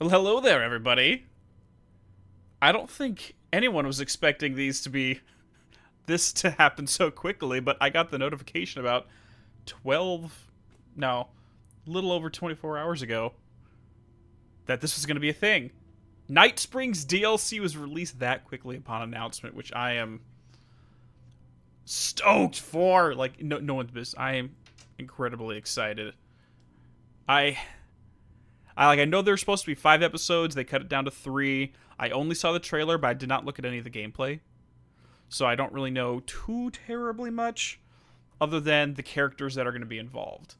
Well, hello there, everybody. I don't think anyone was expecting this to happen so quickly, but I got the notification about a little over 24 hours ago that this was going to be a thing. Night Springs DLC was released that quickly upon announcement, which I am stoked for. Like, no one's business. I am incredibly excited. I know there's supposed to be 5 episodes. They cut it down to 3. I only saw the trailer, but I did not look at any of the gameplay. So I don't really know too terribly much, other than the characters that are going to be involved.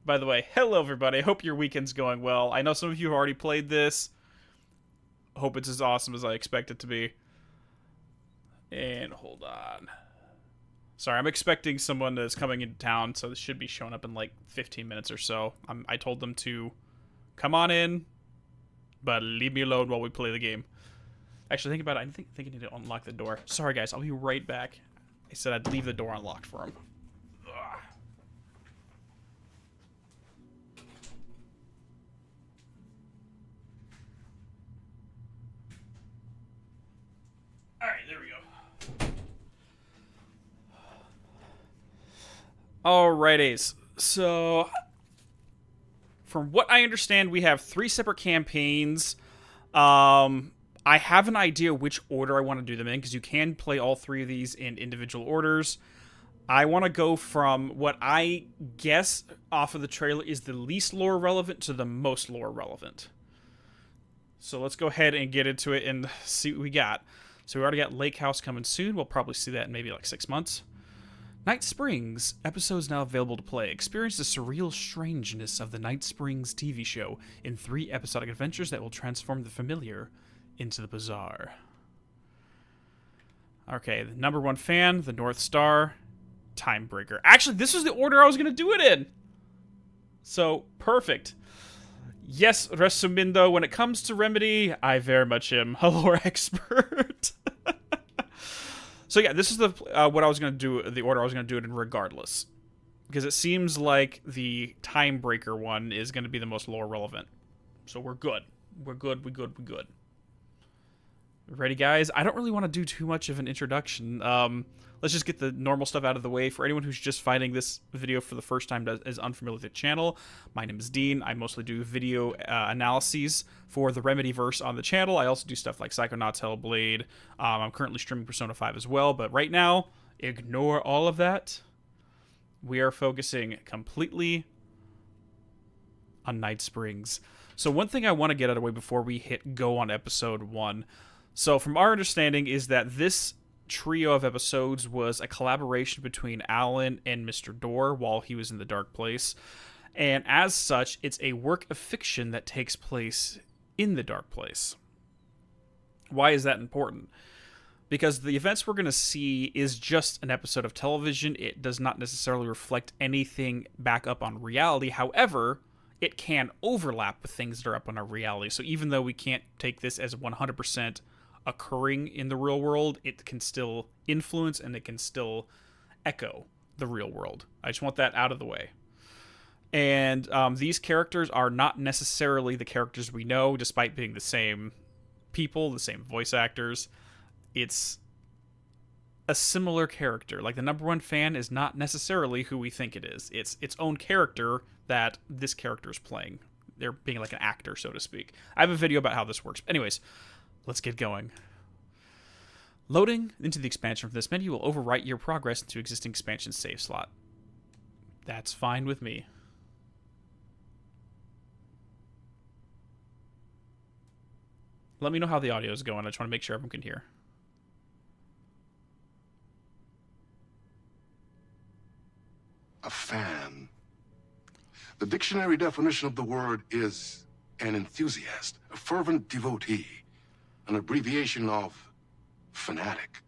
By the way, hello everybody. I hope your weekend's going well. I know some of you have already played this. Hope it's as awesome as I expect it to be. And hold on. Sorry, I'm expecting someone that's coming into town, so this should be showing up in like 15 minutes or so. I told them to come on in, but leave me alone while we play the game. Actually, think about it. I think I need to unlock the door. Sorry, guys. I'll be right back. I said I'd leave the door unlocked for him. Ugh. Alright, there we go. Alrighties. So, from what I understand, we have 3 separate campaigns. I have an idea which order I want to do them in, because you can play all 3 of these in individual orders. I want to go from what I guess off of the trailer is the least lore relevant to the most lore relevant. So let's go ahead and get into it and see what we got. So we already got Lake House coming soon. We'll probably see that in maybe like 6 months. Night Springs episodes now available to play. Experience the surreal strangeness of the Night Springs TV show in 3 episodic adventures that will transform the familiar into the bizarre. Okay, the number 1 fan, the North Star, Timebreaker. Actually, this was the order I was going to do it in. So, perfect. Yes, resumindo, when it comes to Remedy, I very much am a lore expert. So yeah, this is the what I was going to do, the order I was going to do it in regardless. Because it seems like the Timebreaker one is going to be the most lore relevant. So we're good. We're good, we're good, we're good. Ready, guys? I don't really want to do too much of an introduction. Let's just get the normal stuff out of the way. For anyone who's just finding this video for the first time as unfamiliar with the channel, my name is Dean. I mostly do video analyses for the Remedyverse on the channel. I also do stuff like Psychonauts, Hellblade. I'm currently streaming Persona 5 as well, but right now, ignore all of that. We are focusing completely on Night Springs. So one thing I want to get out of the way before we hit go on episode 1. So from our understanding is that this trio of episodes was a collaboration between Alan and Mr. Door while he was in the Dark Place. And as such, it's a work of fiction that takes place in the Dark Place. Why is that important? Because the events we're going to see is just an episode of television. It does not necessarily reflect anything back up on reality. However, it can overlap with things that are up on our reality. So even though we can't take this as 100% occurring in the real world, it can still influence and it can still echo the real world. I just want that out of the way. And these characters are not necessarily the characters we know, despite being the same people, the same voice actors. It's a similar character. Like, the number 1 fan is not necessarily who we think it is. It's its own character that this character is playing. They're being like an actor, so to speak. I have a video about how this works. Anyways, let's get going. Loading into the expansion from this menu will overwrite your progress into existing expansion save slot. That's fine with me. Let me know how the audio is going. I just want to make sure everyone can hear. A fan. The dictionary definition of the word is an enthusiast, a fervent devotee, an abbreviation of fanatic.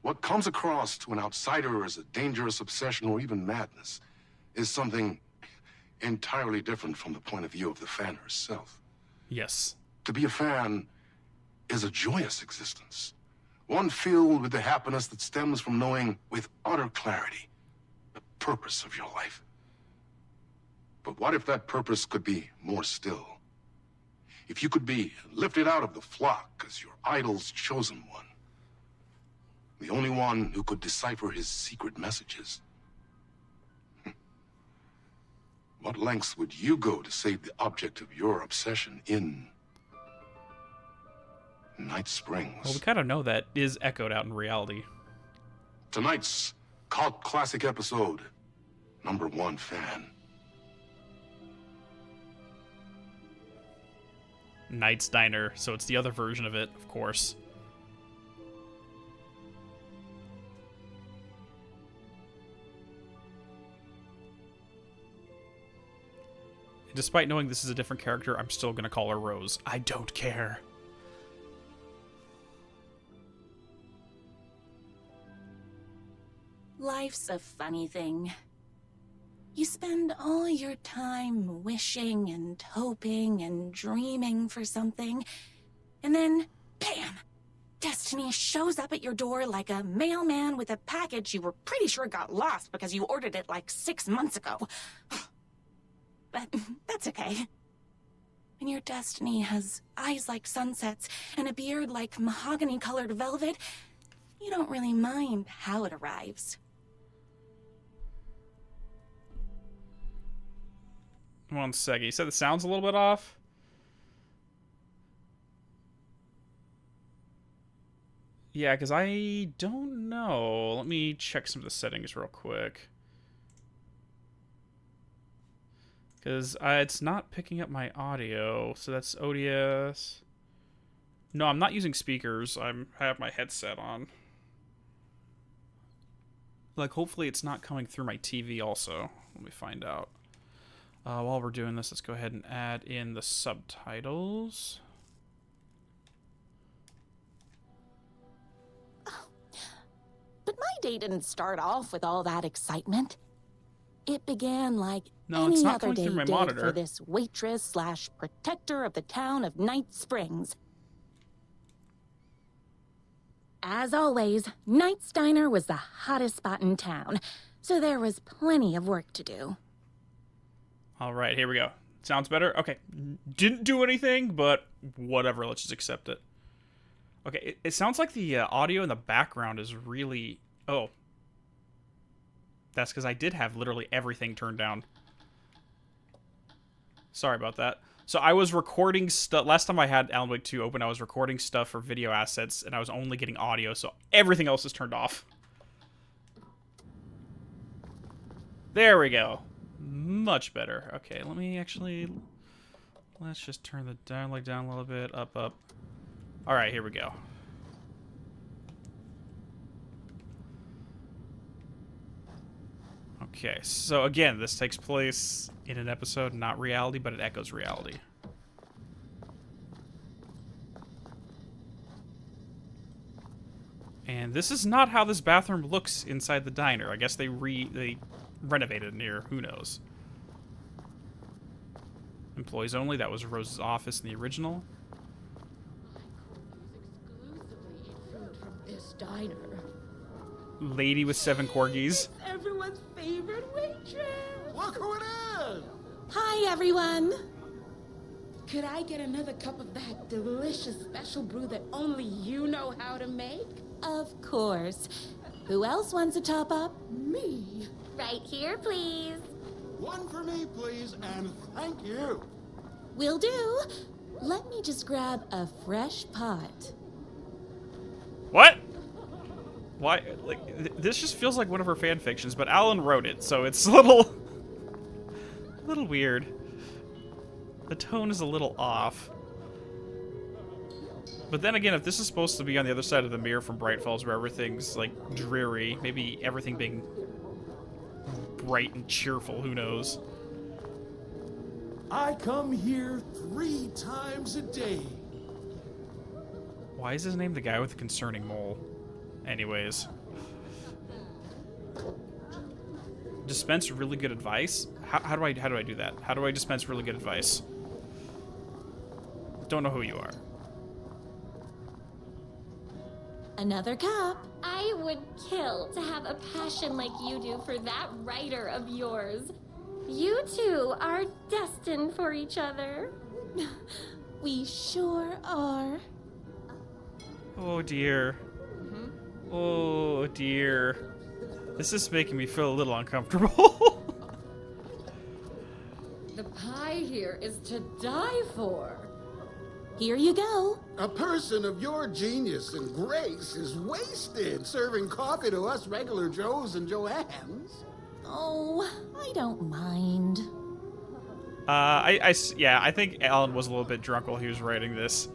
What comes across to an outsider as a dangerous obsession or even madness is something entirely different from the point of view of the fan herself. Yes. To be a fan is a joyous existence, one filled with the happiness that stems from knowing with utter clarity the purpose of your life. But what if that purpose could be more still? If you could be lifted out of the flock as your idol's chosen one, the only one who could decipher his secret messages. What lengths would you go to save the object of your obsession in Night Springs? Well, we kind of know that is echoed out in reality. Tonight's cult classic episode, number 1 fan. Knight's Diner, so it's the other version of it, of course. Despite knowing this is a different character, I'm still going to call her Rose. I don't care. Life's a funny thing. You spend all your time wishing and hoping and dreaming for something, and then, bam! Destiny shows up at your door like a mailman with a package you were pretty sure got lost because you ordered it like 6 months ago. But that's okay. When your destiny has eyes like sunsets and a beard like mahogany-colored velvet, you don't really mind how it arrives. One second. You said the sound's a little bit off? Yeah, because I don't know. Let me check some of the settings real quick. Because it's not picking up my audio, so that's ODS. No, I'm not using speakers. I have my headset on. Like, hopefully it's not coming through my TV also. Let me find out. While we're doing this, let's go ahead and add in the subtitles. But my day didn't start off with all that excitement. It began like No, it's any not other coming day through my did monitor. for this waitress / protector of the town of Night Springs. As always, Knight's Diner was the hottest spot in town, so there was plenty of work to do. All right, here we go. Sounds better? Okay. Didn't do anything, but whatever. Let's just accept it. Okay, it sounds like the audio in the background is really... Oh. That's because I did have literally everything turned down. Sorry about that. So I was recording stuff... Last time I had Alan Wake 2 open, I was recording stuff for video assets, and I was only getting audio, so everything else is turned off. There we go. Much better. Okay, let me actually... Let's just turn the dialogue down a little bit. Up, up. Alright, here we go. Okay, so again, this takes place in an episode, not reality, but it echoes reality. And this is not how this bathroom looks inside the diner. I guess they renovated near, who knows. Employees only, that was Rose's office in the original. This diner. Lady with 7 corgis. Everyone's favorite waitress. Look who it is! Hi, everyone. Could I get another cup of that delicious special brew that only you know how to make? Of course. Who else wants a top-up? Me. Right here, please. One for me, please, and thank you. Will do. Let me just grab a fresh pot. What? Why? Like, this just feels like one of her fan fictions, but Alan wrote it, so it's a little weird. The tone is a little off. But then again, if this is supposed to be on the other side of the mirror from Bright Falls, where everything's, like, dreary, maybe everything being bright and cheerful, who knows? I come here 3 times a day. Why is his name the guy with the concerning mole? Anyways. Dispense really good advice? How do I do that? How do I dispense really good advice? Don't know who you are. Another cup. I would kill to have a passion like you do for that writer of yours. You two are destined for each other. We sure are. Oh dear. Oh dear. This is making me feel a little uncomfortable. The pie here is to die for. Here you go. A person of your genius and grace is wasted serving coffee to us regular Joes and Joannes. Oh, I don't mind. Yeah, I think Alan was a little bit drunk while he was writing this.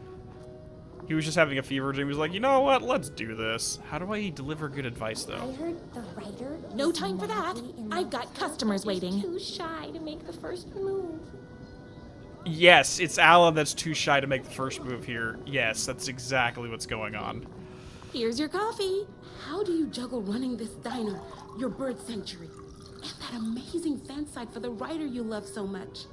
He was just having a fever dream. He was like, you know what? Let's do this. How do I deliver good advice, I though? heard the writer. No is time for that. madly in I've love got with customers someone who's waiting. Too shy to make the first move. Yes, it's Alan that's too shy to make the first move here. Yes, that's exactly what's going on. Here's your coffee. How do you juggle running this diner, your bird sanctuary, and that amazing fan site for the writer you love so much?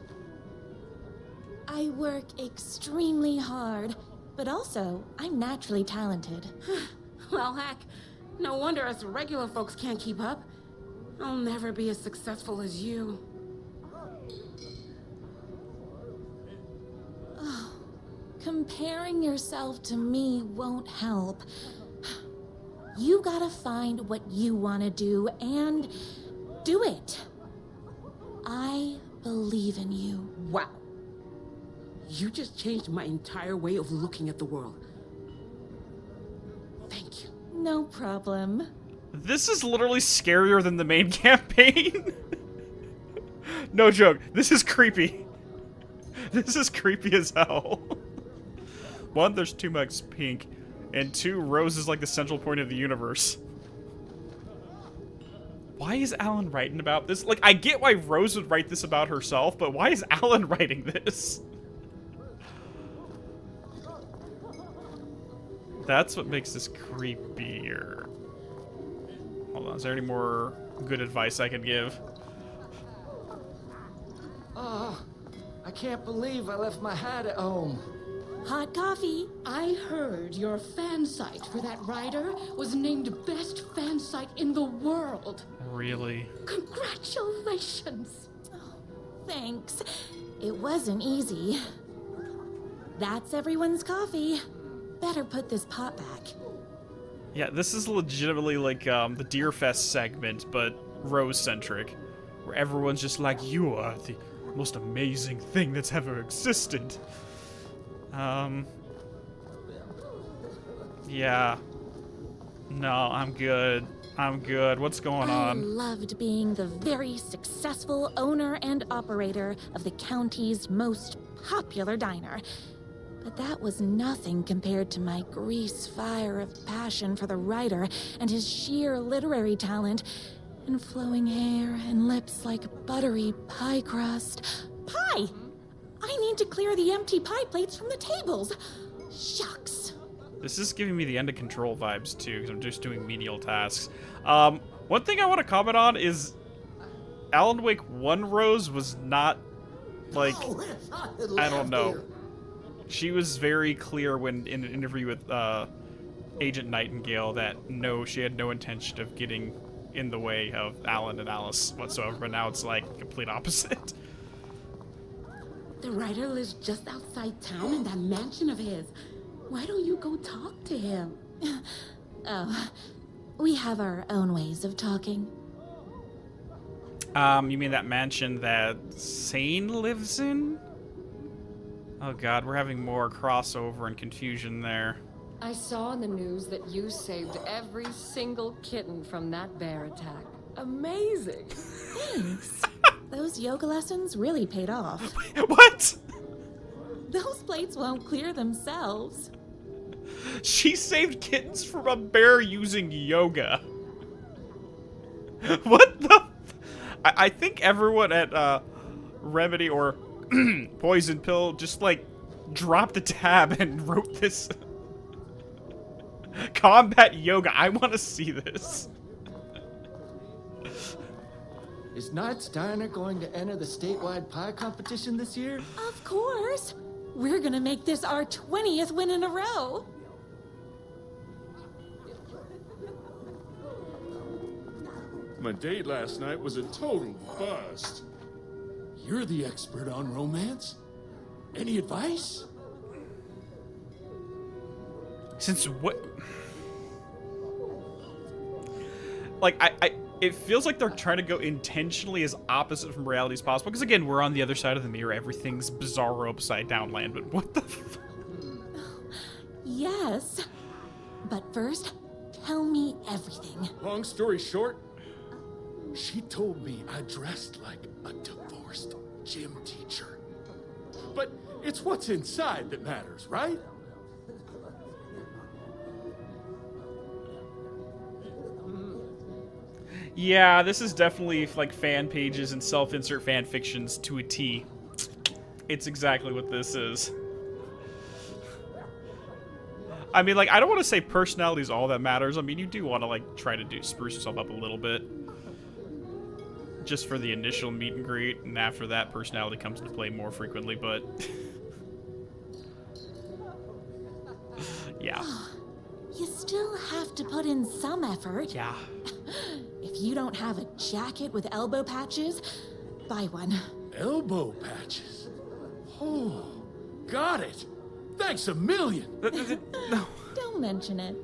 I work extremely hard, but also I'm naturally talented. Well, heck, no wonder us regular folks can't keep up. I'll never be as successful as you. Comparing yourself to me won't help. You gotta find what you wanna do and do it. I believe in you. Wow. You just changed my entire way of looking at the world. Thank you. No problem. This is literally scarier than the main campaign. No joke. This is creepy. This is creepy as hell. One, there's too much pink, and two, Rose is like the central point of the universe. Why is Alan writing about this? Like, I get why Rose would write this about herself, but why is Alan writing this? That's what makes this creepier. Hold on, is there any more good advice I could give? I can't believe I left my hat at home. Hot coffee. I heard your fan site for that rider was named best fan site in the world. Really? Congratulations. Thanks. It wasn't easy. That's everyone's coffee. Better put this pot back. Yeah, this is legitimately like the Deer Fest segment, but Rose-centric. Where everyone's just like, you are the most amazing thing that's ever existed. Yeah. No, I'm good. I'm good. What's going I on? loved being the very successful owner and operator of the county's most popular diner. But that was nothing compared to my grease fire of passion for the writer and his sheer literary talent, and flowing hair and lips like buttery pie crust. Pie! I need to clear the empty pie plates from the tables. Shucks. This is giving me the end of Control vibes, too, because I'm just doing menial tasks. One thing I want to comment on is Alan Wake 1 Rose was not, like, I don't know. She was very clear when in an interview with Agent Nightingale that no, she had no intention of getting in the way of Alan and Alice whatsoever, but now it's like complete opposite. The writer lives just outside town in that mansion of his. Why don't you go talk to him? Oh, we have our own ways of talking. You mean that mansion that Sane lives in? Oh god, we're having more crossover and confusion there. I saw in the news that you saved every single kitten from that bear attack. Amazing. Thanks. Those yoga lessons really paid off. What? Those plates won't clear themselves. She saved kittens from a bear using yoga. What the? I think everyone at Remedy or Poison Pill just like dropped the tab and wrote this. Combat yoga. I want to see this. Is Knight's Diner going to enter the statewide pie competition this year? Of course. We're gonna make this our 20th win in a row. My date last night was a total bust. You're the expert on romance. Any advice? Since what? Like, it feels like they're trying to go intentionally as opposite from reality as possible. Because again, we're on the other side of the mirror. Everything's bizarre upside down land. But what the? Yes. But first, tell me everything. Long story short, she told me I dressed like a divorced gym teacher. But it's what's inside that matters, right? Yeah, this is definitely like fan pages and self-insert fan fictions to a T. It's exactly what this is. I mean, like, I don't want to say personality is all that matters. I mean, you do want to, like, try to spruce yourself up a little bit. Just for the initial meet and greet, and after that, personality comes into play more frequently, but... yeah. You still have to put in some effort. Yeah. If you don't have a jacket with elbow patches, buy one. Elbow patches. Oh, got it. Thanks a million. No. Don't mention it.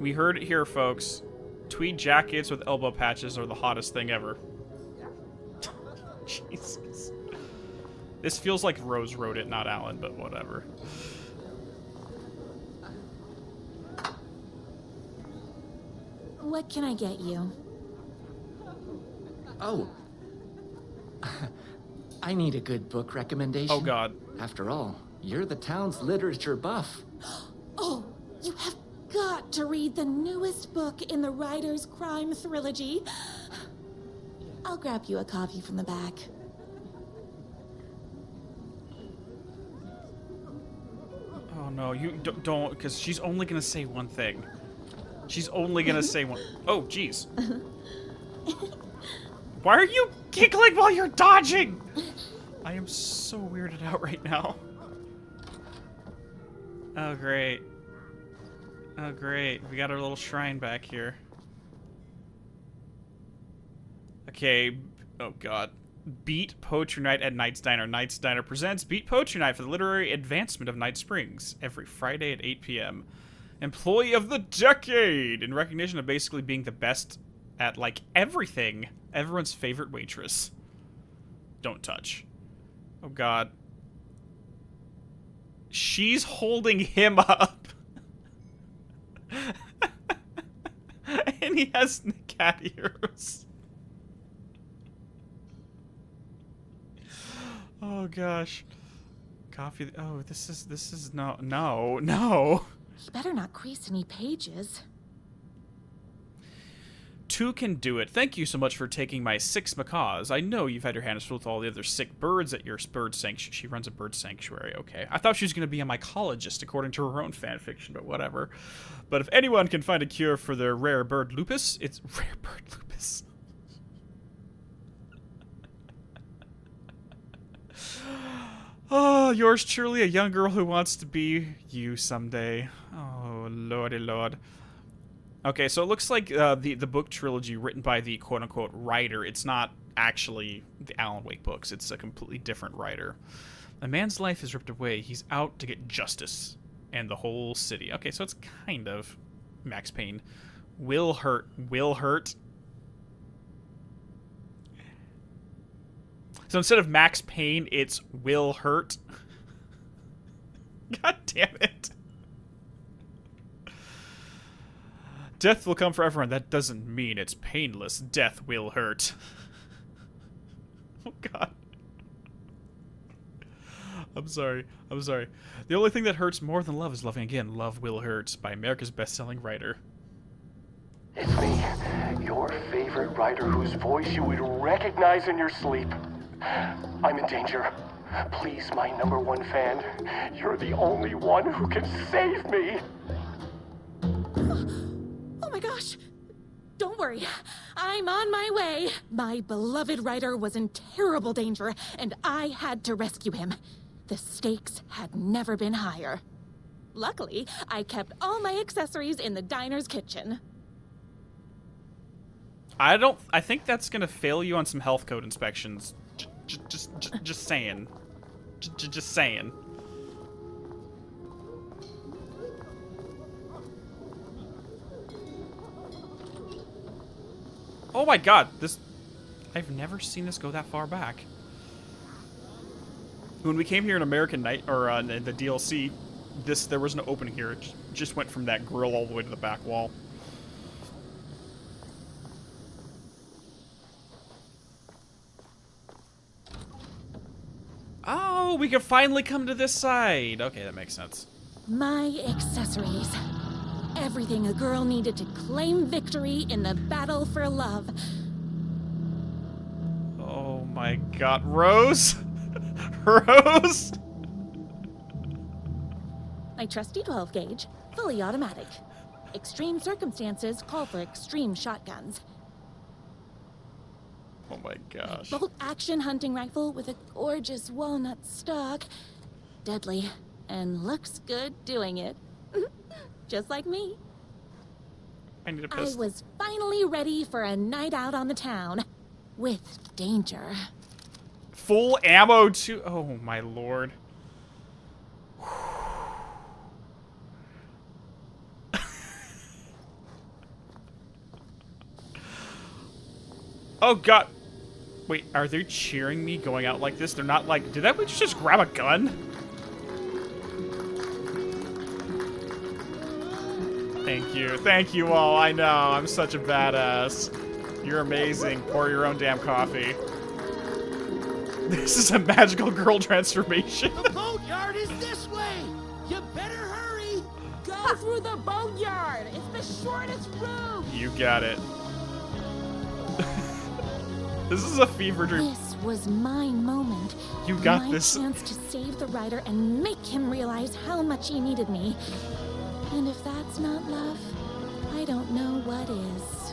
We heard it here, folks. Tweed jackets with elbow patches are the hottest thing ever. Jesus. This feels like Rose wrote it, not Alan, but whatever. What can I get you? Oh, I need a good book recommendation. Oh, God. After all, you're the town's literature buff. Oh, you have got to read the newest book in the Writer's Crime Trilogy. I'll grab you a copy from the back. Oh, no, you don't, because she's only going to say one thing. She's only going to say one. Oh, jeez. Why are you giggling while you're dodging? I am so weirded out right now. Oh, great. Oh, great. We got our little shrine back here. Okay. Oh, God. Beat Poetry Night at Knight's Diner. Knight's Diner presents Beat Poetry Night for the literary advancement of Night Springs every Friday at 8 p.m. Employee of the Decade! In recognition of basically being the best at, like, everything. Everyone's favorite waitress. Don't touch. Oh, God. She's holding him up. And he has cat ears. Oh, gosh. Coffee. Oh, this is no. You better not crease any pages. 2 can do it. Thank you so much for taking my 6 macaws. I know you've had your hands full with all the other sick birds at your bird sanctuary. She runs a bird sanctuary, okay. I thought she was going to be a mycologist according to her own fanfiction, but whatever. But if anyone can find a cure for their rare bird lupus, it's rare bird lupus. Oh, yours truly, a young girl who wants to be you someday. Oh, lordy lord. Okay, so it looks like the book trilogy written by the quote-unquote writer, it's not actually the Alan Wake books. It's a completely different writer. A man's life is ripped away. He's out to get justice and the whole city. Okay, so it's kind of Max Payne. Will hurt. So instead of Max Payne, it's will hurt. God damn it. Death will come for everyone. That doesn't mean it's painless. Death will hurt. Oh, God. I'm sorry. The only thing that hurts more than love is loving again. Love Will Hurt by America's best-selling writer. It's me, your favorite writer whose voice you would recognize in your sleep. I'm in danger. Please, my #1 fan, you're the only one who can save me. Oh my gosh! Don't worry, I'm on my way. My beloved writer was in terrible danger, and I had to rescue him. The stakes had never been higher. Luckily, I kept all my accessories in the diner's kitchen. I think that's gonna fail you on some health code inspections. Just saying. Just saying. Oh my God, I've never seen this go that far back. When we came here in American Night, or the DLC, there was no opening here. It just went from that grill all the way to the back wall. Oh, we can finally come to this side. Okay, that makes sense. My accessories. Everything a girl needed to claim victory in the battle for love. Oh my God, Rose? Rose? My trusty 12 gauge, fully automatic. Extreme circumstances call for extreme shotguns. Oh my gosh. Bolt action hunting rifle with a gorgeous walnut stock. Deadly, and looks good doing it. Just like me. I need a I pistol. was finally ready for a night out on the town. With danger. Full ammo too. Oh my lord. Oh God. Wait, are they cheering me going out like this? They're not like, did that bitch just grab a gun? Thank you all. I know, I'm such a badass. You're amazing. Pour your own damn coffee. This is a magical girl transformation. The boatyard is this way! You better hurry! Go through the boatyard. It's the shortest route. You got it. This is a fever dream. This was my moment. You got my this. chance to save the writer and make him realize how much he needed me. And if that's not love, I don't know what is.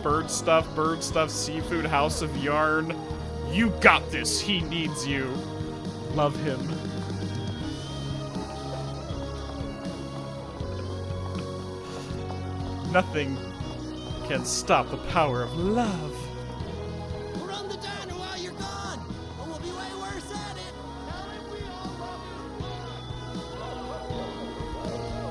Bird stuff, seafood, house of yarn. You got this. He needs you. Love him. Nothing can stop the power of love. Run the diner while you're gone, or we'll be way worse at it.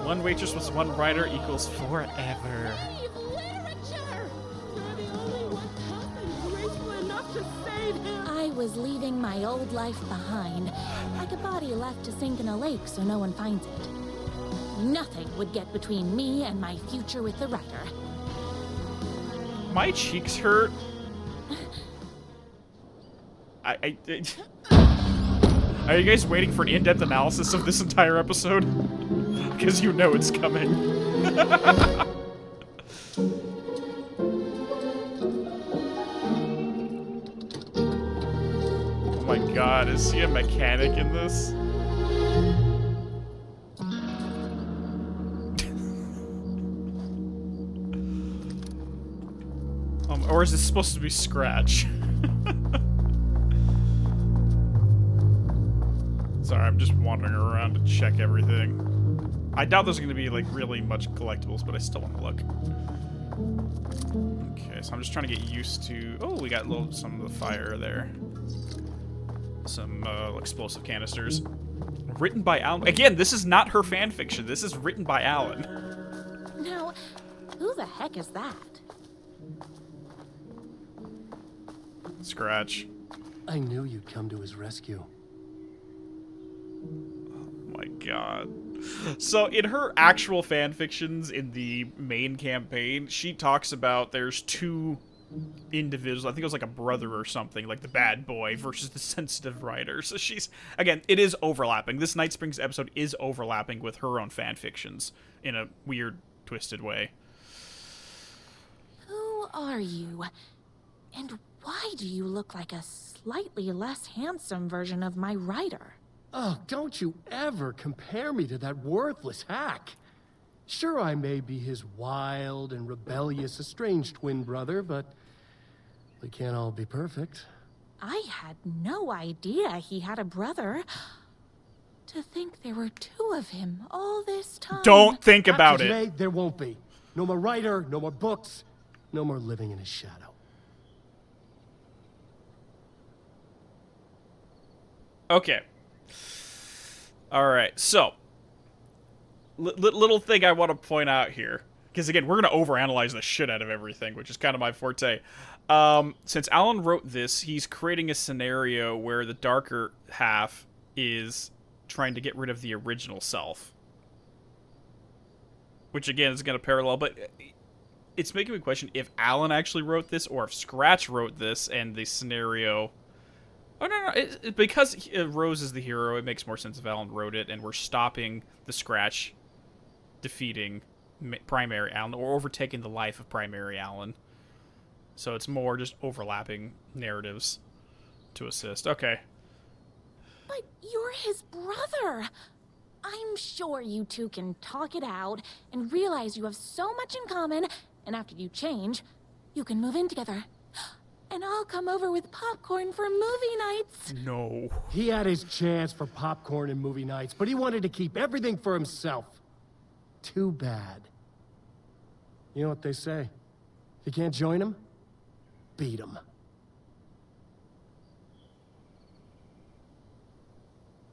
One waitress plus one writer equals forever. Literature. You're the only one tough and graceful enough to save him. I was leaving my old life behind, like a body left to sink in a lake so no one finds it. Nothing would get between me and my future with the writer. My cheeks hurt. Are you guys waiting for an in-depth analysis of this entire episode? Because you know it's coming. Oh my god, is he a mechanic in this? Or is this supposed to be Scratch? Sorry, I'm just wandering around to check everything. I doubt there's going to be, like, really much collectibles, but I still want to look. Okay, so I'm just trying to get used to... Oh, we got some of the fire there. Some explosive canisters. Written by Alan. Again, this is not her fanfiction. This is written by Alan. Now, who the heck is that? Scratch. I knew you'd come to his rescue. My god. So in her actual fanfictions in the main campaign, she talks about there's two individuals. I think it was like a brother or something, like the bad boy versus the sensitive writer. So she's, again, it is overlapping. This Night Springs episode is overlapping with her own fanfictions in a weird, twisted way. Who are you? And why do you look like a slightly less handsome version of my writer? Oh, don't you ever compare me to that worthless hack. Sure, I may be his wild and rebellious estranged twin brother, but we can't all be perfect. I had no idea he had a brother. To think there were two of him all this time. Don't think about After it. today, there won't be. No more writer, no more books, no more living in his shadow. Okay. Alright, so. Little thing I want to point out here. Because, again, we're going to overanalyze the shit out of everything, which is kind of my forte. Since Alan wrote this, he's creating a scenario where the darker half is trying to get rid of the original self. Which, again, is going to parallel, but it's making me question if Alan actually wrote this or if Scratch wrote this and the scenario... Oh, no. Because Rose is the hero, it makes more sense if Alan wrote it, and we're stopping the Scratch defeating Primary Alan, or overtaking the life of Primary Alan. So it's more just overlapping narratives to assist. Okay. But you're his brother. I'm sure you two can talk it out and realize you have so much in common, and after you change, you can move in together. And I'll come over with popcorn for movie nights. No. He had his chance for popcorn and movie nights, but he wanted to keep everything for himself. Too bad. You know what they say? If you can't join him, beat him.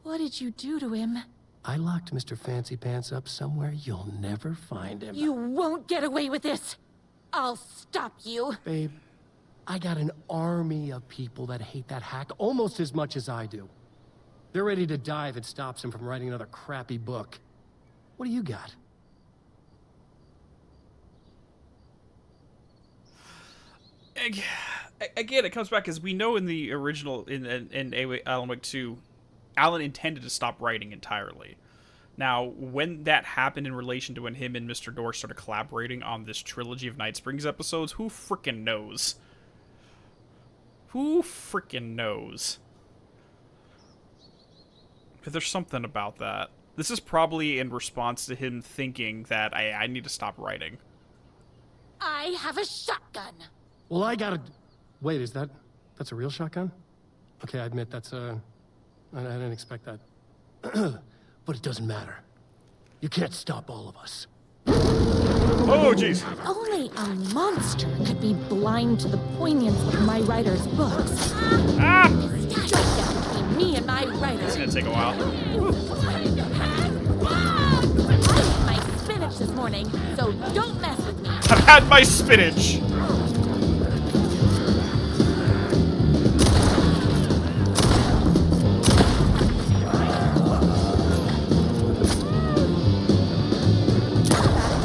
What did you do to him? I locked Mr. Fancy Pants up somewhere you'll never find him. You won't get away with this. I'll stop you. Babe, I got an army of people that hate that hack almost as much as I do. They're ready to die if it stops him from writing another crappy book. What do you got? again, it comes back because we know in the original in Alan Wake 2, Alan intended to stop writing entirely. Now, when that happened in relation to when him and Mr. Dorr started collaborating on this trilogy of Night Springs episodes, who frickin' knows? Who frickin' knows? But there's something about that. This is probably in response to him thinking that I need to stop writing. I have a shotgun. Well, I gotta... Wait, that's a real shotgun? Okay, I admit I didn't expect that. But it doesn't matter. You can't stop all of us. Oh, jeez. Only a monster could be blind to the poignance of my writer's books. Ah! Showdown between me and my writer. It's gonna take a while. I ate my spinach this morning, so don't mess with me. I've had my spinach.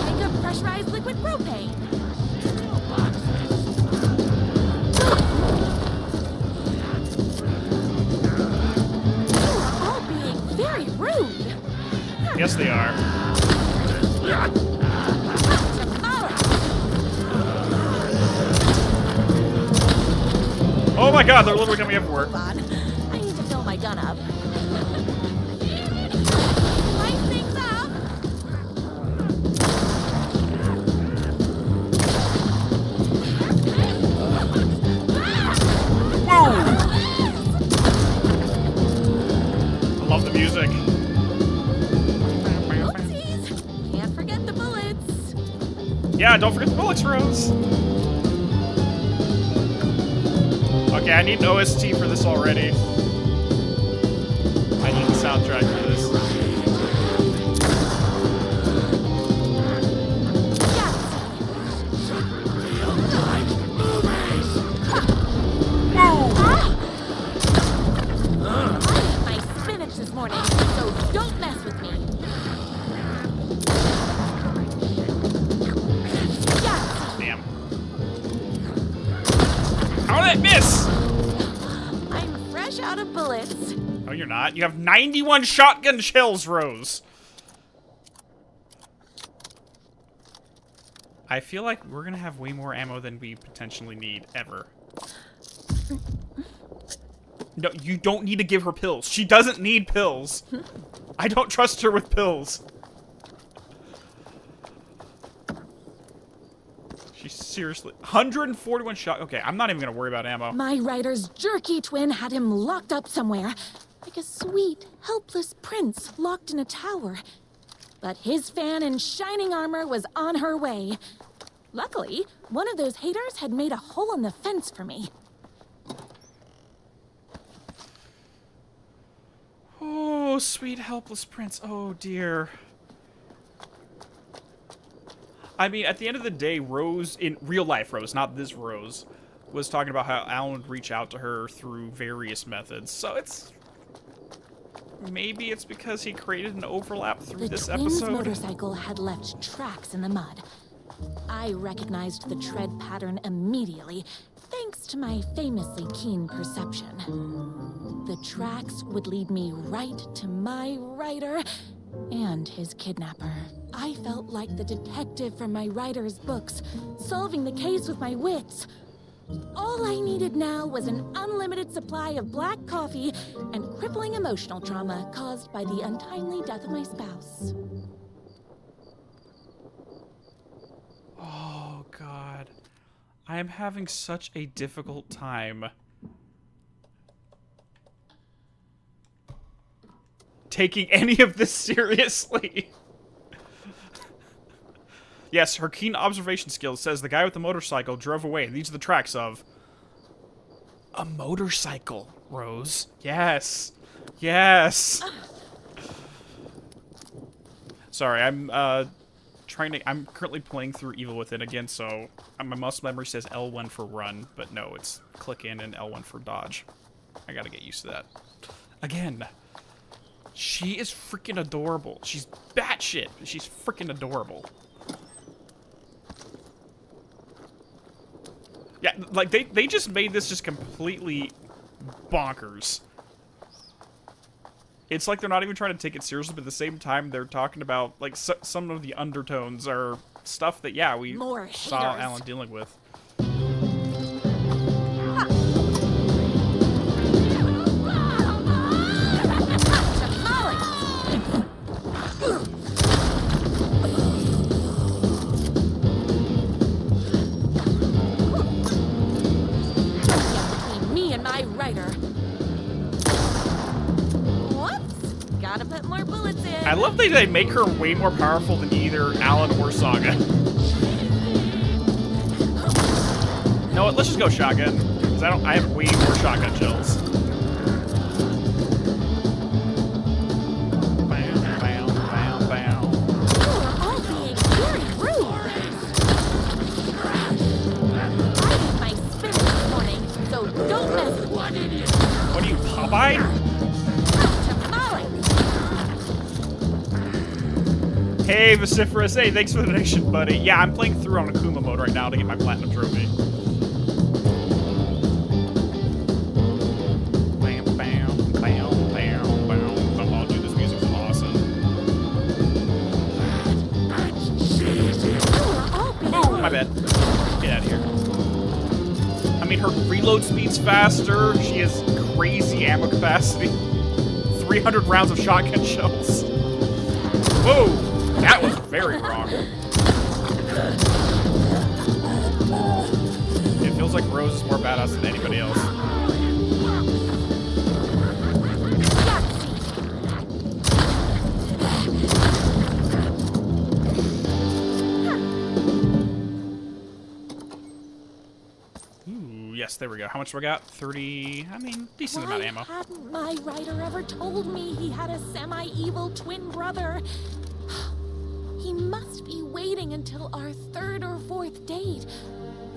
Take a pressurized liquid propane. You are all being very rude. Yes, they are. Oh my god, they're literally coming everywhere. Hold on. I need to fill my gun up. Light things up. I love the music. Oopsies. Can't forget the bullets. Yeah, don't forget the bullets, Rose. Okay, I need an OST for this already. I need the soundtrack for this. I ate my spinach this morning, so don't mess with me. Damn. How did it miss? I'm fresh out of bullets. No, you're not. You have 91 shotgun shells, Rose. I feel like we're gonna have way more ammo than we potentially need, ever. No, you don't need to give her pills. She doesn't need pills. I don't trust her with pills. She's seriously... 141 shot... Okay, I'm not even gonna worry about ammo. My writer's jerky twin had him locked up somewhere, like a sweet, helpless prince locked in a tower. But his fan in shining armor was on her way. Luckily, one of those haters had made a hole in the fence for me. Oh, sweet helpless prince. Oh, dear. I mean, at the end of the day, Rose, in real life Rose, not this Rose, was talking about how Alan would reach out to her through various methods. So it's... maybe it's because he created an overlap through this episode. The twins' motorcycle had left tracks in the mud. I recognized the tread pattern immediately, thanks to my famously keen perception. The tracks would lead me right to my writer and his kidnapper. I felt like the detective from my writer's books, solving the case with my wits. All I needed now was an unlimited supply of black coffee and crippling emotional trauma caused by the untimely death of my spouse. Oh, God. I am having such a difficult time taking any of this seriously. Yes, her keen observation skills says the guy with the motorcycle drove away. These are the tracks of a motorcycle, Rose. Yes. Yes. Sorry, I'm currently playing through Evil Within again, so my muscle memory says L1 for run, but no, it's click in and L1 for dodge. I gotta get used to that. Again, she is freaking adorable. She's batshit, but she's freaking adorable. Yeah, like, they just made this just completely bonkers. It's like they're not even trying to take it seriously, but at the same time, they're talking about, like, some of the undertones are stuff that, yeah, we saw Alan dealing with. Me and my writer. Whoops! Gotta put more bullets in. I love that they make her way more powerful than either Alan or Saga. You know what? Let's just go shotgun. Because I have way more shotgun shells. Bam, bam, bam, bam. You're all being very rude. I did my spin this morning, so don't mess with one idiot. What are you, Popeye? Hey, Vociferous. Hey, thanks for the donation, buddy. Yeah, I'm playing through on Akuma mode right now to get my platinum trophy. Bam, bam, bam, bam, bam. Oh, dude, this music's awesome. Oh, my bad. Get out of here. I mean, her reload speed's faster. She has crazy ammo capacity. 300 rounds of shotgun shells. Whoa! That was very wrong. It feels like Rose is more badass than anybody else. Ooh, yes, there we go. How much do I got? 30, I mean, decent amount of ammo. Why hadn't my writer ever told me he had a semi-evil twin brother? He must be waiting until our 3rd or 4th date,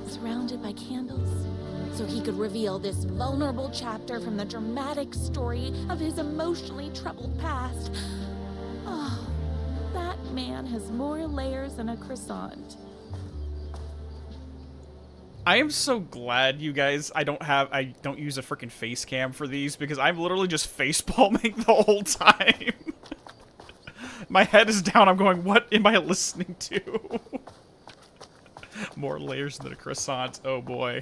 surrounded by candles, so he could reveal this vulnerable chapter from the dramatic story of his emotionally troubled past. Oh, that man has more layers than a croissant. I am so glad, you guys, I don't use a freaking face cam for these, because I'm literally just face palming the whole time. My head is down, I'm going, what am I listening to? More layers than a croissant, oh boy.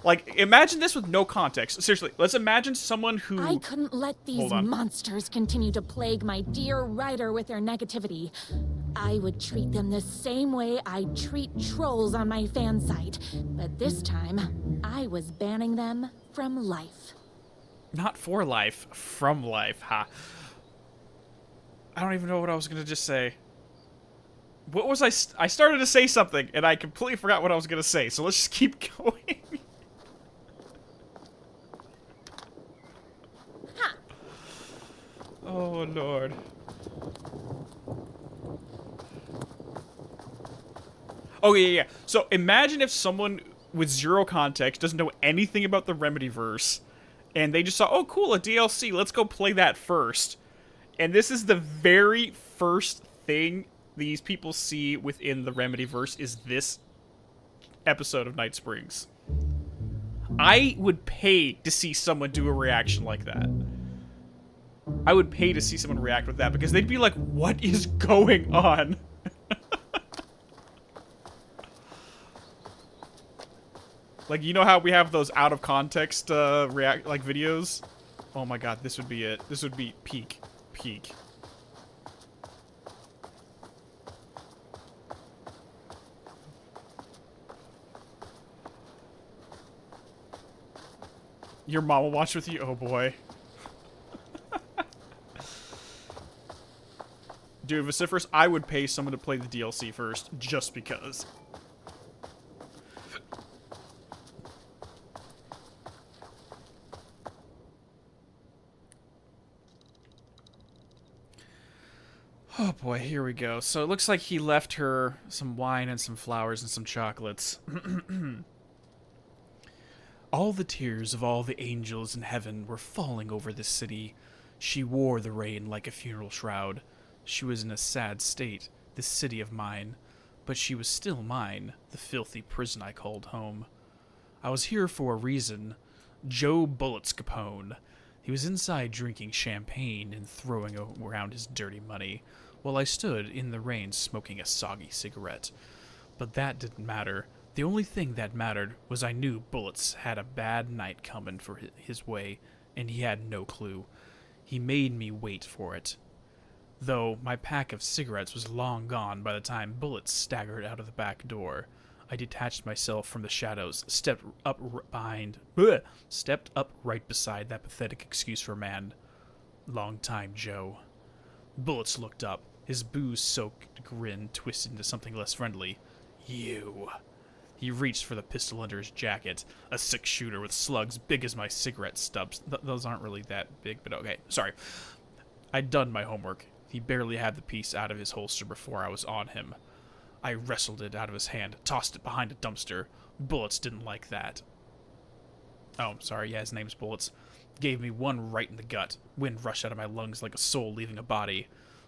Like, imagine this with no context. Seriously, let's imagine someone who... I couldn't let these monsters continue to plague my dear writer with their negativity. I would treat them the same way I'd treat trolls on my fan site. But this time, I was banning them from life. Not for life, from life, ha. I don't even know what I was gonna just say. What was I started to say something, and I completely forgot what I was gonna say, so let's just keep going. Oh, Lord. Oh, yeah. So, imagine if someone with zero context doesn't know anything about the Remedyverse, and they just saw, oh, cool, a DLC, let's go play that first. And this is the very first thing these people see within the Remedyverse is this episode of Night Springs. I would pay to see someone do a reaction like that. I would pay to see someone react with that, because they'd be like, what is going on? Like, you know how we have those out of context videos? Oh my god, this would be it. This would be peak. Peak. Your mom will watch with you? Oh boy. Dude, Vociferous, I would pay someone to play the DLC first, just because. Oh boy, here we go. So it looks like he left her some wine and some flowers and some chocolates. All the tears of all the angels in heaven were falling over this city. She wore the rain like a funeral shroud. She was in a sad state, this city of mine. But she was still mine, the filthy prison I called home. I was here for a reason. Joe Bullets Capone. He was inside drinking champagne and throwing around his dirty money, while I stood in the rain smoking a soggy cigarette. But that didn't matter. The only thing that mattered was I knew Bullets had a bad night coming for his way, and he had no clue. He made me wait for it. Though my pack of cigarettes was long gone by the time Bullets staggered out of the back door. I detached myself from the shadows, stepped up right beside that pathetic excuse for a man. Long time, Joe. Bullets looked up, his booze-soaked grin twisted into something less friendly. You. He reached for the pistol under his jacket, a six-shooter with slugs big as my cigarette stubs. Those aren't really that big, but okay. Sorry. I'd done my homework. He barely had the piece out of his holster before I was on him. I wrestled it out of his hand, tossed it behind a dumpster. Bullets didn't like that. Oh, sorry, yeah, his name's Bullets. Gave me one right in the gut. Wind rushed out of my lungs like a soul leaving a body.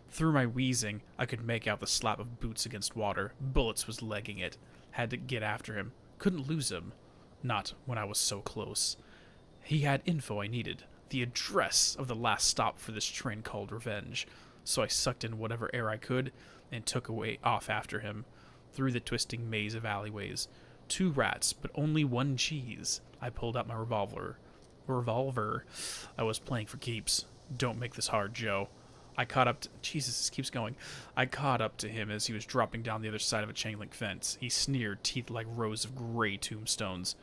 Through my wheezing, I could make out the slap of boots against water. Bullets was legging it. Had to get after him. Couldn't lose him. Not when I was so close. He had info I needed. The address of the last stop for this train called Revenge. So I sucked in whatever air I could and took off after him, through the twisting maze of alleyways. 2 rats, but only 1 cheese. I pulled out my revolver. I was playing for keeps. Don't make this hard, Joe. I caught up to... Jesus, this keeps going. I caught up to him as he was dropping down the other side of a chain-link fence. He sneered, teeth like rows of gray tombstones.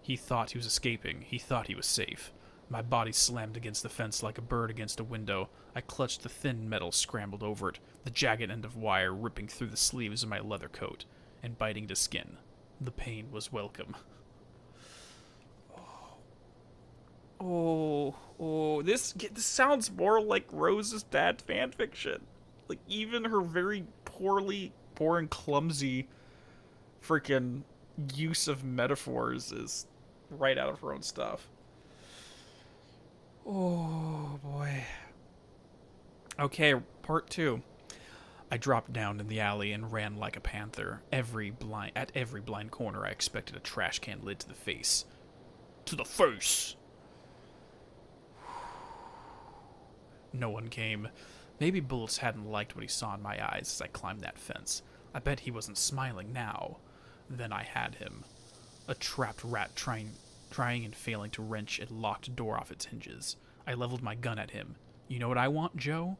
He thought he was escaping. He thought he was safe. My body slammed against the fence like a bird against a window. I clutched the thin metal, scrambled over it, the jagged end of wire ripping through the sleeves of my leather coat and biting to skin. The pain was welcome. This sounds more like Rose's bad fanfiction. Like, even her very poor and clumsy freaking use of metaphors is right out of her own stuff. Oh, boy. Okay, part 2. I dropped down in the alley and ran like a panther. At every blind corner, I expected a trash can lid to the face. To the face! No one came. Maybe Bullets hadn't liked what he saw in my eyes as I climbed that fence. I bet he wasn't smiling now. Then I had him. A trapped rat trying and failing to wrench a locked door off its hinges. I leveled my gun at him. You know what I want, Joe?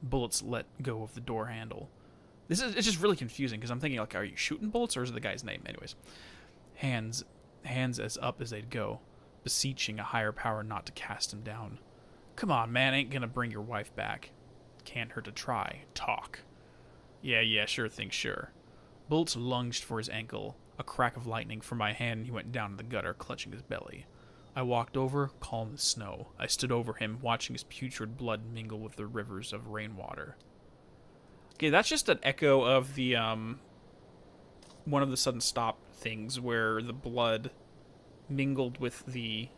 Bullets let go of the door handle. It's just really confusing because I'm thinking, like, are you shooting Bullets or is it the guy's name? Anyways. Hands as up as they'd go, beseeching a higher power not to cast him down. Come on, man, ain't gonna bring your wife back. Can't hurt to try. Talk. Yeah, sure thing, sure. Bullets lunged for his ankle. A crack of lightning from my hand, and he went down in the gutter, clutching his belly. I walked over, calm as snow. I stood over him, watching his putrid blood mingle with the rivers of rainwater. Okay, that's just an echo of the, one of the sudden stop things where the blood mingled with the...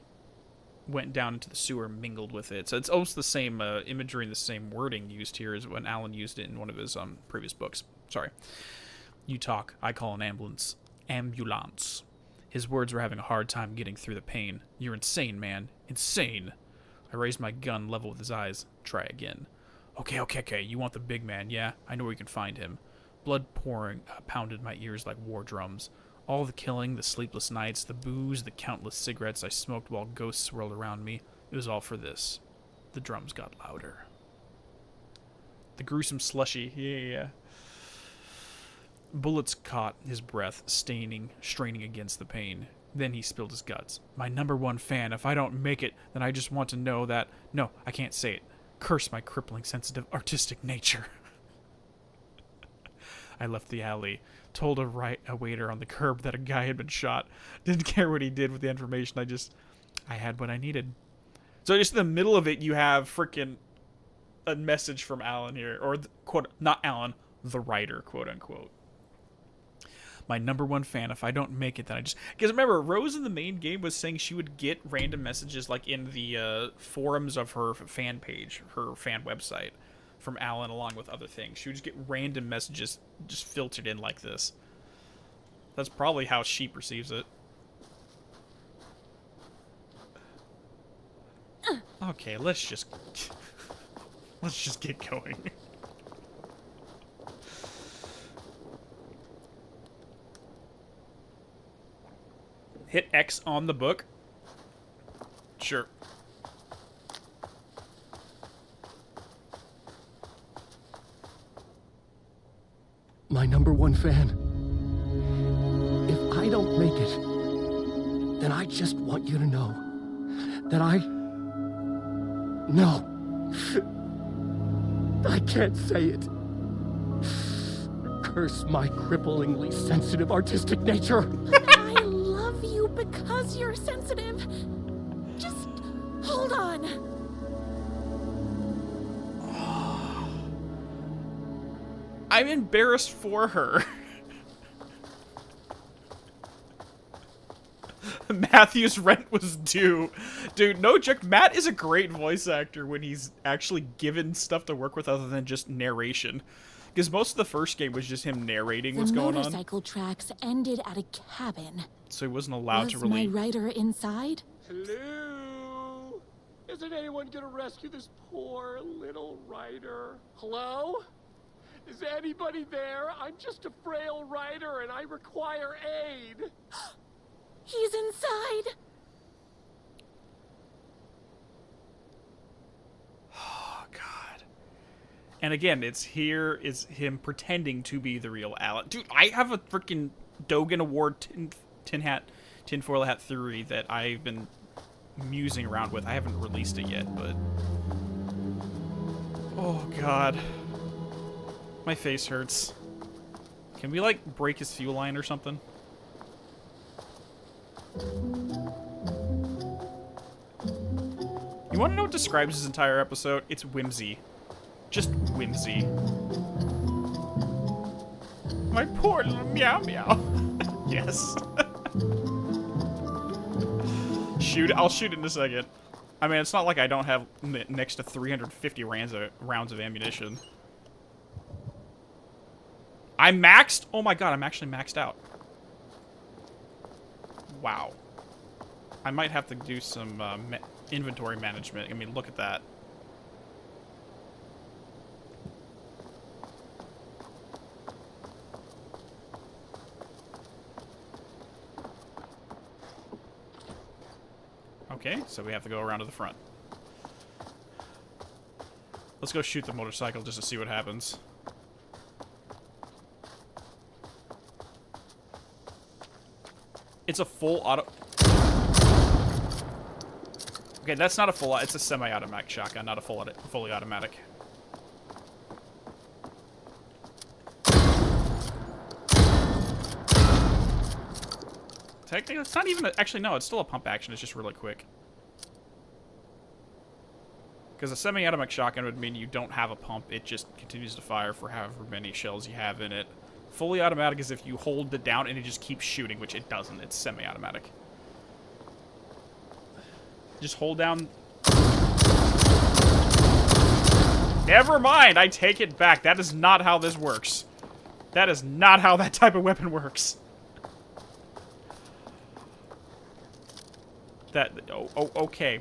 went down into the sewer, mingled with it. So it's almost the same imagery and the same wording used here as when Alan used it in one of his previous books. Sorry. You talk, I call an ambulance. Ambulance. His words were having a hard time getting through the pain. You're insane, man. Insane. I raised my gun level with his eyes. Try again. Okay. You want the big man, yeah? I know where you can find him. Blood pouring pounded my ears like war drums. All the killing, the sleepless nights, the booze, the countless cigarettes I smoked while ghosts swirled around me, it was all for this. The drums got louder. The gruesome slushy, yeah. Bullets caught his breath, straining against the pain. Then he spilled his guts. My #1 fan, if I don't make it, then I just want to know that... No, I can't say it. Curse my crippling, sensitive, artistic nature. I left the alley, told a waiter on the curb that a guy had been shot. Didn't care what he did with the information. I had what I needed. So just in the middle of it, you have freaking a message from Alan here, or quote, not Alan, the writer, quote unquote. My #1 fan, if I don't make it, then I just... Because remember, Rose in the main game was saying she would get random messages like in the forums of her fan page, her fan website, from Alan along with other things. She would just get random messages just filtered in like this. That's probably how she perceives it. Okay, let's just get going. Hit X on the book. Sure. My #1 fan. If I don't make it, then I just want you to know that No. I can't say it. Curse my cripplingly sensitive artistic nature. But I love you because you're sensitive. Just hold on. I'm embarrassed for her. Matthew's rent was due. Dude, no joke. Matt is a great voice actor when he's actually given stuff to work with other than just narration. Because most of the first game was just him narrating what's going on. The motorcycle tracks ended at a cabin. So he wasn't allowed to Was really... my writer inside? Hello? Isn't anyone gonna rescue this poor little writer? Hello? Is anybody there? I'm just a frail writer and I require aid. He's inside. Oh, God. And again, it's here is him pretending to be the real Alan. Dude, I have a freaking Dogan Award tinfoil hat theory that I've been musing around with. I haven't released it yet, but... Oh, God. My face hurts. Can we, like, break his fuel line or something? You want to know what describes his entire episode? It's whimsy. Just whimsy. My poor little meow meow. Yes. Shoot, I'll shoot it in a second. I mean, it's not like I don't have next to 350 rounds of ammunition. I'm maxed? Oh my god, I'm actually maxed out. Wow. I might have to do some inventory management. I mean, look at that. Okay, so we have to go around to the front. Let's go shoot the motorcycle just to see what happens. It's a full auto... Okay, that's not a full... It's a semi-automatic shotgun, not a fully automatic. Technically, it's not even... Actually, no, it's still a pump action. It's just really quick. Because a semi-automatic shotgun would mean you don't have a pump. It just continues to fire for however many shells you have in it. Fully automatic is if you hold it down and it just keeps shooting, which it doesn't. It's semi-automatic. Just hold down. Never mind, I take it back. That is not how this works. That is not how that type of weapon works. That, okay.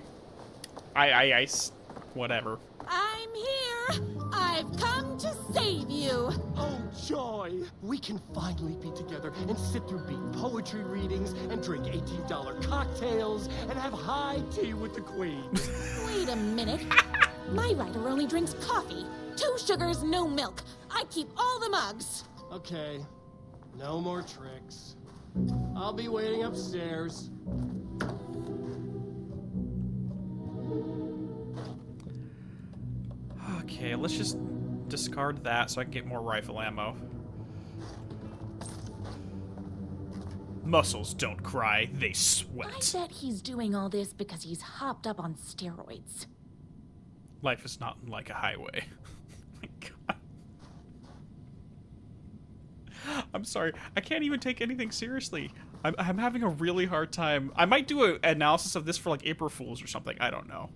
Whatever. I'm here. I've come to save you. Oh, joy! We can finally be together and sit through beat poetry readings and drink $18 cocktails and have high tea with the queen. Wait a minute. My writer only drinks coffee. 2 sugars, no milk. I keep all the mugs. Okay, no more tricks. I'll be waiting upstairs. Okay, let's just discard that so I can get more rifle ammo. Muscles don't cry, they sweat. I bet he's doing all this because he's hopped up on steroids. Life is not like a highway. My god. I'm sorry, I can't even take anything seriously. I'm having a really hard time. I might do an analysis of this for like April Fools or something, I don't know.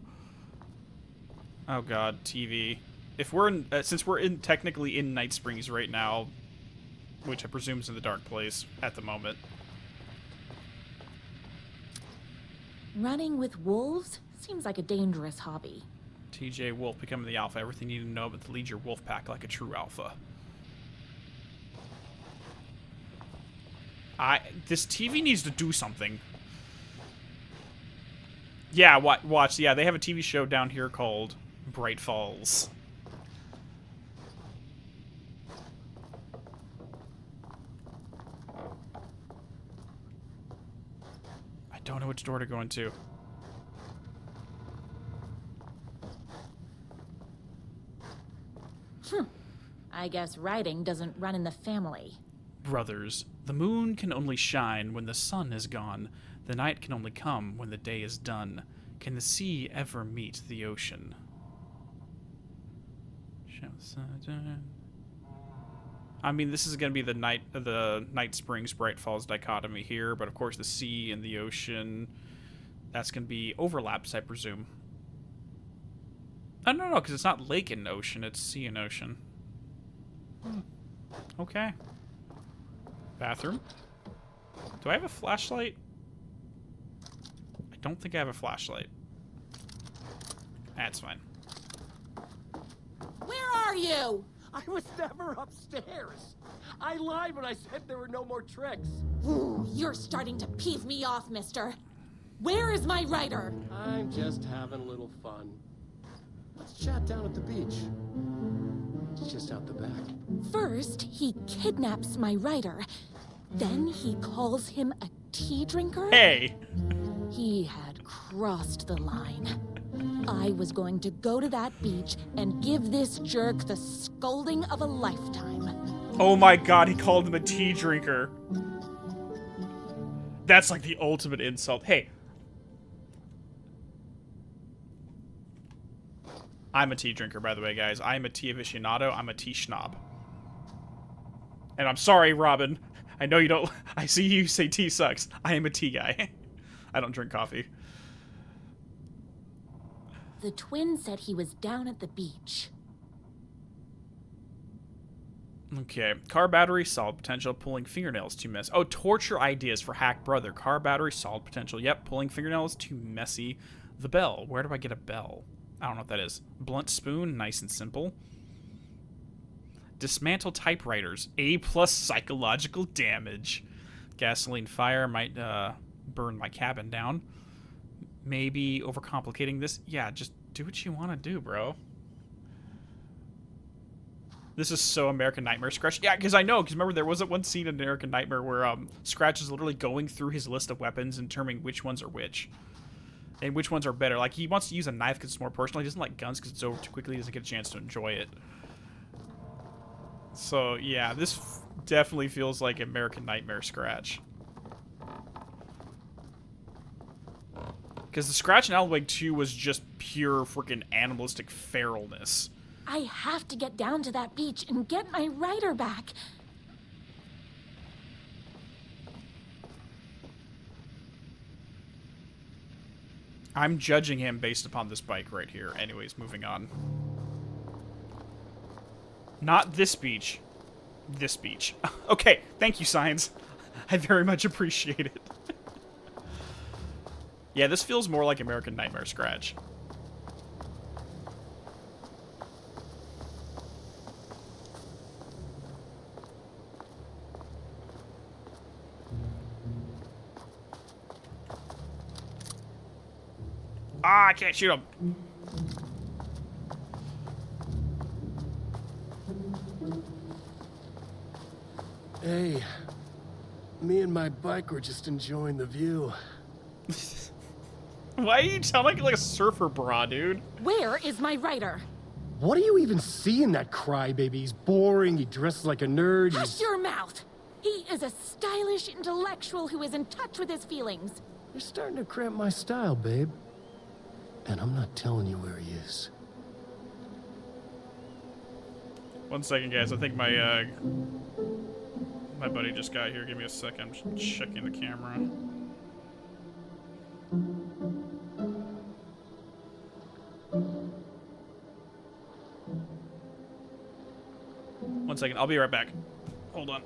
Oh god, TV. If we're in, since we're technically in Night Springs right now, which I presume is in the dark place at the moment. Running with wolves seems like a dangerous hobby. TJ Wolf becoming the alpha. Everything you need to know about to lead your wolf pack like a true alpha. This TV needs to do something. Yeah, watch. Yeah, they have a TV show down here called Bright Falls. I don't know which door to go into. I guess writing doesn't run in the family. Brothers, the moon can only shine when the sun is gone. The night can only come when the day is done. Can the sea ever meet the ocean? I mean, this is going to be the Night Springs Bright Falls dichotomy here, but of course the sea and the ocean, that's going to be overlaps, I presume. I don't know, because it's not lake and ocean, it's sea and ocean. Okay. Bathroom. Do I have a flashlight? I don't think I have a flashlight. That's fine. Where are you? I was never upstairs. I lied when I said there were no more tricks. Ooh, you're starting to peeve me off, mister. Where is my writer? I'm just having a little fun. Let's chat down at the beach. It's just out the back. First, he kidnaps my writer. Then he calls him a tea drinker? Hey! He had crossed the line. I was going to go to that beach and give this jerk the scolding of a lifetime. Oh my god, he called him a tea drinker. That's like the ultimate insult. Hey. I'm a tea drinker, by the way, guys. I'm a tea aficionado. I'm a tea schnob. And I'm sorry, Robin. I know you don't... I see you say tea sucks. I am a tea guy. I don't drink coffee. The twin said he was down at the beach. Okay. Car battery, solid potential. Pulling fingernails, too messy. Oh, torture ideas for hack brother. Car battery, solid potential. Yep. Pulling fingernails, too messy. The bell. Where do I get a bell? I don't know what that is. Blunt spoon, nice and simple. Dismantle typewriters. A+ psychological damage. Gasoline fire might burn my cabin down. Maybe overcomplicating this. Yeah, just do what you want to do, bro. This is so American Nightmare Scratch. Yeah, because I know. Because remember, there was that one scene in American Nightmare where Scratch is literally going through his list of weapons and determining which ones are which. And which ones are better. Like, he wants to use a knife because it's more personal. He doesn't like guns because it's over too quickly. He doesn't get a chance to enjoy it. So, yeah, this definitely feels like American Nightmare Scratch. Because the Scratch in Alan Wake 2 was just pure freaking animalistic feralness. I have to get down to that beach and get my writer back. I'm judging him based upon this bike right here. Anyways, moving on. Not this beach. This beach. Okay, thank you, Science. I very much appreciate it. Yeah, this feels more like American Nightmare Scratch. Ah, I can't shoot him. Hey, me and my bike were just enjoying the view. Why do you sound like a surfer bra, dude? Where is my writer? What do you even see in that crybaby? He's boring, he dresses like a nerd, Hush your mouth! He is a stylish intellectual who is in touch with his feelings. You're starting to cramp my style, babe. And I'm not telling you where he is. 1 second, guys. I think my buddy just got here. Give me a second. I'm just checking the camera. second. I'll be right back. Hold on.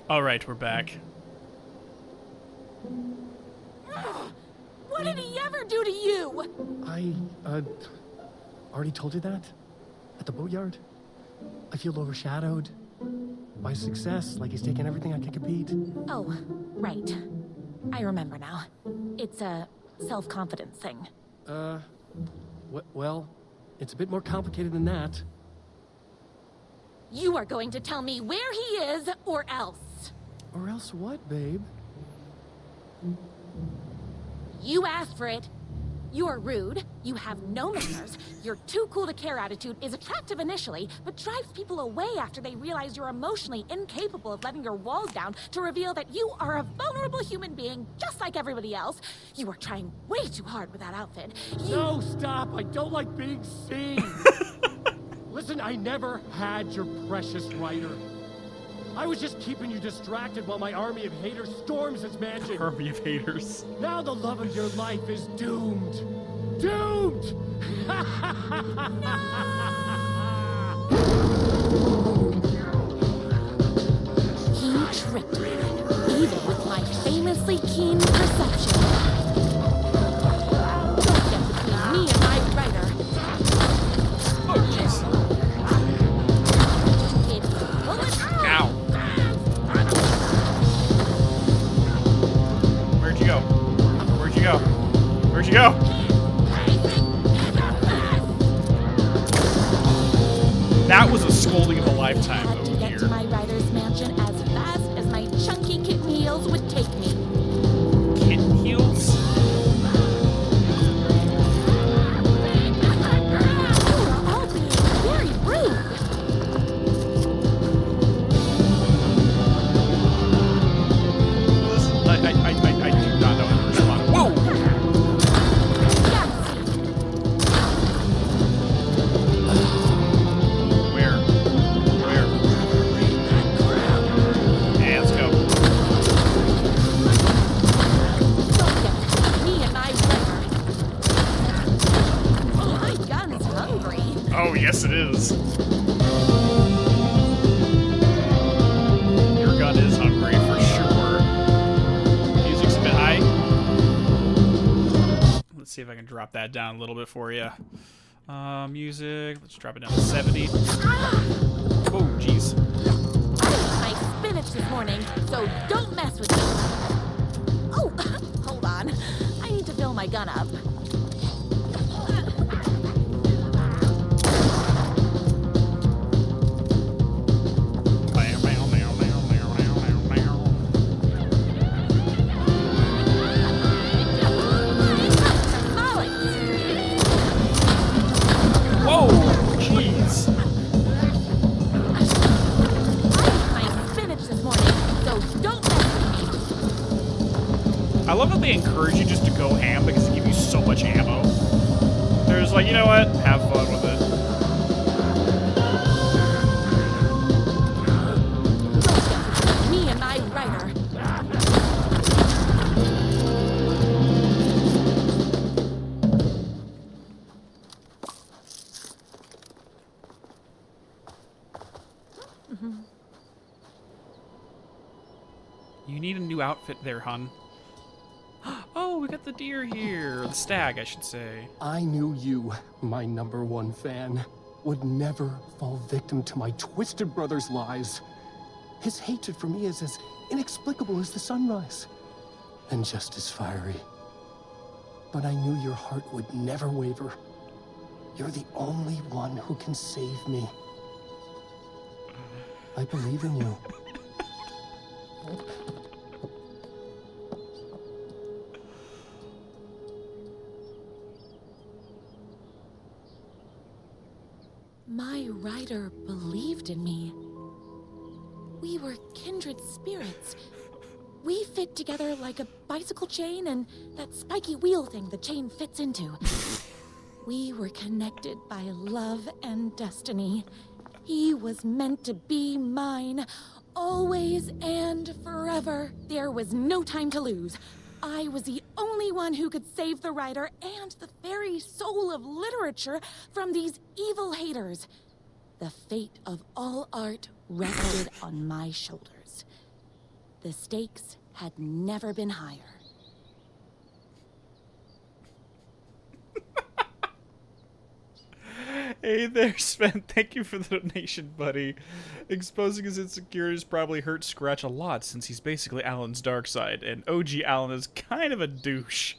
All right, we're back. What did he ever do to you? I, already told you that? At the boatyard? I feel overshadowed by success, like he's taken everything I can compete. Oh, right. I remember now. It's a self-confidence thing. Well, it's a bit more complicated than that. You are going to tell me where he is, or else. Or else what, babe? You asked for it. You're rude, you have no manners, your too cool to care attitude is attractive initially, but drives people away after they realize you're emotionally incapable of letting your walls down to reveal that you are a vulnerable human being just like everybody else. You are trying way too hard with that outfit. No, stop! I don't like being seen! Listen, I never had your precious writer. I was just keeping you distracted while my army of haters storms his mansion. Army of haters. Now the love of your life is doomed. Doomed! He tricked me, even with my famously keen perception. Don't get between me and my writer. Oh, jeez. Ow. Where'd you go? Where'd you go? Where'd you go? That was a scolding of a lifetime. I had to get to my writer's mansion as fast as my chunky kitten heels would take me. Kitten heels? You are all being very rude. I do not know how to respond. Whoa! Where? Yeah, let's go. Me and my writer. My gun's hungry. Oh, yes it is. Your gun is hungry for sure. Music's a bit high. Let's see if I can drop that down a little bit for you. Music, let's drop it down to 70. Oh, jeez. I ate my spinach this morning, so don't mess with me. Oh, hold on. I need to fill my gun up. Whoa, jeez. I ate my spinach this morning, so don't mess with me. I love that they encourage you just to go ham because they give you so much ammo. They're just like, you know what? Have fun with it. Me and my writer. need a new outfit there, hun. Oh, we got the deer here. The stag, I should say. I knew you, my #1 fan, would never fall victim to my twisted brother's lies. His hatred for me is as inexplicable as the sunrise, and just as fiery. But I knew your heart would never waver. You're the only one who can save me. I believe in you. My rider believed in me. We were kindred spirits. We fit together like a bicycle chain and that spiky wheel thing the chain fits into. We were connected by love and destiny. He was meant to be mine, always and forever. There was no time to lose. I was the only one who could save the writer and the very soul of literature from these evil haters. The fate of all art rested on my shoulders. The stakes had never been higher. Hey there, Sven. Thank you for the donation, buddy. Exposing his insecurities probably hurt Scratch a lot since he's basically Alan's dark side, and OG Alan is kind of a douche.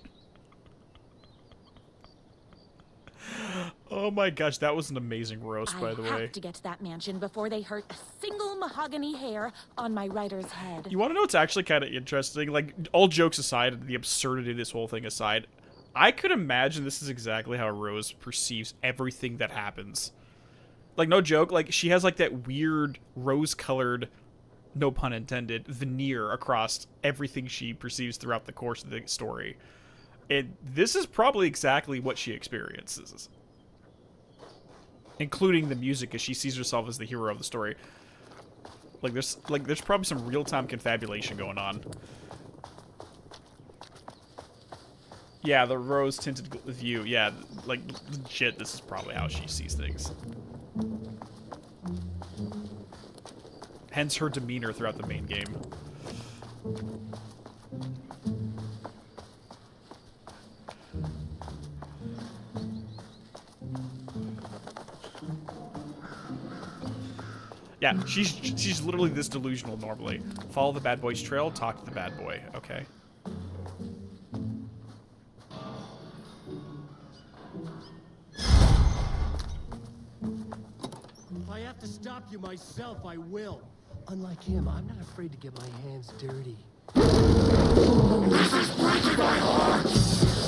Oh my gosh, that was an amazing roast, by the way. I have to get to that mansion before they hurt a single mahogany hair on my writer's head. You want to know what's actually kind of interesting? Like, all jokes aside, the absurdity of this whole thing aside, I could imagine this is exactly how Rose perceives everything that happens. Like, no joke, like, she has, like, that weird rose-colored, no pun intended, veneer across everything she perceives throughout the course of the story. And this is probably exactly what she experiences. Including the music, as she sees herself as the hero of the story. There's probably some real-time confabulation going on. Yeah, the rose-tinted view. Yeah, like, legit, this is probably how she sees things. Hence her demeanor throughout the main game. Yeah, she's literally this delusional normally. Follow the bad boy's trail, talk to the bad boy. Okay. If I have to stop you myself, I will. Unlike him, I'm not afraid to get my hands dirty.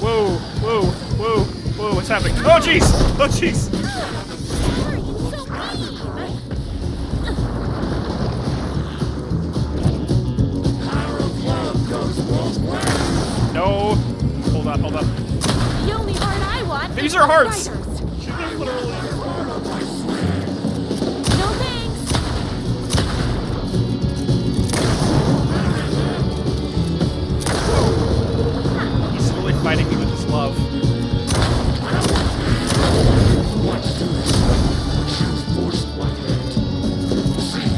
Whoa, whoa, whoa, whoa, what's happening? Oh, jeez! Oh, jeez! No! Hold on, hold on. The only heart I want. These are hearts! No thanks. He's really fighting me with his love. Let's do this. You forced my hand. See,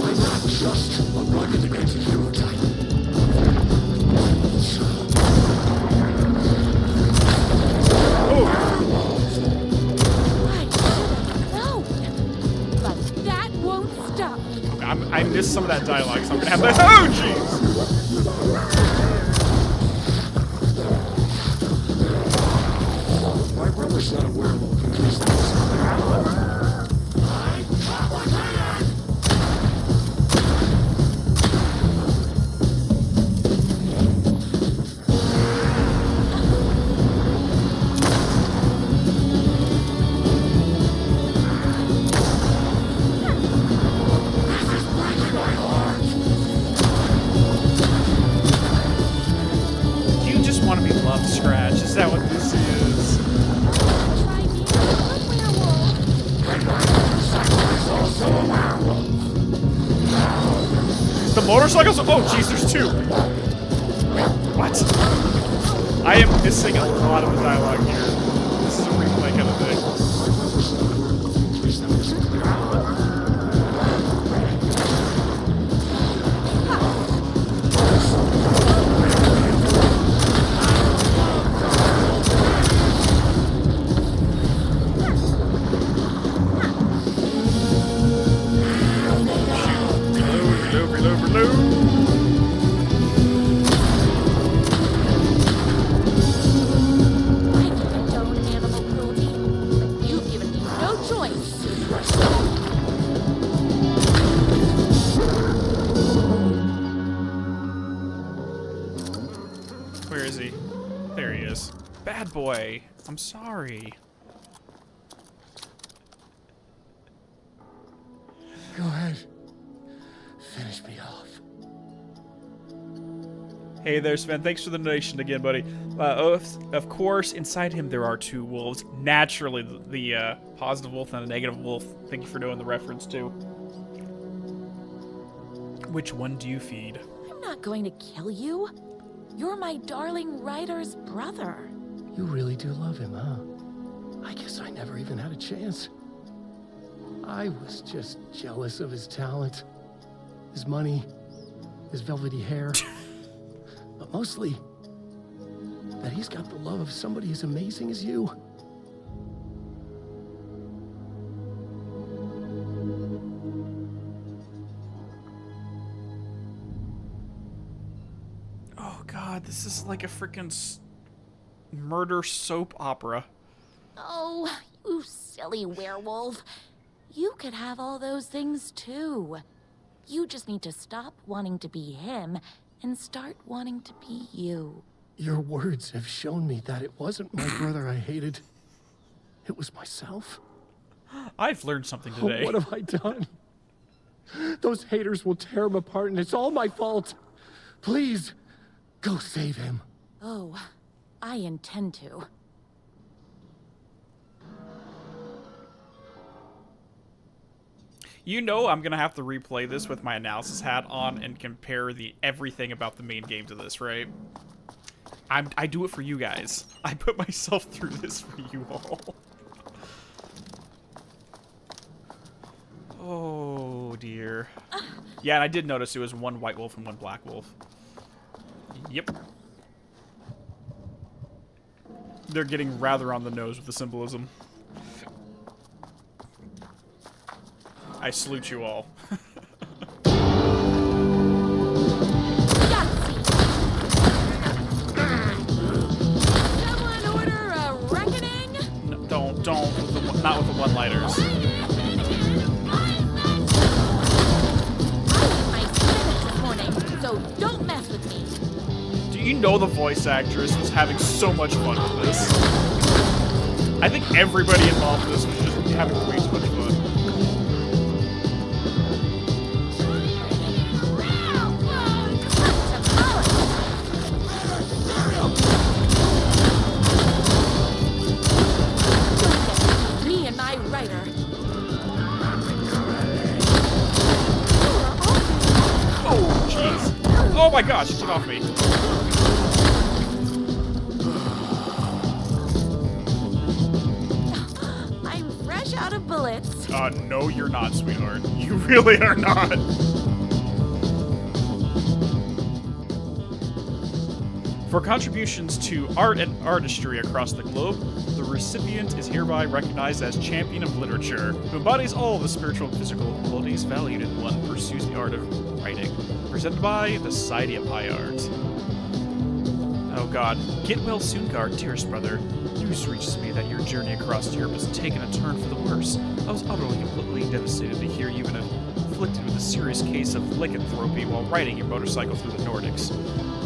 I'm not just a rugged anti-hero type. I missed some of that dialogue, so I'm gonna have to. Oh, jeez! My brother's not a werewolf in case Scratch. Is that what this is? The motorcycles? Oh, jeez, there's two. Wait, what? I am missing a lot of the dialogue here. This is a replay kind of thing. bad boy. I'm sorry. Go ahead. Finish me off. Hey there, Sven. Thanks for the donation again, buddy. Of course, inside him there are two wolves. Naturally, the positive wolf and the negative wolf. Thank you for knowing the reference, too. Which one do you feed? I'm not going to kill you. You're my darling writer's brother. You really do love him, huh? I guess I never even had a chance. I was just jealous of his talent, his money, his velvety hair. But mostly, that he's got the love of somebody as amazing as you. Oh god, this is like a freaking murder soap opera. Oh, you silly werewolf. You could have all those things too. You just need to stop wanting to be him and start wanting to be you. Your words have shown me that it wasn't my brother I hated. It was myself. I've learned something today. Oh, what have I done? Those haters will tear him apart, and it's all my fault. Please, go save him. Oh, I intend to. You know I'm gonna have to replay this with my analysis hat on and compare everything about the main game to this, right? I do it for you guys. I put myself through this for you all. Oh dear. Yeah, and I did notice it was one white wolf and one black wolf. Yep. They're getting rather on the nose with the symbolism. I salute you all. Someone order a reckoning? No, don't. Not with the one-lighters. I spent this morning, so don't mess with me. Do you know the voice actress was having so much fun with this? I think everybody involved in this was just having way too much fun. Me and my writer. Oh, jeez. Oh my gosh, get off me. I'm fresh out of bullets. No, you're not, sweetheart. You really are not. For contributions to art and artistry across the globe, the recipient is hereby recognized as Champion of Literature, who embodies all the spiritual and physical qualities valued in one who pursues the art of writing. Presented by the Society of High Art. Oh god. Get well soon, Guard, dearest brother. News reaches me that your journey across Europe has taken a turn for the worse. I was utterly, completely devastated to hear you've been afflicted with a serious case of lycanthropy while riding your motorcycle through the Nordics.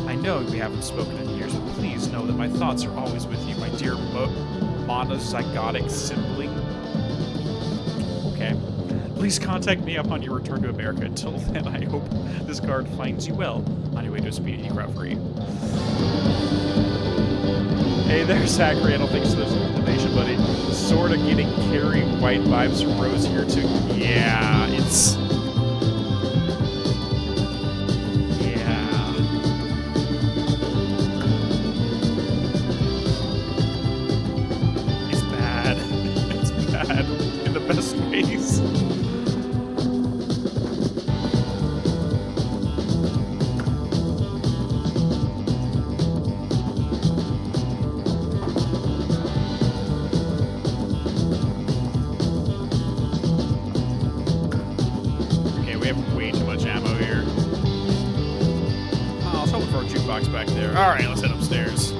I know we haven't spoken in years, but please know that my thoughts are always with you, my dear monozygotic sibling. Okay. Please contact me upon your return to America. Until then, I hope this card finds you well on your way to a speedy recovery. Hey there, Zachary. I don't think so. There's a donation, buddy. Sorta getting Carrie White vibes from Rose here, too. Yeah, it's... in the best ways. Okay, we have way too much ammo here. Oh, I was hoping for a jukebox back there. Alright, let's head upstairs.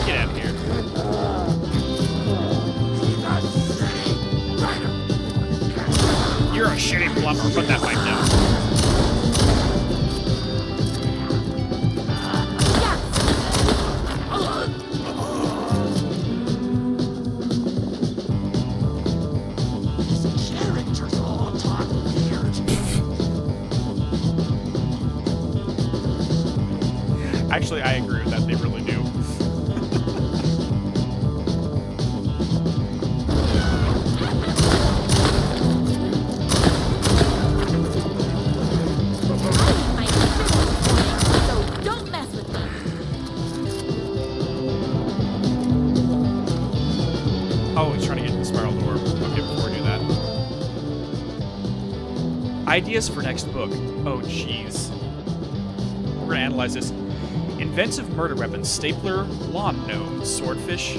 Get out of here. lot more. Put that mic down. Characters all talk weird. Actually, I agree with that. They really do. So don't mess with me. Oh, he's trying to get in the spiral door. Okay, before we do that. Ideas for next book. Oh, jeez. We're gonna analyze this. Inventive murder weapons, stapler, lawn gnome, swordfish,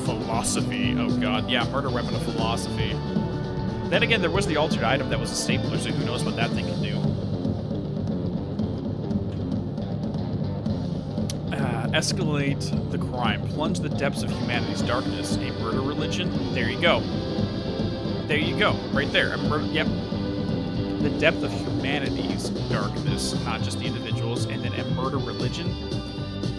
philosophy. Oh god, yeah, murder weapon of philosophy. Then again, there was the altered item that was a stapler, so who knows what that thing can do. Escalate the crime, plunge the depths of humanity's darkness, a murder religion. There you go. There you go, right there. A murder, yep. The depth of humanity's darkness, not just the individuals, and then a murder religion,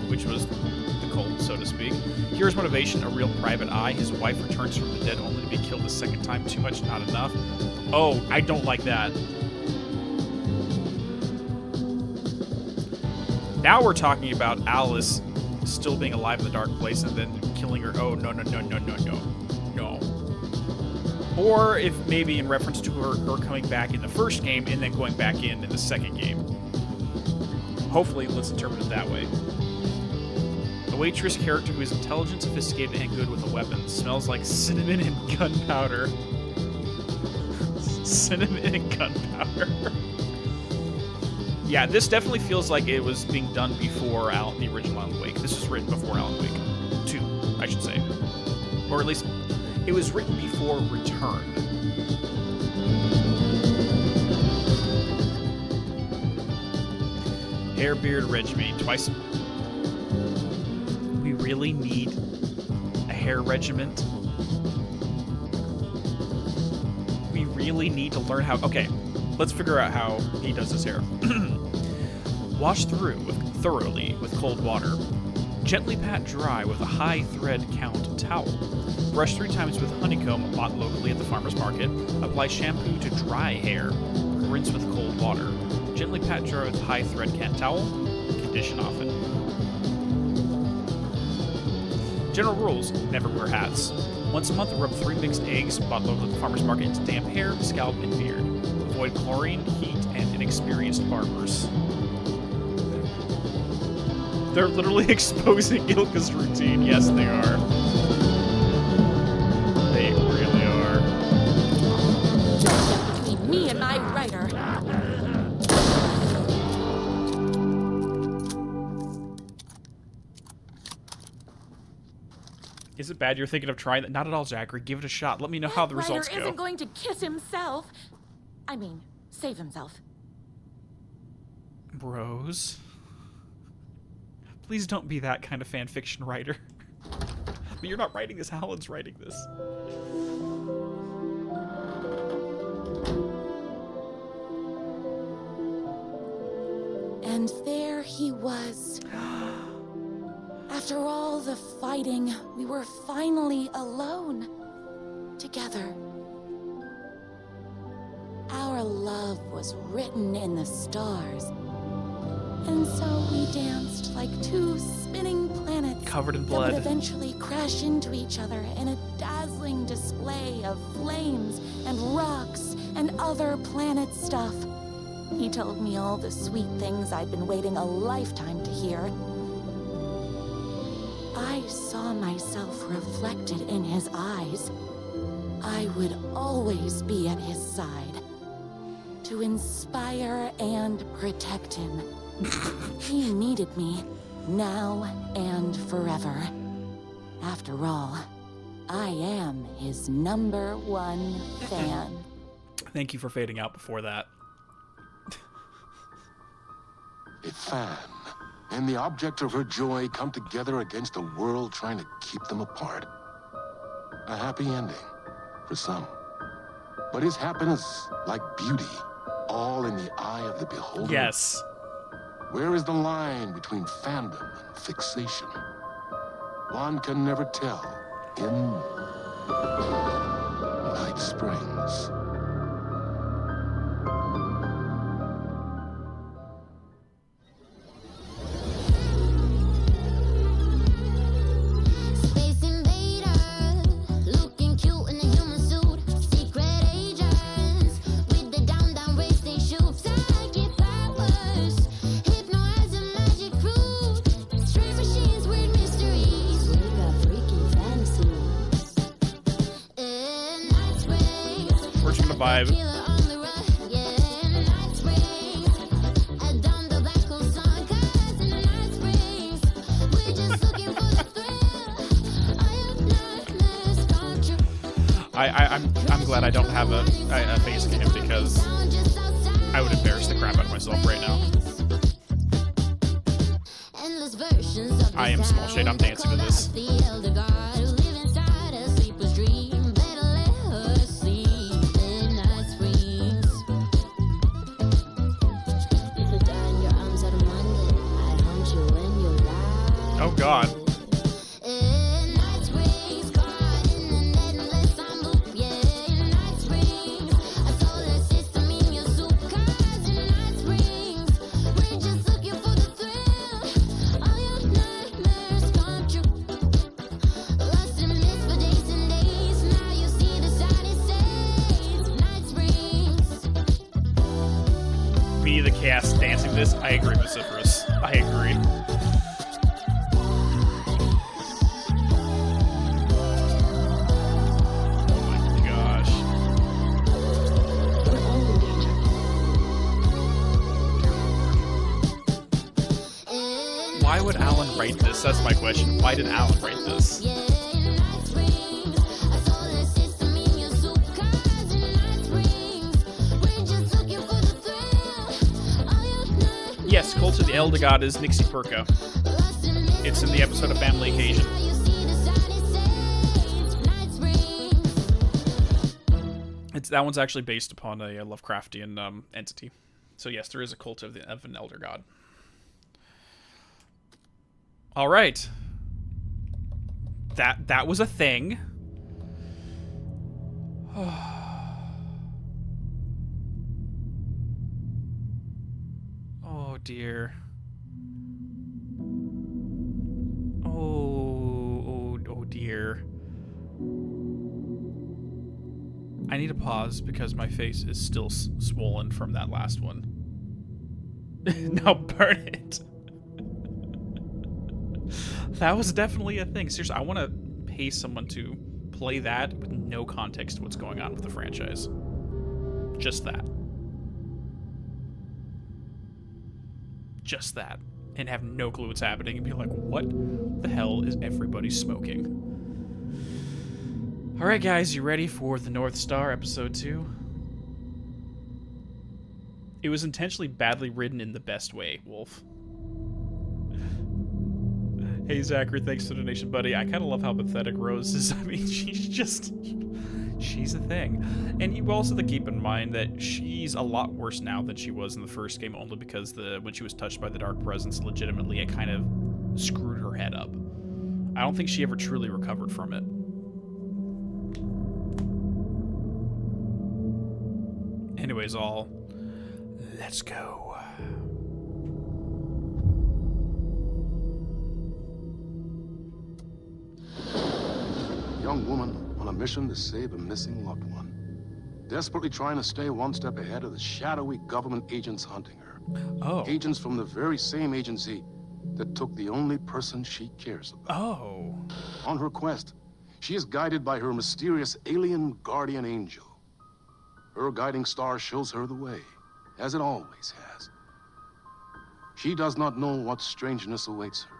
which was the cult, so to speak. Hero's motivation, a real private eye. His wife returns from the dead only to be killed a second time. Too much, not enough. Oh, I don't like that. Now we're talking about Alice still being alive in the dark place and then killing her. Oh, no, no, no, no, no, no. No. Or if maybe in reference to her coming back in the first game and then going back in the second game. Hopefully, let's interpret it that way. A waitress character who is intelligent, sophisticated, and good with a weapon. Smells like cinnamon and gunpowder. Cinnamon and gunpowder. Yeah, this definitely feels like it was being done before the original Alan Wake. This was written before Alan Wake 2, I should say. Or at least, it was written before Return. Hair, beard, regimen. Twice. We really need a hair regiment. We really need to learn how... Okay, let's figure out how he does his hair. Wash thoroughly with cold water. Gently pat dry with a high thread count towel. Brush 3 times with honeycomb bought locally at the farmer's market. Apply shampoo to dry hair. Rinse with cold water. Gently pat dry with high thread count towel. Condition often. General rules: never wear hats. Once a month, rub 3 mixed eggs bought locally at the farmer's market into damp hair, scalp, and beard. Avoid chlorine, heat, and inexperienced barbers. They're literally exposing Ilka's routine. Yes, they are. They really are. Between me and my writer. Is it bad you're thinking of trying that? Not at all, Zachary. Give it a shot. Let me know how the results Writer go. isn't going to kiss himself. I mean, save himself. Bros. Please don't be that kind of fan fiction writer. But you're not writing this. Alan's writing this. And there he was. After all the fighting, we were finally alone. Together. Our love was written in the stars. And so we danced like 2 spinning planets Covered in that blood. would eventually crash into each other in a dazzling display of flames and rocks and other planet stuff. He told me all the sweet things I'd been waiting a lifetime to hear. I saw myself reflected in his eyes. I would always be at his side, to inspire and protect him. He needed me, now and forever. After all, I am his #1 fan. Thank you for fading out before that. A fan and the object of her joy come together against a world trying to keep them apart. A happy ending for some. But is happiness like beauty all in the eye of the beholder? Yes. Where is the line between fandom and fixation? One can never tell in Night Springs. Space invader, looking cute in a human suit. Secret agents with the down race they shoot. Psychic powers, hypnotizing magic fruit. Strange machines, weird mysteries. We got freaky fantasies. In Night Springs, We're just gonna vibe. killer on the run. Yeah, in Night Springs, down the back of sun. 'Cause in Night Springs, we're just looking for the thrill. I have nightmares come true. I'm glad I don't have a face cam because I would embarrass the crap out of myself right now. Endless versions of I am small shade. I'm dancing to this. the elder god who live inside a sleeper's dream. Better let her sleep in Night Springs. If you die in your arms out of Monday, I hunt you when you're alive. Oh God. In Night Springs, caught in an endless time loop. Yeah, in Night Springs, a solar system in your soup. 'Cause in Night Springs, we're just looking for the thrill. All your nightmares come true. Lost in mist for days and days. Now you see the sign it says Night Springs. Me, the cast, dancing to this. I agree with Cypress. I agree. Oh my gosh. We're all in danger. Why would Alan write this? That's my question. Why did Alan write this? Yeah, in Night Springs, a solar system in your soup. 'Cause in Night Springs, we're just looking for the thrill. All your nightmares Yes, Cult of the Elder God is Nixie Perka. lost in mist. It's in the episode of Family Occasion. Now you see the sign it says Night Springs. That one's actually based upon a Lovecraftian entity. So yes, there is a cult of an elder god. All right, that was a thing. Oh dear. Oh dear. I need to pause because my face is still swollen from that last one. Now burn it. That was definitely a thing. Seriously, I want to pay someone to play that with no context to what's going on with the franchise. Just that. Just that. And have no clue what's happening and be like, what the hell is everybody smoking? Alright guys, you ready for the North Star episode 2? It was intentionally badly written in the best way, Wolf. Hey Zachary, thanks for the donation, buddy. I kind of love how pathetic Rose is. I mean, she's a thing. And you also have to keep in mind that she's a lot worse now than she was in the first game, only because when she was touched by the Dark Presence, legitimately, it kind of screwed her head up. I don't think she ever truly recovered from it. Anyways, let's go. A young woman on a mission to save a missing loved one. Desperately trying to stay one step ahead of the shadowy government agents hunting her. Oh. Agents from the very same agency that took the only person she cares about. Oh. On her quest, she is guided by her mysterious alien guardian angel. Her guiding star shows her the way, as it always has. She does not know what strangeness awaits her,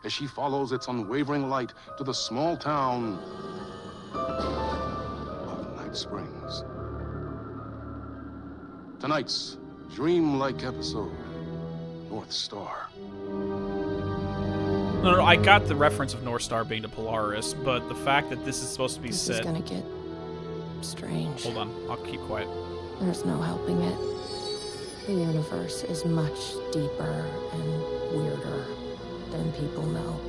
as she follows its unwavering light to the small town of Night Springs. Tonight's dreamlike episode, North Star. No, I got the reference of North Star being to Polaris, but the fact that this is supposed to be This set... is gonna get strange. Hold on, I'll keep quiet. There's no helping it. The universe is much deeper and weirder than people know.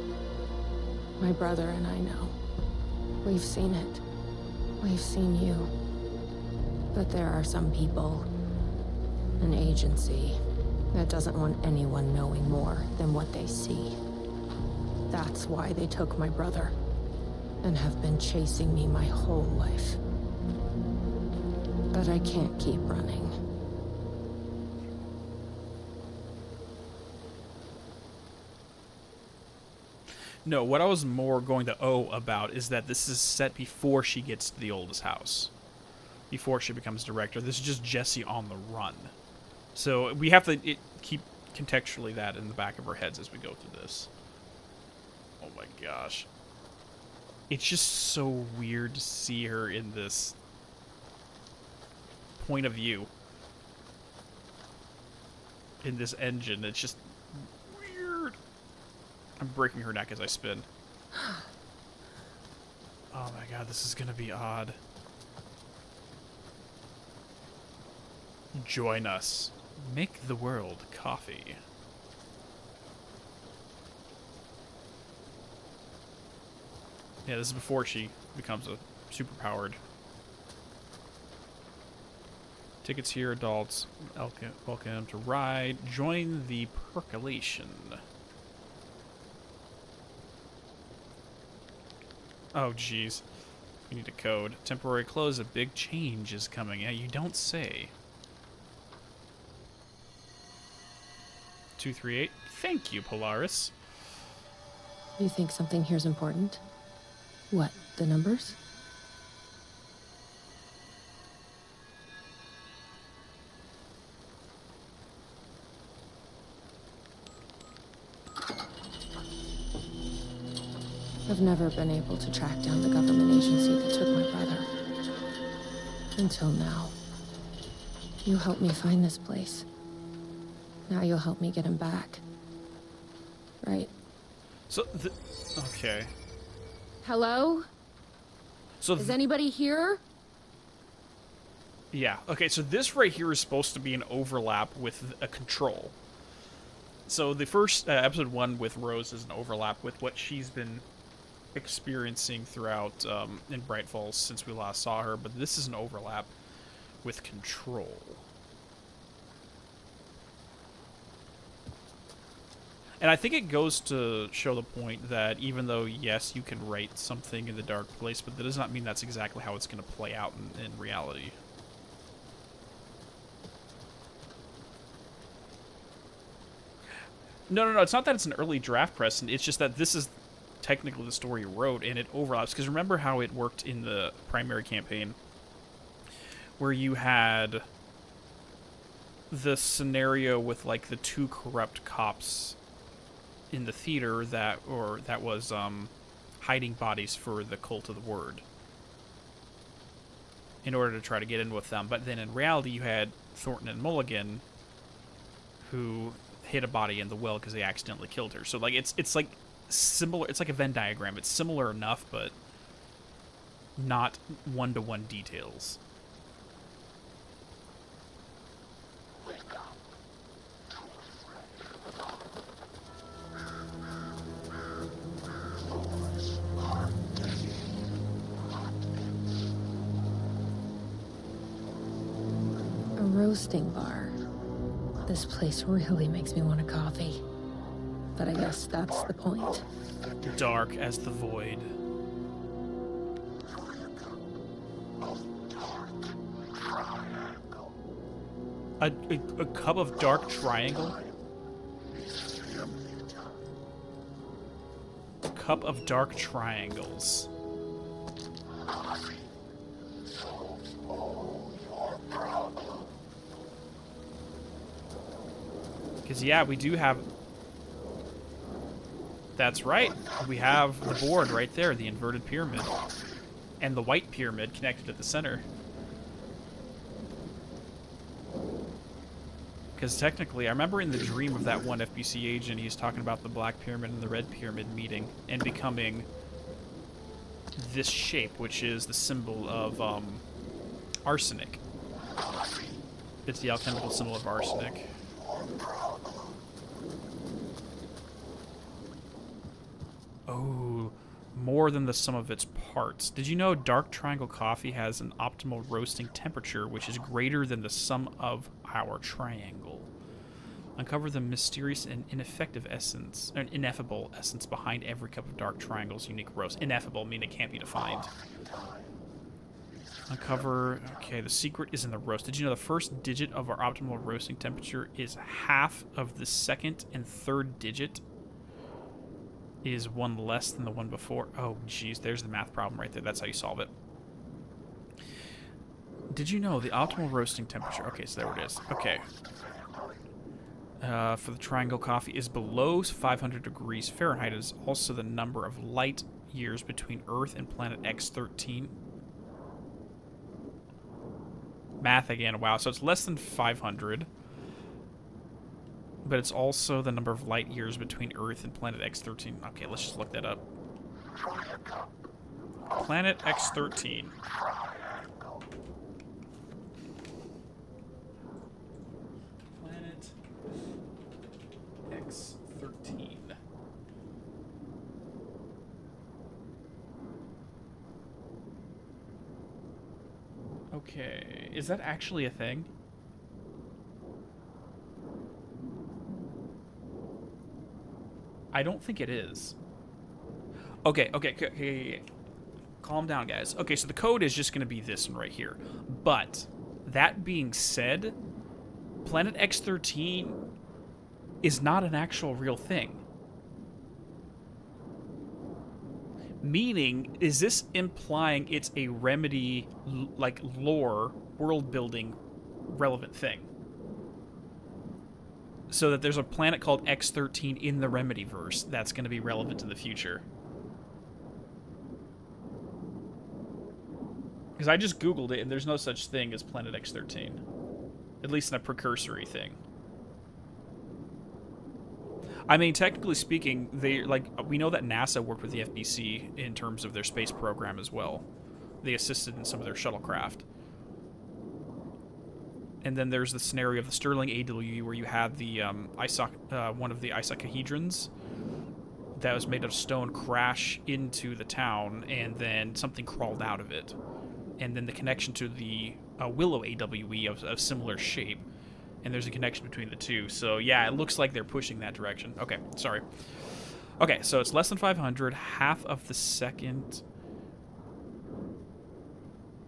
My brother and I know. We've seen it. We've seen you. But there are some people, an agency, that doesn't want anyone knowing more than what they see. That's why they took my brother, and have been chasing me my whole life. But I can't keep running. No, what I was more going to about is that this is set before she gets to the oldest house. Before she becomes director. This is just Jesse on the run. So we have to keep contextually that in the back of our heads as we go through this. Oh my gosh. It's just so weird to see her in this point of view. In this engine. It's just weird. I'm breaking her neck as I spin. Oh my god, this is gonna be odd. Join us. Make the world coffee. Yeah, this is before she becomes a superpowered. Tickets here, adults. Welcome to ride. Join the percolation. Oh, jeez. We need a code. Temporary close. A big change is coming. Yeah, you don't say. 238. Thank you, Polaris. You think something here's important? What, the numbers? I've never been able to track down the government agency that took my brother. Until now. You helped me find this place. Now you'll help me get him back. Right? So, okay. Hello? So Is anybody here? yeah. Okay, so this right here is supposed to be an overlap with a control. So the first episode 1 with Rose is an overlap with what she's been experiencing throughout in Bright Falls since we last saw her, but this is an overlap with control. And I think it goes to show the point that even though, yes, you can write something in the dark place, but that does not mean that's exactly how it's going to play out in reality. No, it's not that it's an early draft press, it's just that this is technically the story you wrote, and it overlaps. Because remember how it worked in the primary campaign, where you had the scenario with, like, the 2 corrupt cops in the theater that was hiding bodies for the Cult of the Word in order to try to get in with them. But then in reality, you had Thornton and Mulligan who hid a body in the well because they accidentally killed her. So, like, it's like similar. It's like a Venn diagram. It's similar enough, but not one-to-one details. Roasting bar. This place really makes me want a coffee. But I guess that's the point. Dark as the void. A cup of dark triangle? A cup of dark triangles. Because, yeah, we do have... That's right. We have the board right there, the inverted pyramid. And the white pyramid connected at the center. Because technically, I remember in the dream of that one FBC agent, he's talking about the black pyramid and the red pyramid meeting and becoming this shape, which is the symbol of arsenic. It's the alchemical symbol of arsenic. Oh, more than the sum of its parts. Did you know dark triangle coffee has an optimal roasting temperature which is greater than the sum of our triangle? Uncover the mysterious and ineffable essence behind every cup of dark triangle's unique roast. Ineffable meaning it can't be defined. Uncover... Okay, the secret is in the roast. Did you know the first digit of our optimal roasting temperature is half of the second and third digit is one less than the one before? Oh, jeez, there's the math problem right there. That's how you solve it. Did you know the optimal roasting temperature... Okay, so there it is. Okay. For the triangle coffee is below 500 degrees Fahrenheit. It is also the number of light years between Earth and planet X13. Math again. Wow, so it's less than 500. But it's also the number of light years between Earth and planet X13. Okay, let's just look that up. Planet X13. Planet X13. Okay, is that actually a thing? I don't think it is. Okay. Calm down, guys. Okay, so the code is just going to be this one right here. But, that being said, Planet X13 is not an actual real thing. Meaning, is this implying it's a Remedy, like, lore, world-building, relevant thing? So that there's a planet called X13 in the Remedyverse that's going to be relevant in the future. Because I just Googled it, and there's no such thing as Planet X13. At least in a precursory thing. I mean, technically speaking, we know that NASA worked with the FBC in terms of their space program as well. They assisted in some of their shuttlecraft. And then there's the scenario of the Sterling AWE where you had the one of the icosahedrons that was made of stone crash into the town, and then something crawled out of it. And then the connection to the Willow AWE of similar shape. And there's a connection between the two. So yeah, it looks like they're pushing that direction. Okay, sorry. Okay, so it's less than 500, half of the second...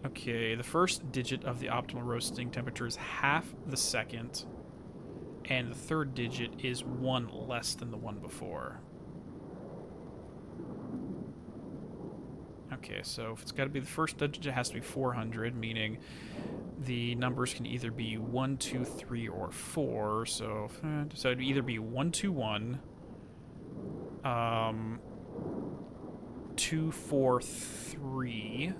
Okay, the first digit of the optimal roasting temperature is half the second, and the third digit is one less than the one before. Okay, so if it's got to be the first digit, it has to be 400, meaning the numbers can either be 1, 2, 3, or 4. So it'd either be 121, 2, 4, 3.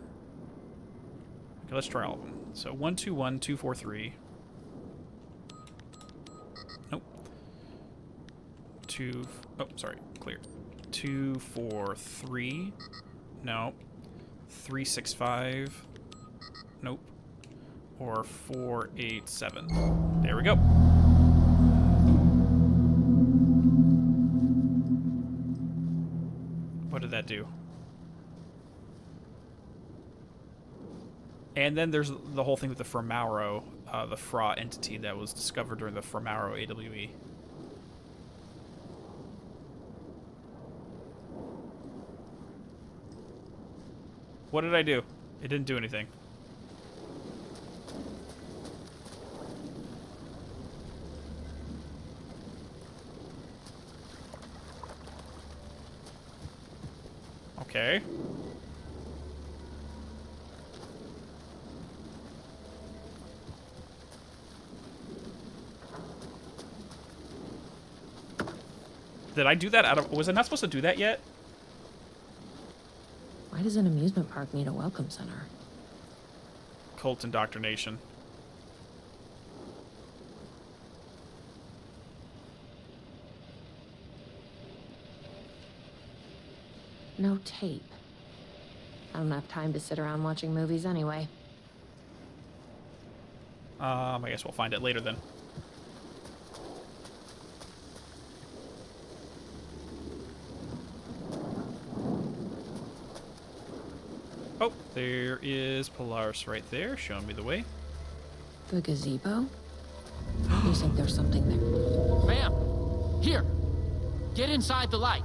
Okay, let's try all of them. So 1, 2, 1, 2, 4, 3. Nope. 2. Oh, sorry. Clear. 2, 4, 3. No. 3, 6, 5. Nope. Or 4, 8, 7. There we go. What did that do? And then there's the whole thing with the Fermauro, the Fra entity that was discovered during the Fermauro AWE. What did I do? It didn't do anything. Okay. Did I do that out of... Was I not supposed to do that yet? Why does an amusement park need a welcome center? Cult indoctrination. No tape. I don't have time to sit around watching movies anyway. I guess we'll find it later then. Oh, there is Polaris right there, showing me the way. The gazebo? You think there's something there? Ma'am, here. Get inside the light.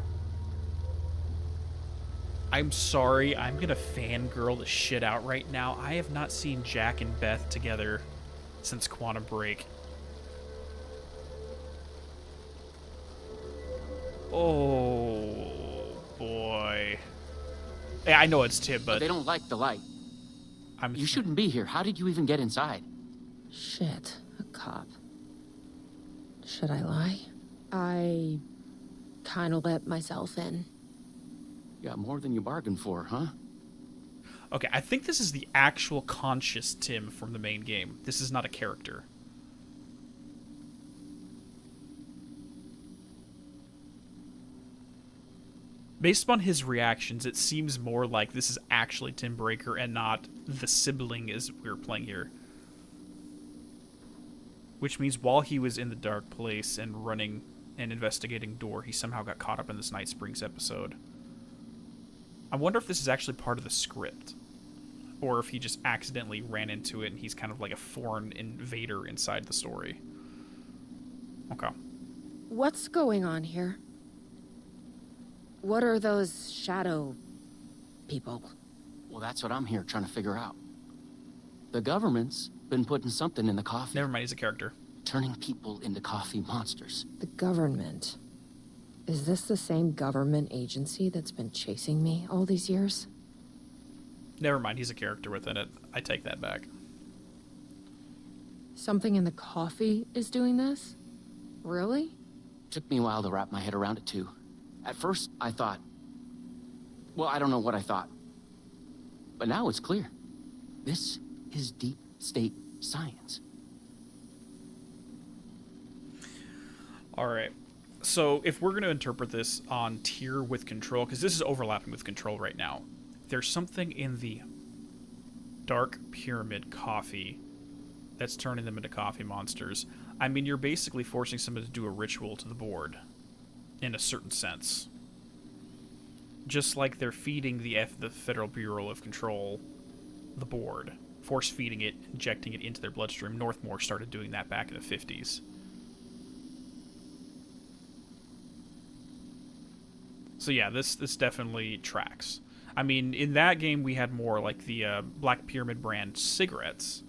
I'm sorry, I'm gonna fangirl the shit out right now. I have not seen Jack and Beth together since Quantum Break. Oh, boy. Yeah, I know it's Tim, but They don't like the light. I'm... You shouldn't be here. How did you even get inside? Shit, a cop. Should I lie? I kind of let myself in. Got more than you bargained for, huh? Okay, I think this is the actual conscious Tim from the main game. This is not a character. Based upon his reactions, it seems more like this is actually Tim Breaker and not the sibling as we're playing here. Which means while he was in the dark place and running and investigating Door, he somehow got caught up in this Night Springs episode. I wonder if this is actually part of the script, or if he just accidentally ran into it and he's kind of like a foreign invader inside the story. Okay. What's going on here? What are those shadow people? Well, that's what I'm here trying to figure out. The government's been putting something in the coffee. Never mind, he's a character. Turning people into coffee monsters. The government. Is this the same government agency that's been chasing me all these years? Never mind, he's a character within it. I take that back. Something in the coffee is doing this? Really? Took me a while to wrap my head around it, too. At first, I thought... Well, I don't know what I thought. But now it's clear. This is deep state science. Alright. So, if we're going to interpret this on tier with Control, because this is overlapping with Control right now, there's something in the Dark Pyramid coffee that's turning them into coffee monsters. I mean, you're basically forcing someone to do a ritual to the board, in a certain sense. Just like they're feeding the Federal Bureau of Control the board. Force-feeding it, injecting it into their bloodstream. Northmore started doing that back in the 50s. So yeah, this definitely tracks. I mean, in that game we had more like the Black Pyramid brand cigarettes,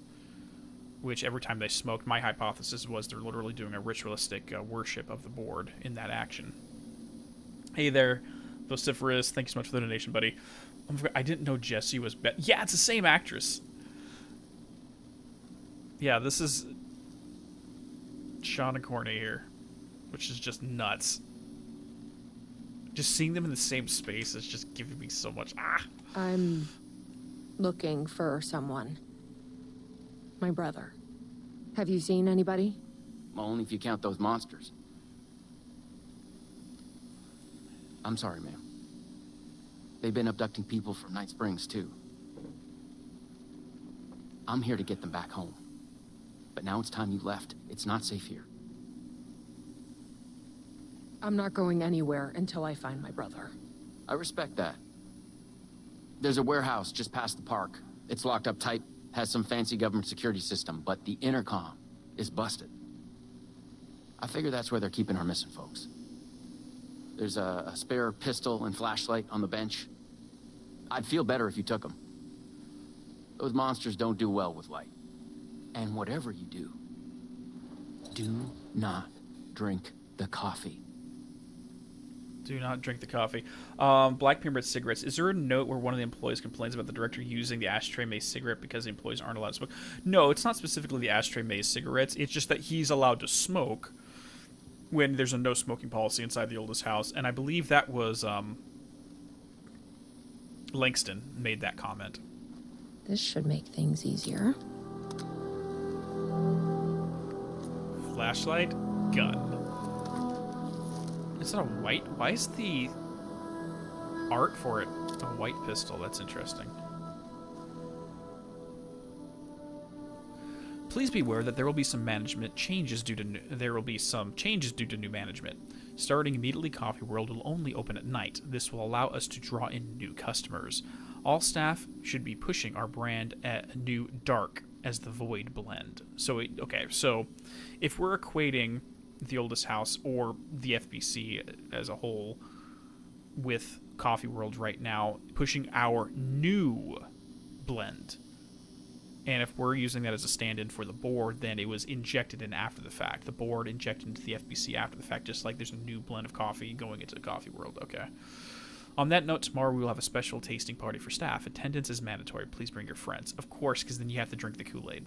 which every time they smoked, my hypothesis was they're literally doing a ritualistic worship of the board in that action. Hey there, Vociferous, thank you so much for the donation, buddy. I didn't know Jessie was yeah, it's the same actress. Yeah, this is Sean and Corney here, which is just nuts. Just seeing them in the same space is just giving me so much I'm looking for someone. My brother. Have you seen anybody? Well, only if you count those monsters. I'm sorry, ma'am. They've been abducting people from Night Springs, too. I'm here to get them back home. But now it's time you left. It's not safe here. I'm not going anywhere until I find my brother. I respect that. There's a warehouse just past the park. It's locked up tight, has some fancy government security system, but the intercom is busted. I figure that's where they're keeping our missing folks. There's a spare pistol and flashlight on the bench. I'd feel better if you took them. Those monsters don't do well with light. And whatever you do not drink the coffee. Do not drink the coffee. Black Pyramid cigarettes. Is there a note where one of the employees complains about the director using the ashtray maze cigarette because the employees aren't allowed to smoke? No, it's not specifically the ashtray maze cigarettes. It's just that he's allowed to smoke when there's a no smoking policy inside the oldest house. And I believe that was Langston made that comment. This should make things easier. Flashlight, gun. Is that a white? Why is the art for it a white pistol? That's interesting. Please be aware that there will be some changes due to new management. Starting immediately, Coffee World will only open at night. This will allow us to draw in new customers. All staff should be pushing our brand at new dark as the Void blend. So if we're equating the Oldest House or the FBC as a whole with Coffee World right now, pushing our new blend. And if we're using that as a stand-in for the board, then it was injected in after the fact. The board injected into the FBC after the fact, just like there's a new blend of coffee going into Coffee World. Okay. On that note, tomorrow we will have a special tasting party for staff. Attendance is mandatory. Please bring your friends. Of course, because then you have to drink the Kool-Aid.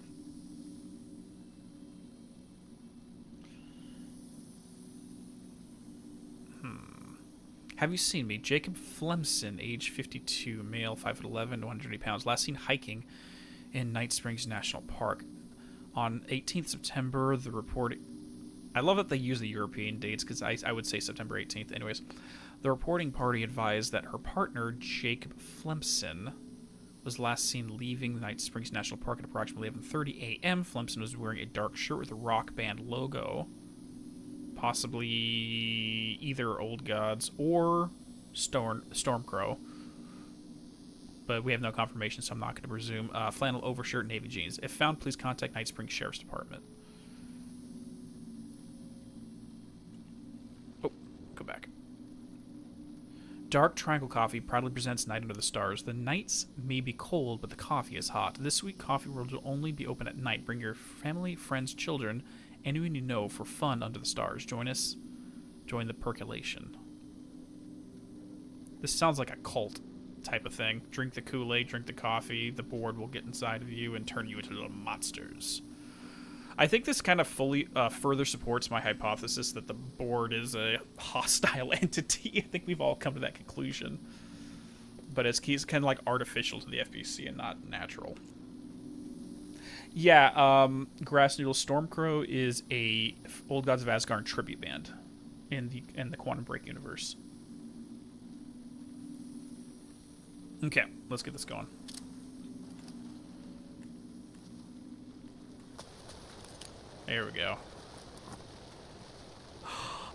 Have you seen me? Jacob Flemson, age 52, male, 5'11", 180 pounds. Last seen hiking in Night Springs National Park. On 18th September, the reporting... I love that they use the European dates, because I would say September 18th. Anyways, the reporting party advised that her partner, Jacob Flemson, was last seen leaving Night Springs National Park at approximately 11:30 a.m. Flemson was wearing a dark shirt with a rock band logo. Possibly either Old Gods or Stormcrow. But we have no confirmation, so I'm not going to presume. Flannel overshirt, navy jeans. If found, please contact Night Springs Sheriff's Department. Oh, go back. Dark Triangle Coffee proudly presents Night Under the Stars. The nights may be cold, but the coffee is hot. This week, Coffee World will only be open at night. Bring your family, friends, children, anyone you know for fun under the stars. Join us. Join the percolation. This sounds like a cult type of thing. Drink the Kool-Aid, drink the coffee, the board will get inside of you and turn you into little monsters. I think this kind of fully further supports my hypothesis that the board is a hostile entity. I think we've all come to that conclusion. But it's kind of like artificial to the FBC and not natural. Yeah, Grass Noodle Stormcrow is a Old Gods of Asgard tribute band in the Quantum Break universe. Okay, let's get this going. There we go.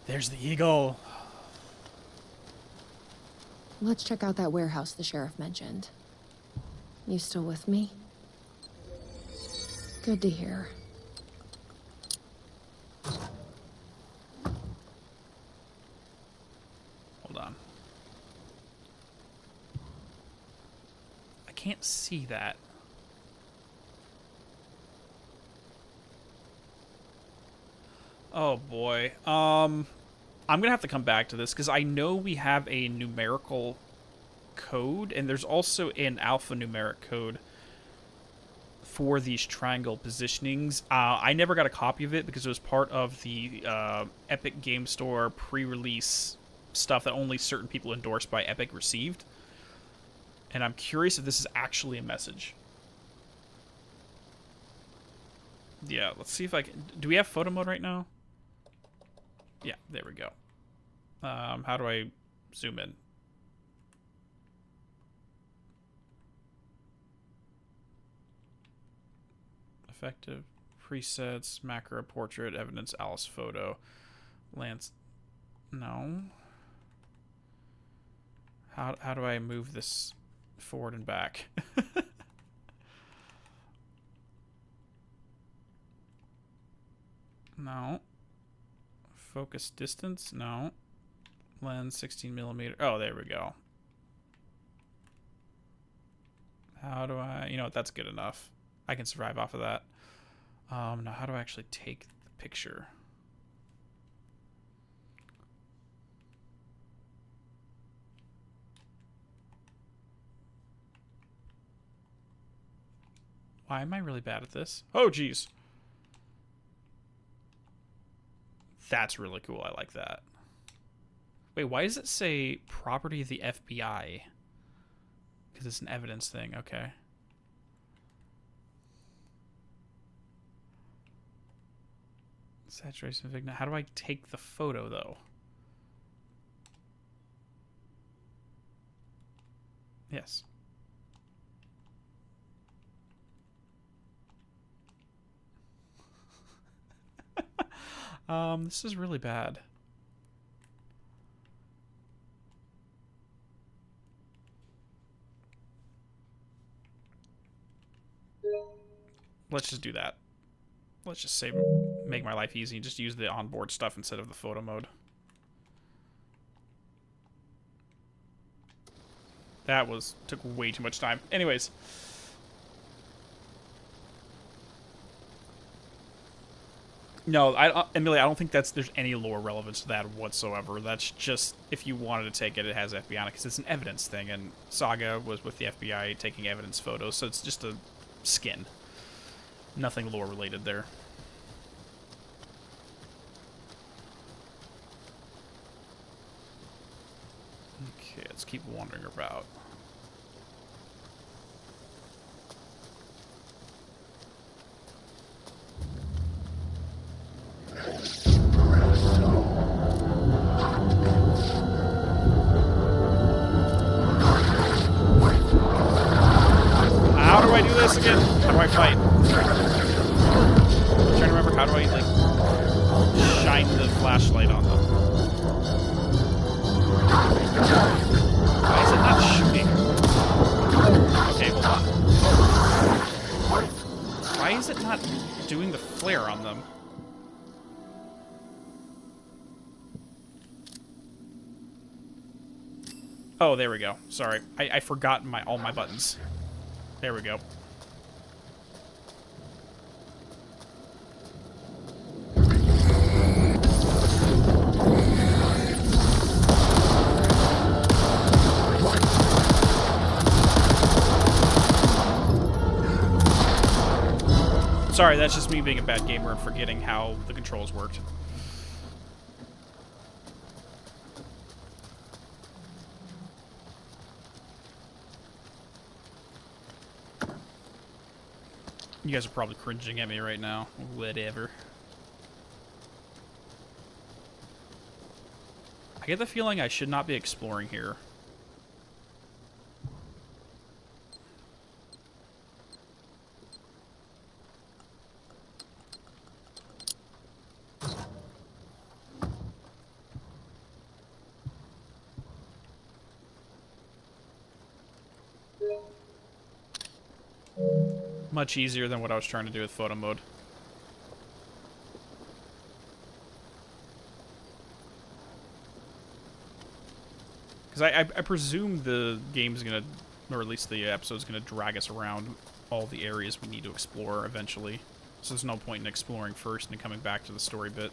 There's the eagle. Let's check out that warehouse the sheriff mentioned. You still with me? Good to hear. Hold on. I can't see that. Oh boy. I'm gonna have to come back to this because I know we have a numerical code and there's also an alphanumeric code for these triangle positionings. I never got a copy of it because it was part of the Epic Game Store pre-release stuff that only certain people endorsed by Epic received. And I'm curious if this is actually a message. Yeah, let's see if I can... Do we have photo mode right now? Yeah, there we go. How do I zoom in? Effective presets, macro, portrait, evidence, Alice photo, Lance. No. How do I move this forward and back? No. Focus distance? No. Lens 16 millimeter. Oh, there we go. How do I... You know what? That's good enough. I can survive off of that. Now, how do I actually take the picture? Why am I really bad at this? Oh, geez. That's really cool. I like that. Wait, why does it say property of the FBI? Because it's an evidence thing. Okay. Saturation Vigna. How do I take the photo, though? Yes. This is really bad. Let's just do that. Let's just save, make my life easy and just use the onboard stuff instead of the photo mode. That took way too much time. Anyways. No, Amelia, I don't think there's any lore relevance to that whatsoever. That's just, if you wanted to take it, it has FBI on it, because it's an evidence thing, and Saga was with the FBI taking evidence photos, so it's just a skin. Nothing lore related there. Okay, let's keep wandering about. How do I do this again? How do I fight? I'm trying to remember, how do I, like, shine the flashlight on them? Why is it not shooting? Okay, hold on. Why is it not doing the flare on them? Oh, there we go. Sorry. I forgot all my buttons. There we go. Sorry, that's just me being a bad gamer and forgetting how the controls worked. You guys are probably cringing at me right now. Whatever. I get the feeling I should not be exploring here. Much easier than what I was trying to do with photo mode. Because I presume the game's gonna, or at least the episode's gonna drag us around all the areas we need to explore eventually. So there's no point in exploring first and coming back to the story bit.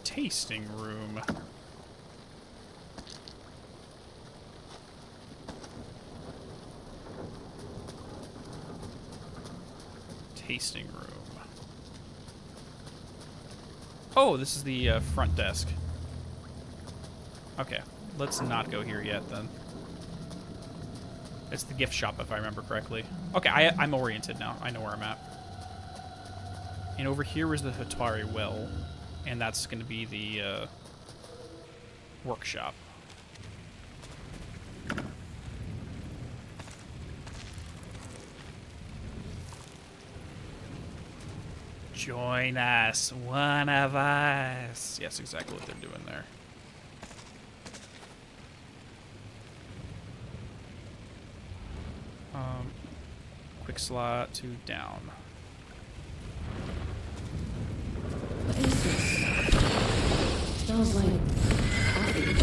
Tasting room. Tasting room. Oh, this is the front desk. Okay, let's not go here yet then. It's the gift shop if I remember correctly. Okay, I'm oriented now. I know where I'm at. And over here is the Hatari Well. And that's going to be the workshop. Join us, one of us. Yes, exactly what they're doing there. Quick slot to down. What is this? Smells like coffee.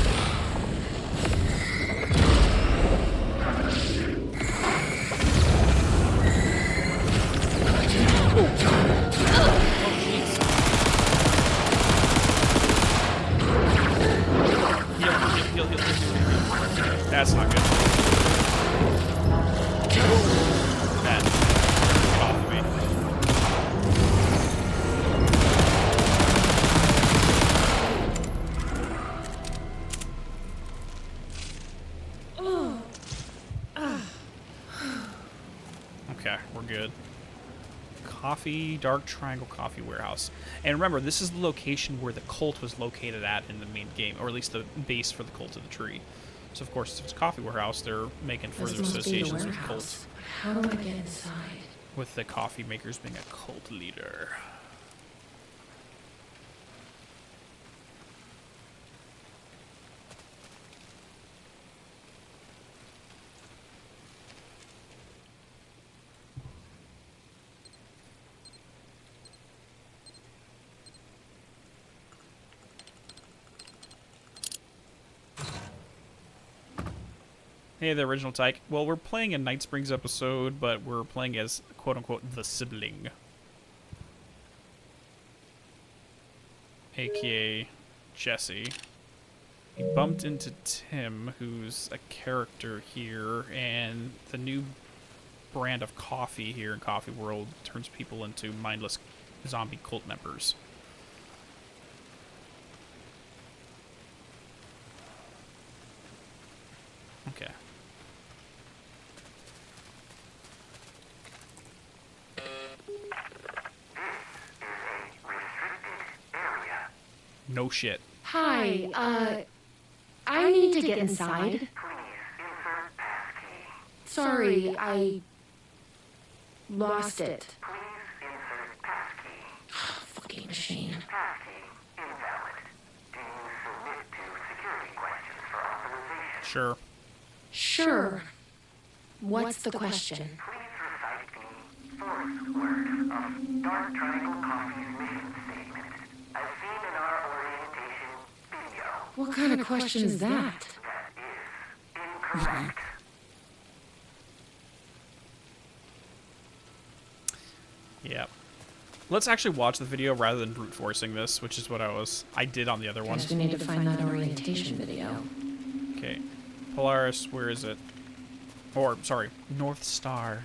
Heal. That's not good. That off me. Okay, we're good. Dark Triangle Coffee Warehouse. And remember, this is the location where the cult was located at in the main game, or at least the base for the Cult of the Tree. So, of course, if it's a coffee warehouse, they're making further associations with cult. How do I get inside? With the coffee makers being a cult leader. Hey, the original Tyke. Well, we're playing a Night Springs episode, but we're playing as, quote-unquote, the sibling. A.k.a. Jesse. He bumped into Tim, who's a character here, and the new brand of coffee here in Coffee World turns people into mindless zombie cult members. Okay. No shit. Hi, I need to get inside. Sorry, I lost it. Fucking machine. Sure. Sure. What's the question? Dark Triangle Coffee's mission statement, as seen in our orientation video. What kind of question is that? That is incorrect. Yeah. Let's actually watch the video rather than brute forcing this, which is what I did on the other one. Guess we need to find that orientation video. Okay. Polaris, where is it? Or, sorry, North Star.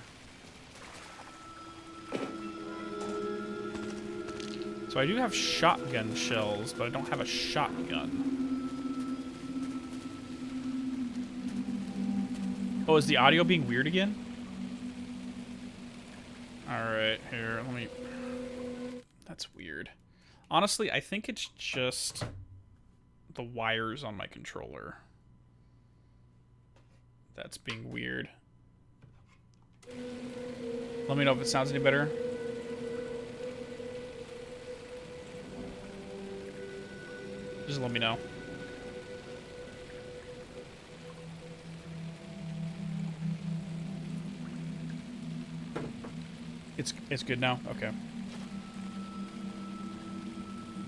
So I do have shotgun shells, but I don't have a shotgun. Oh, is the audio being weird again? Alright, here, let me... That's weird. Honestly, I think it's just the wires on my controller that's being weird. Let me know if it sounds any better. Just let me know. It's good now? Okay.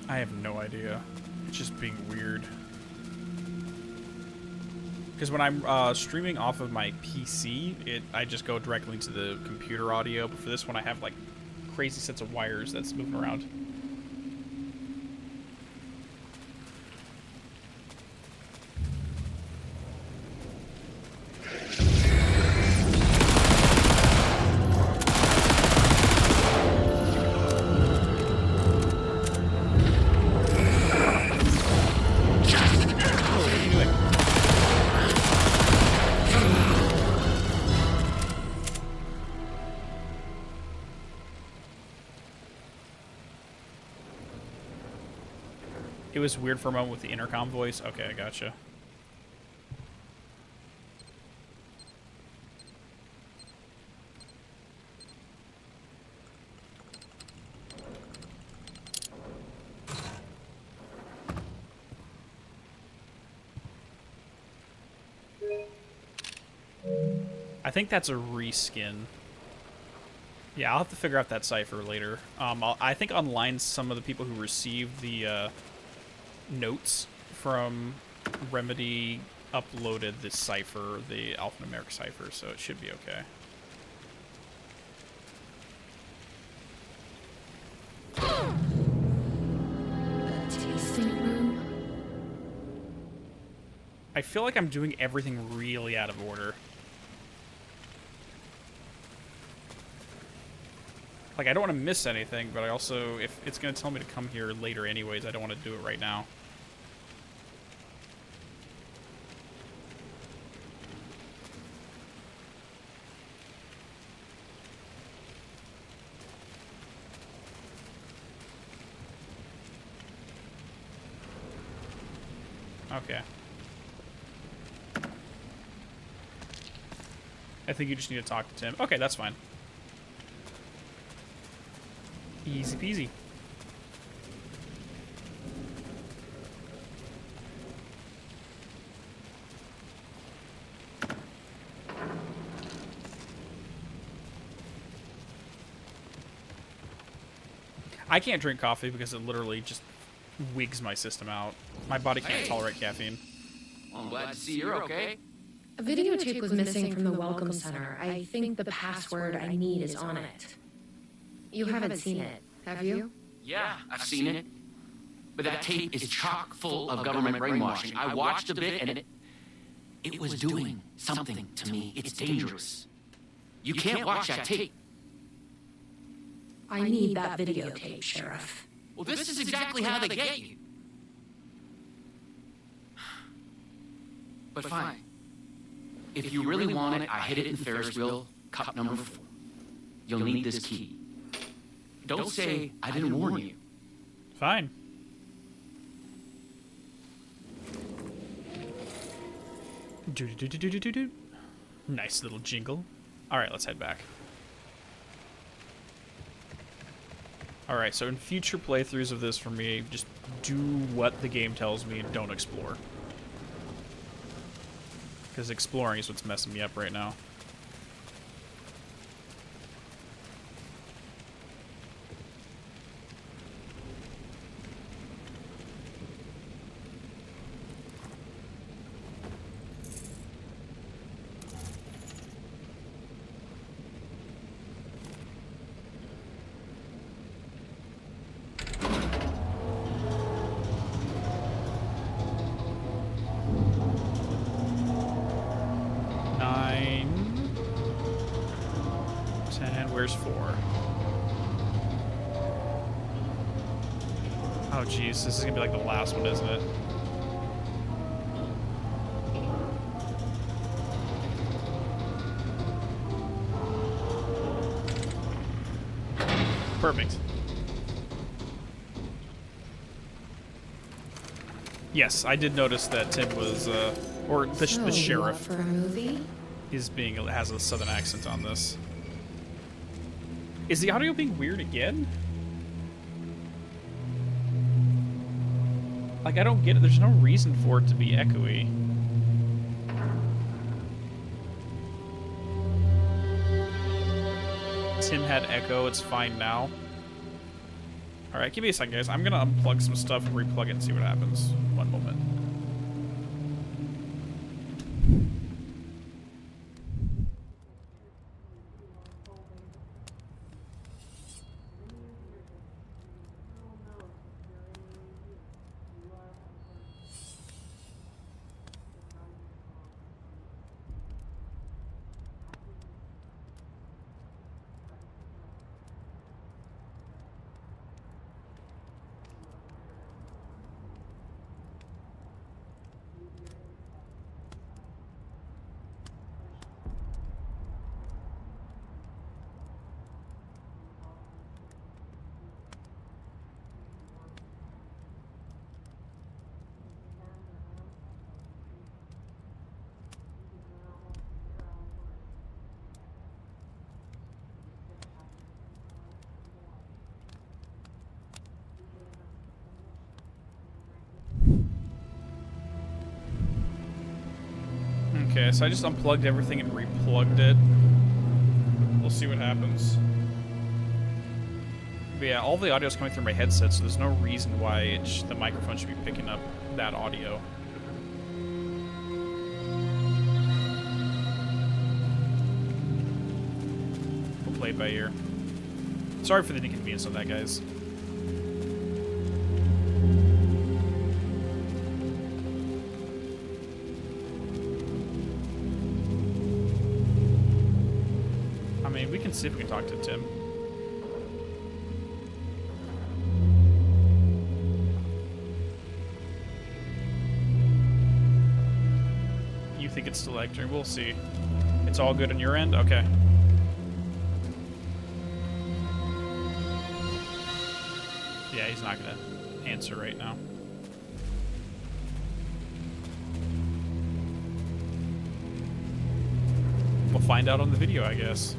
I have no idea. It's just being weird. Because when I'm streaming off of my PC, I just go directly into the computer audio. But for this one, I have like crazy sets of wires that's moving around. It was weird for a moment with the intercom voice. Okay, I gotcha. I think that's a reskin. Yeah, I'll have to figure out that cipher later. I think online some of the people who received the notes from Remedy uploaded this cipher, the alphanumeric cipher, so it should be okay. Tasting room? I feel like I'm doing everything really out of order. Like, I don't want to miss anything, but I also, if it's going to tell me to come here later anyways, I don't want to do it right now. Okay. I think you just need to talk to Tim. Okay, that's fine. Easy peasy. I can't drink coffee because it literally just wigs my system out. My body can't tolerate caffeine. Well, I'm glad to see you're okay. A videotape was missing from the Welcome Center. I think the password I need is on it. You haven't seen it, have you? Yeah, I've seen it. But that tape is chock full of government brainwashing. I watched a bit and it was doing something to me. It's dangerous. You can't watch that tape. I need that videotape, Sheriff. Well, this is exactly how they get you. But fine. If you really want it, I hid it in Ferris wheel, cup number 4. You'll need this key. Don't say I didn't warn you. Fine. Do-do-do-do-do-do-do. Nice little jingle. Alright, let's head back. Alright, so in future playthroughs of this for me, just do what the game tells me and don't explore. Because exploring is what's messing me up right now. Where's 4? Oh jeez, this is gonna be like the last one, isn't it? Perfect. Yes, I did notice that Tim was, or the sheriff For a movie? has a southern accent on this. Is the audio being weird again? Like, I don't get it. There's no reason for it to be echoey. Tim had echo. It's fine now. Alright, give me a second, guys. I'm gonna unplug some stuff and replug it and see what happens. One moment. Okay, so I just unplugged everything and replugged it. We'll see what happens. But yeah, all the audio is coming through my headset, so there's no reason why the microphone should be picking up that audio. We'll play it by ear. Sorry for the inconvenience of that, guys. We can see if we can talk to Tim. You think it's still acting? We'll see. It's all good on your end? Okay. Yeah, he's not gonna answer right now. find out on the video, I guess.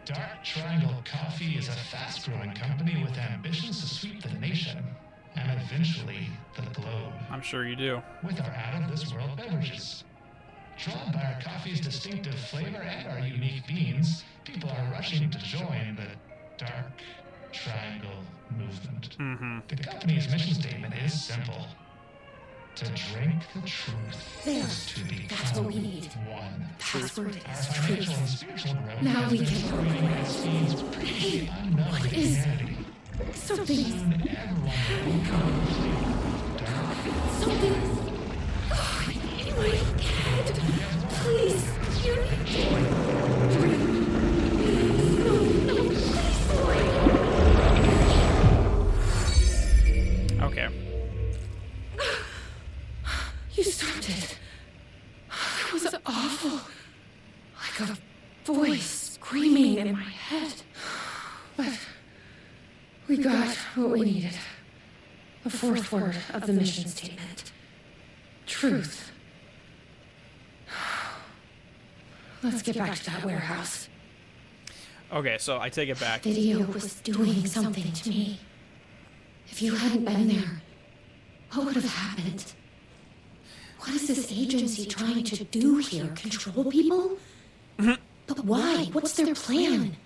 Dark Triangle Coffee is a fast-growing company with ambitions to sweep the nation and eventually the globe. I'm sure you do. With our out-of-this-world beverages. Drawn by our coffee's distinctive flavor and our unique beans, people are rushing to join the Dark Triangle movement. The company's mission statement is simple. To drink the truth There. is to That's what we become need. one. Password Our is financial and truth. spiritual growth Now has we been can operating at speeds previously unknown what to is- humanity. Something. Soon everyone will become the flavor of dark. Something. Oh, in my head. Please. You need to drink. No, please, boy. Okay. You stopped it. It was awful. Like a voice screaming in my head. But we got what we needed. The fourth word of the mission statement. Truth. Let's get back to that warehouse. Okay, so I take it back. Video was doing something to me. If you hadn't been there, what would have happened? What is this agency trying to do here? Control people? But why? What's their plan?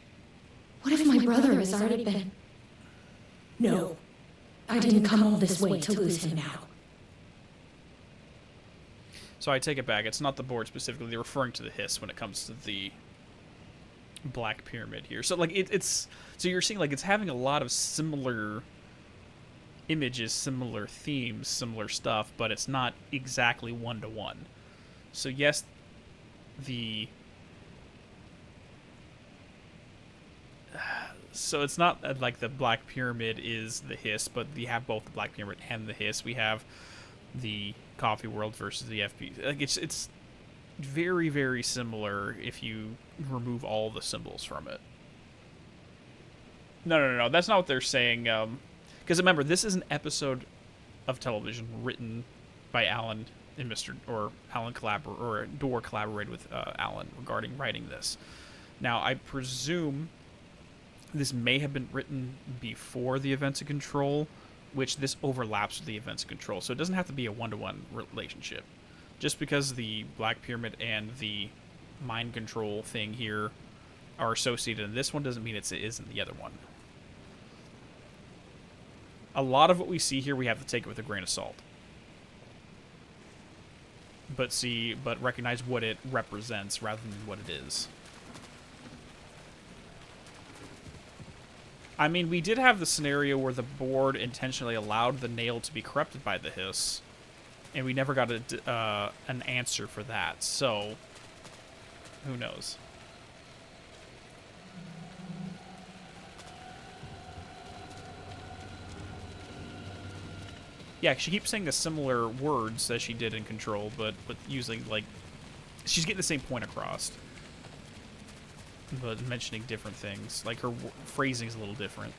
What if my brother has already been... No. I didn't come all this way to lose him now. So I take it back. It's not the board specifically. They're referring to the hiss when it comes to the Black Pyramid here. So like it's so you're seeing like it's having a lot of similar images, similar themes, similar stuff, but it's not exactly one-to-one. So yes, so it's not like the Black Pyramid is the hiss, but we have both the Black Pyramid and the hiss. We have the Coffee World versus the FP. Like it's very, very similar if you remove all the symbols from it. No. That's not what they're saying. Because remember, this is an episode of television written by Alan and Door collaborated with Alan regarding writing this. Now, I presume this may have been written before the Events of Control, which this overlaps with the Events of Control, so it doesn't have to be a one-to-one relationship. Just because the Black Pyramid and the mind control thing here are associated in this one doesn't mean it isn't the other one. A lot of what we see here, we have to take it with a grain of salt. But recognize what it represents rather than what it is. I mean, we did have the scenario where the board intentionally allowed the nail to be corrupted by the hiss, and we never got an answer for that, so who knows? Yeah, she keeps saying the similar words as she did in Control, but using, like... She's getting the same point across. But mentioning different things. Like, her phrasing is a little different.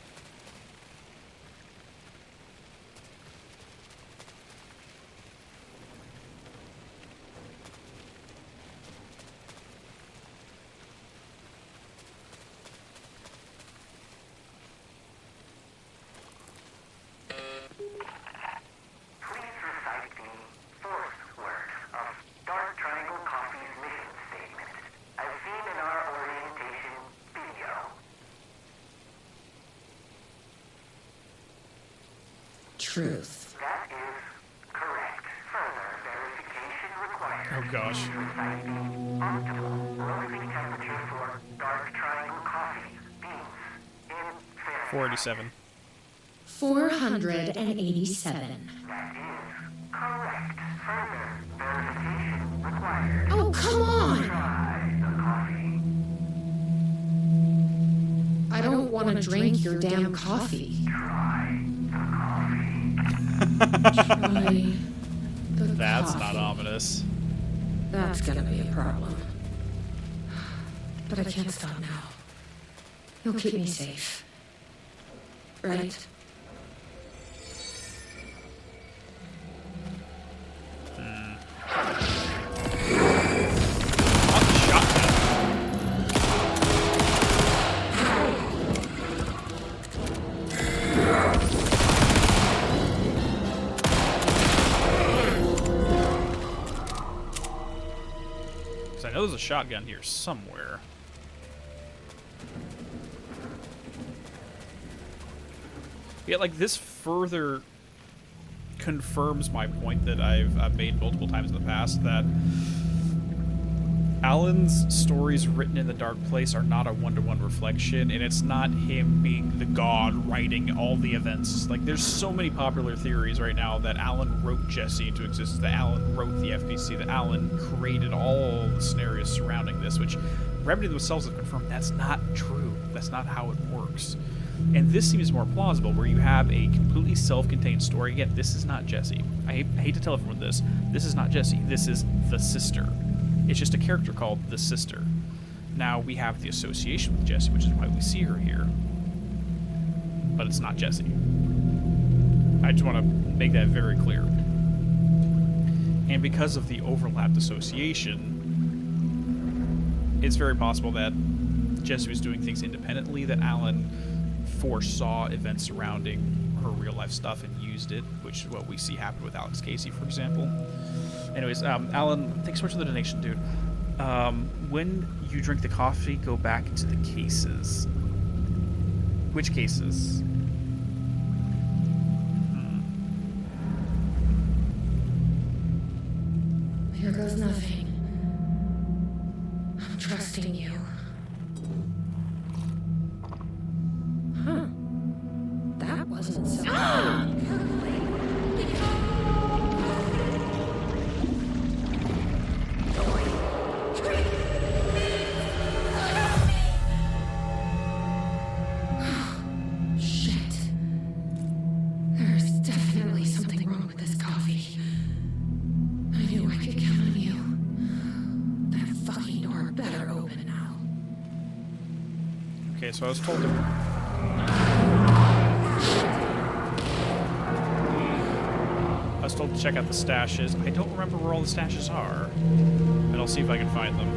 Truth. That is correct. Further verification required. Oh gosh. Optimal roasting temperature for Dark Triangle coffee beans in Fahrenheit. 487. 487. That is correct. Further verification required. Oh, come on! Try the coffee. I don't want to drink your damn coffee. Try the coffee. Try the That's coffee. not ominous. That's gonna be a problem. But I can't stop now. You'll keep me safe. Right? Because I know there's a shotgun here somewhere. Yeah, like, this further confirms my point that I've made multiple times in the past, that Alan's stories written in the dark place are not a one-to-one reflection, and it's not him being the god writing all the events. Like, there's so many popular theories right now that Alan wrote Jesse into existence, that Alan wrote the FBC, that Alan created all the scenarios surrounding this, which Remedy themselves have confirmed that's not true. That's not how it works. And this seems more plausible, where you have a completely self-contained story. Again, this is not Jesse. I hate to tell everyone this. This is not Jesse. This is the sister. It's just a character called the sister. Now we have the association with Jesse, which is why we see her here. But it's not Jesse. I just want to make that very clear. And because of the overlapped association, it's very possible that Jesse was doing things independently, that Alan foresaw events surrounding her real-life stuff and used it, which is what we see happen with Alex Casey, for example. Anyways, Alan, thanks so much for the donation, dude. When you drink the coffee, go back into the cases. Which cases? Here goes nothing. I'm trusting you. Huh. That wasn't so... Shit. There's definitely something wrong with this coffee. I knew I could count on you. That fucking door better open now. Okay, so I was told to... I was told to check out the stashes. I don't remember where all the stashes are. And I'll see if I can find them.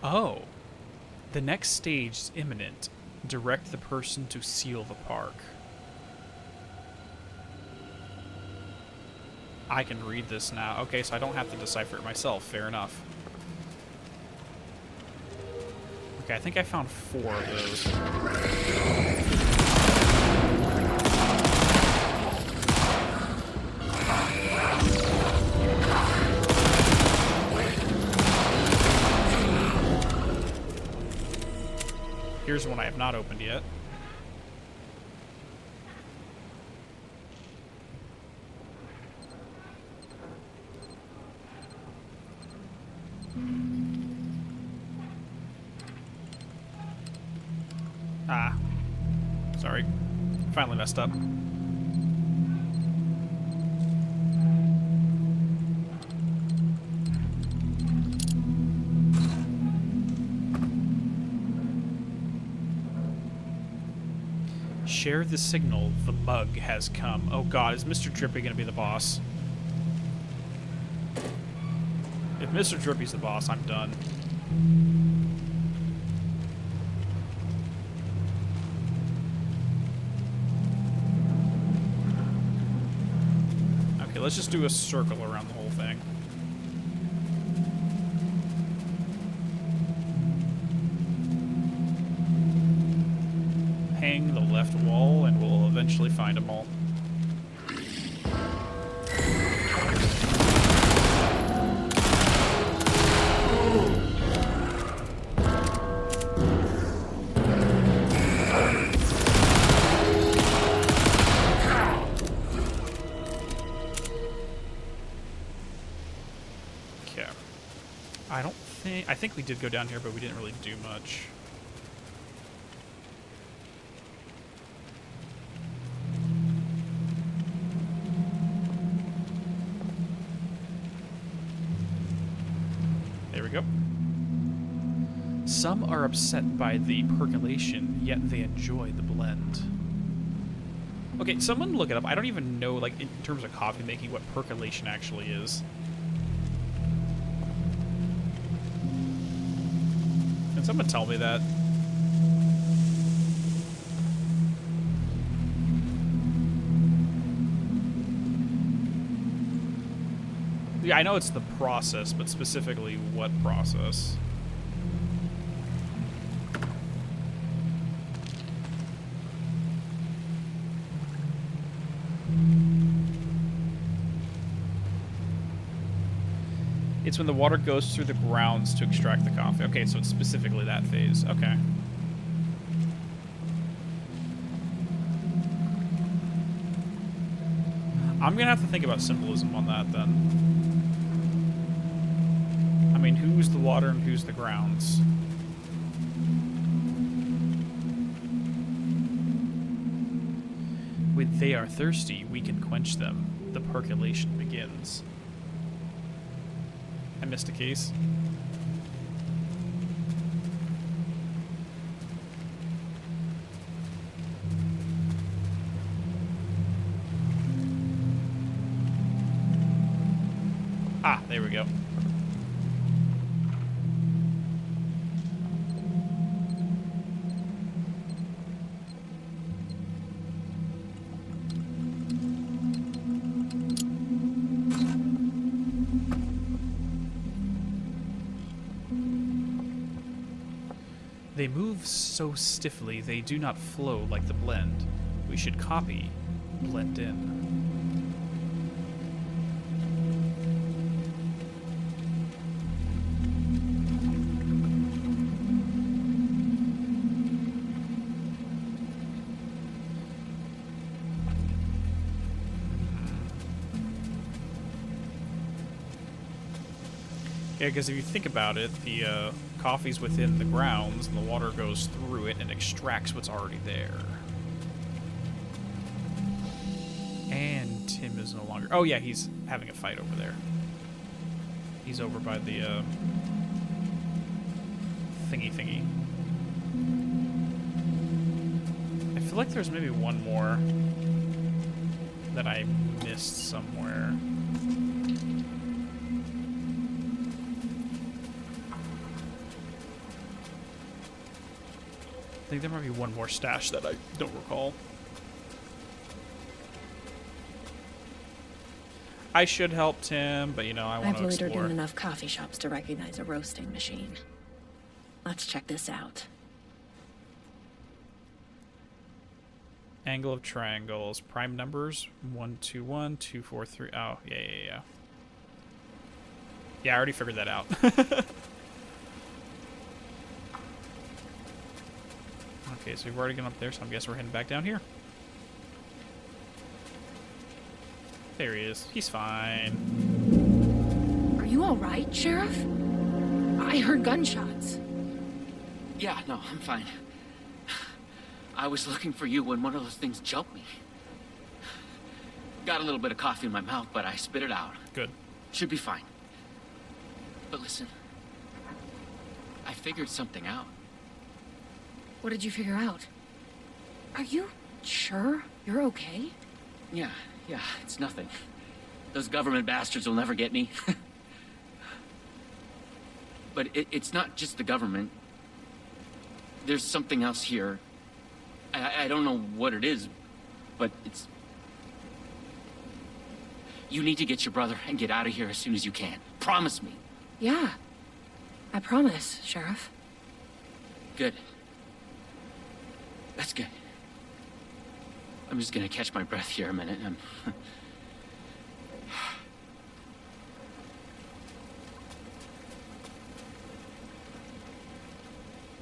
Oh. The next stage is imminent. Direct the person to seal the park. I can read this now. Okay, so I don't have to decipher it myself. Fair enough. Okay, I think I found 4 of those. Here's one I have not opened yet. Ah. Sorry. Finally messed up. Share the signal. The bug has come. Oh god, is Mr. Drippy going to be the boss? If Mr. Drippy's the boss, I'm done. Okay, let's just do a circle around the whole thing. Hang the left wall and we'll eventually find them all. Okay. I think we did go down here, but we didn't really do much. There we go. Some are upset by the percolation, yet they enjoy the blend. Okay, someone look it up. I don't even know, like, in terms of coffee making, what percolation actually is. Can someone tell me that? Yeah, I know it's the process, but specifically what process? It's when the water goes through the grounds to extract the coffee. Okay, so it's specifically that phase. Okay. I'm gonna have to think about symbolism on that then. I mean, who's the water and who's the grounds? When they are thirsty, we can quench them. The percolation begins. I missed a case. Ah, there we go. They move so stiffly, they do not flow like the blend. We should copy, blend in. Yeah, because if you think about it, the coffee's within the grounds, and the water goes through it and extracts what's already there. And Tim is no longer... Oh, yeah, he's having a fight over there. He's over by the thingy. I feel like there's maybe one more that I missed somewhere. I think there might be one more stash that I don't recall. I should help Tim, but you know, I want to explore. I've loitered in enough coffee shops to recognize a roasting machine. Let's check this out. Angle of triangles. Prime numbers. 1, 2, 1, 2, 4, 3. Oh, yeah. Yeah, I already figured that out. Okay, so we've already gone up there, so I guess we're heading back down here. There he is. He's fine. Are you all right, Sheriff? I heard gunshots. Yeah, no, I'm fine. I was looking for you when one of those things jumped me. Got a little bit of coffee in my mouth, but I spit it out. Good. Should be fine. But listen, I figured something out. What did you figure out? Are you sure you're okay? Yeah, it's nothing. Those government bastards will never get me. But it's not just the government. There's something else here. I don't know what it is, but it's... You need to get your brother and get out of here as soon as you can. Promise me. Yeah, I promise, Sheriff. Good. That's good. I'm just gonna catch my breath here a minute.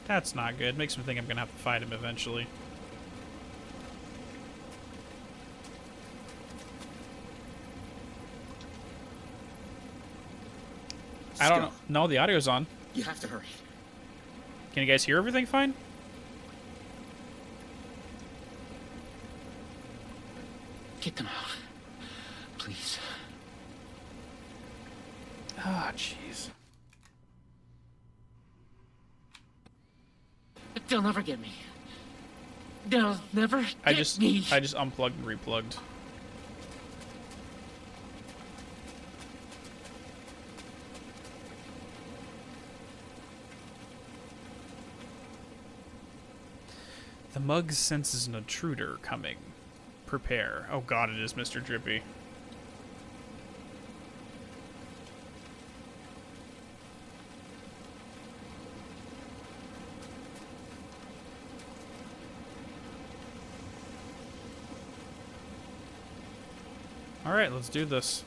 That's not good. Makes me think I'm gonna have to fight him eventually. I don't know. No, the audio's on. You have to hurry. Can you guys hear everything fine? Get them out. Please. Ah, jeez. They'll never get me. They'll never get me. I just unplugged and replugged. The mug senses an intruder coming. Prepare. Oh god, it is Mr. Drippy. Alright, let's do this.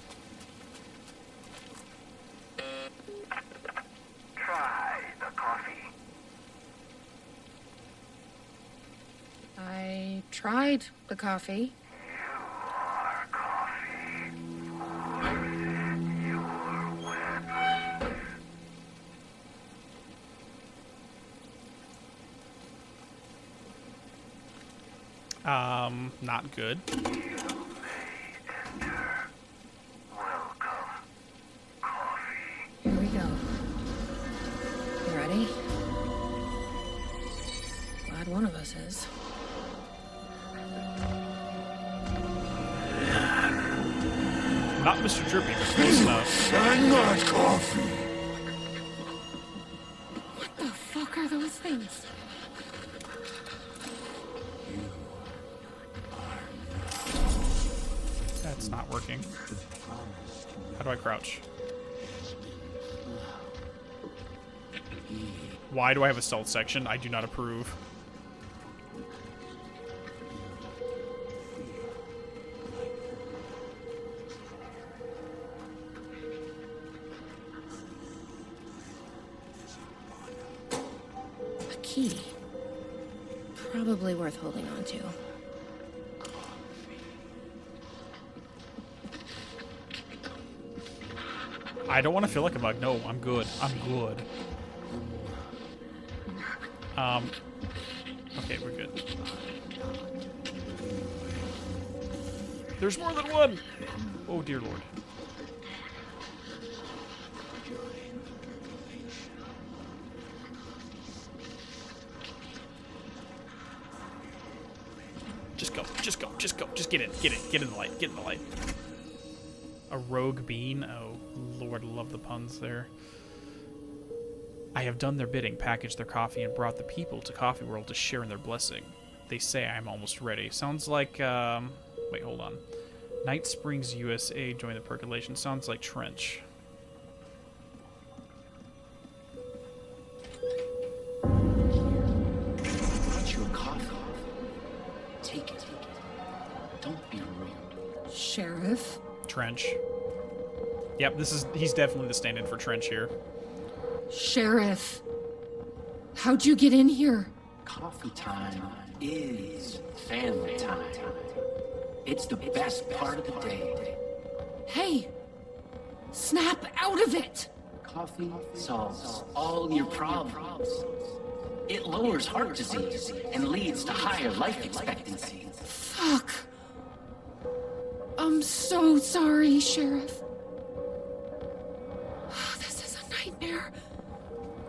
Try the coffee. I tried the coffee. Not good. Here we go. You ready? Glad one of us is. Not Mr. Drippy, but close enough. And not coffee. What the fuck are those things? That's not working. How do I crouch? Why do I have a stealth section? I do not approve. A key. Probably worth holding on to. I don't want to feel like a mug. No, I'm good. I'm good. Okay, we're good. There's more than one! Oh, dear lord. Just go, just go, just go. Just get in, get in, get in the light, get in the light. A rogue bean? Oh, Lord, love the puns there. I have done their bidding, packaged their coffee, and brought the people to Coffee World to share in their blessing. They say I'm almost ready. Sounds like, wait, hold on. Night Springs, USA, join the percolation. Sounds like Trench. Brought you a coffee. Take it. Don't be rude. Sheriff? Trench. Yep, he's definitely the stand-in for Trench here. Sheriff. How'd you get in here? Coffee time is family time. It's the best part of the day. Hey! Snap out of it! Coffee solves all your problems. It lowers heart disease and leads to higher life expectancy. Fuck. I'm so sorry, Sheriff. This is a nightmare.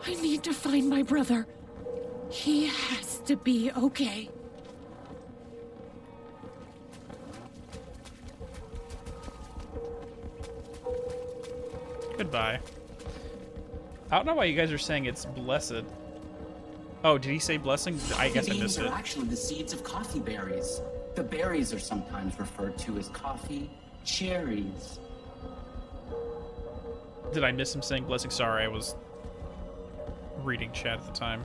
I need to find my brother. He has to be okay. Goodbye. I don't know why you guys are saying it's blessed. Oh, did he say blessing? I guess I missed Beans it. are actually the seeds of coffee berries. The berries are sometimes referred to as coffee cherries. Did I miss him saying blessing? Sorry, I was reading chat at the time.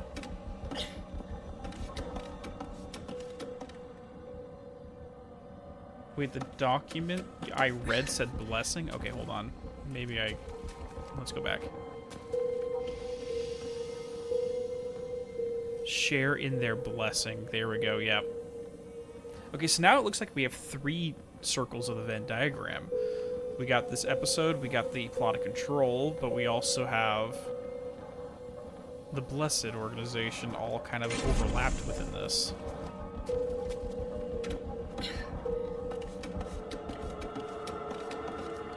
Wait, the document I read said blessing? Okay, hold on. Maybe let's go back. Share in their blessing. There we go, yep. Okay, so now it looks like we have 3 circles of the Venn diagram. We got this episode, we got the plot of control, but we also have the Blessed organization all kind of overlapped within this.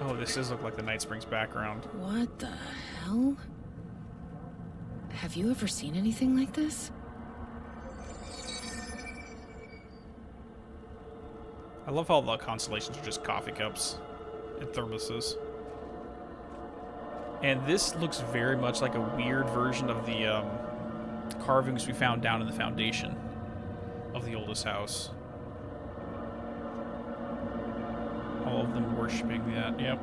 Oh, this does look like the Night Springs background. What the hell? Have you ever seen anything like this? I love how the constellations are just coffee cups and thermoses. And this looks very much like a weird version of the carvings we found down in the foundation of the oldest house. All of them worshipping that, yep.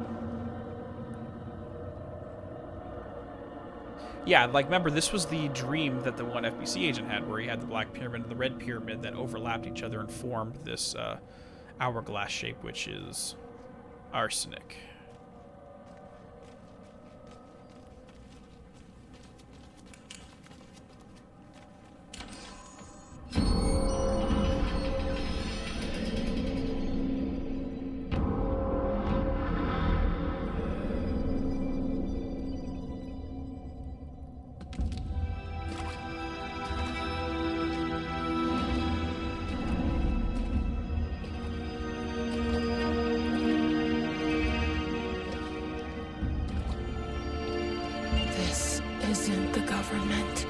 Yeah, like, remember, this was the dream that the one FBC agent had, where he had the Black Pyramid and the Red Pyramid that overlapped each other and formed this hourglass shape, which is arsenic. This isn't the government.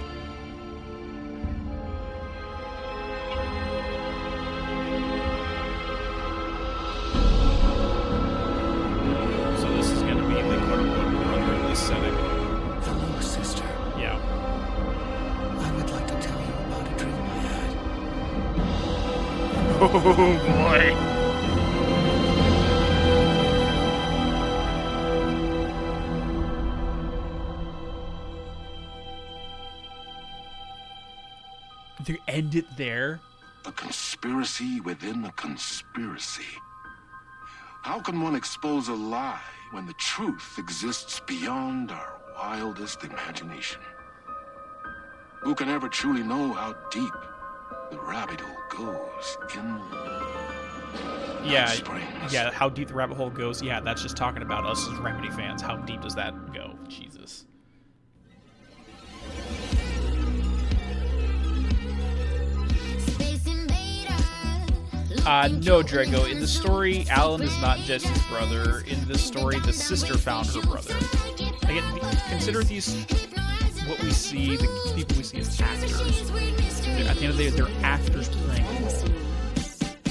So this is going to be the quote-unquote brother in this setting. Hello, sister. Yeah. I would like to tell you about a dream I had. Oh, boy. To end it there? A conspiracy within a conspiracy. How can one expose a lie when the truth exists beyond our wildest imagination? Who can ever truly know how deep the rabbit hole goes in Yeah, Springs? yeah, how deep the rabbit hole goes. Yeah, that's just talking about us as Remedy fans. How deep does that go? Jesus. No, Drago. In the story, Alan is not Jesse's brother. In this story, the sister found her brother. Again, consider these what we see, the people we see as actors. At the end of the day, they're actors playing a role.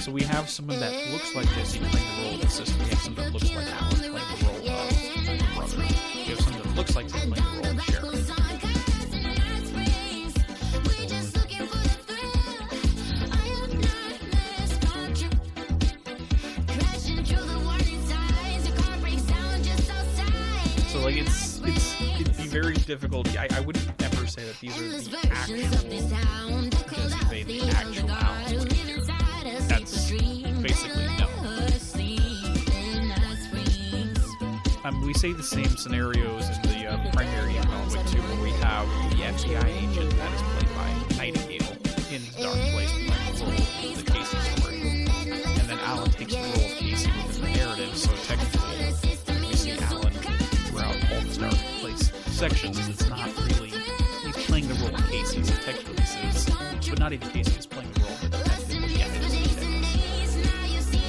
So we have someone that looks like Jesse playing the role of the sister. We have someone that looks like Alan playing the role of the brother. We have someone that looks like Tim playing the role of the sheriff. So like it'd be very difficult. I wouldn't ever say that these are the actual Jesse Bay, the actual Alan Wake here. That's basically no. We say the same scenarios in the primary Alan Wake 2, where we have the FBI agent that is played by Nightingale in his Dark Place playing the role of the Casey story, and then Alan takes the role of Casey within the narrative. So technically, we see Alan throughout all the Dark Place sections. It's not really he's playing the role of Casey. So technically, this is, but not even Casey is playing the role, but technically, yeah, it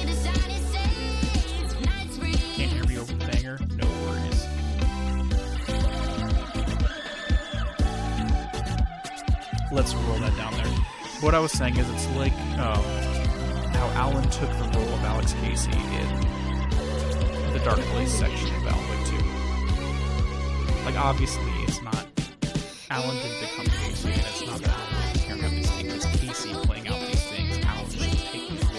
is technically. Can't hear me over the banger? No worries. Let's roll that down there. What I was saying is it's like how Alan took the role of Alex Casey in the Dark Place section of Alan Wake 2. Like, obviously, it's not Alan didn't become Casey, and it's not that Alan didn't care about these things. It's Casey playing out these things. Alan just taking the role.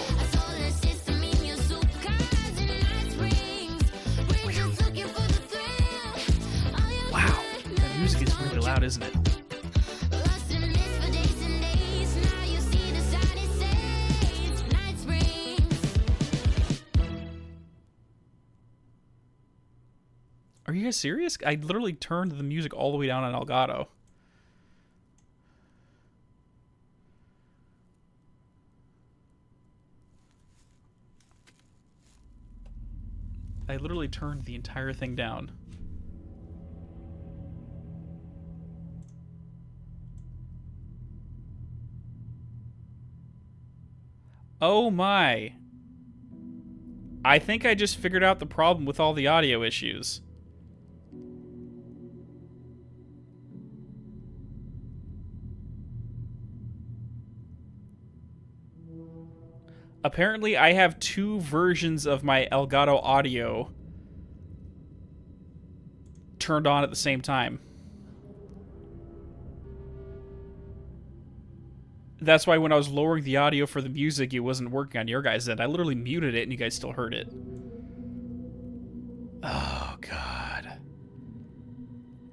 Wow, that music is really loud, isn't it? Are you guys serious? I literally turned the music all the way down on Elgato. I literally turned the entire thing down. Oh my. I think I just figured out the problem with all the audio issues. Apparently, I have two versions of my Elgato audio turned on at the same time. That's why when I was lowering the audio for the music, it wasn't working on your guys' end. I literally muted it and you guys still heard it. Oh, God.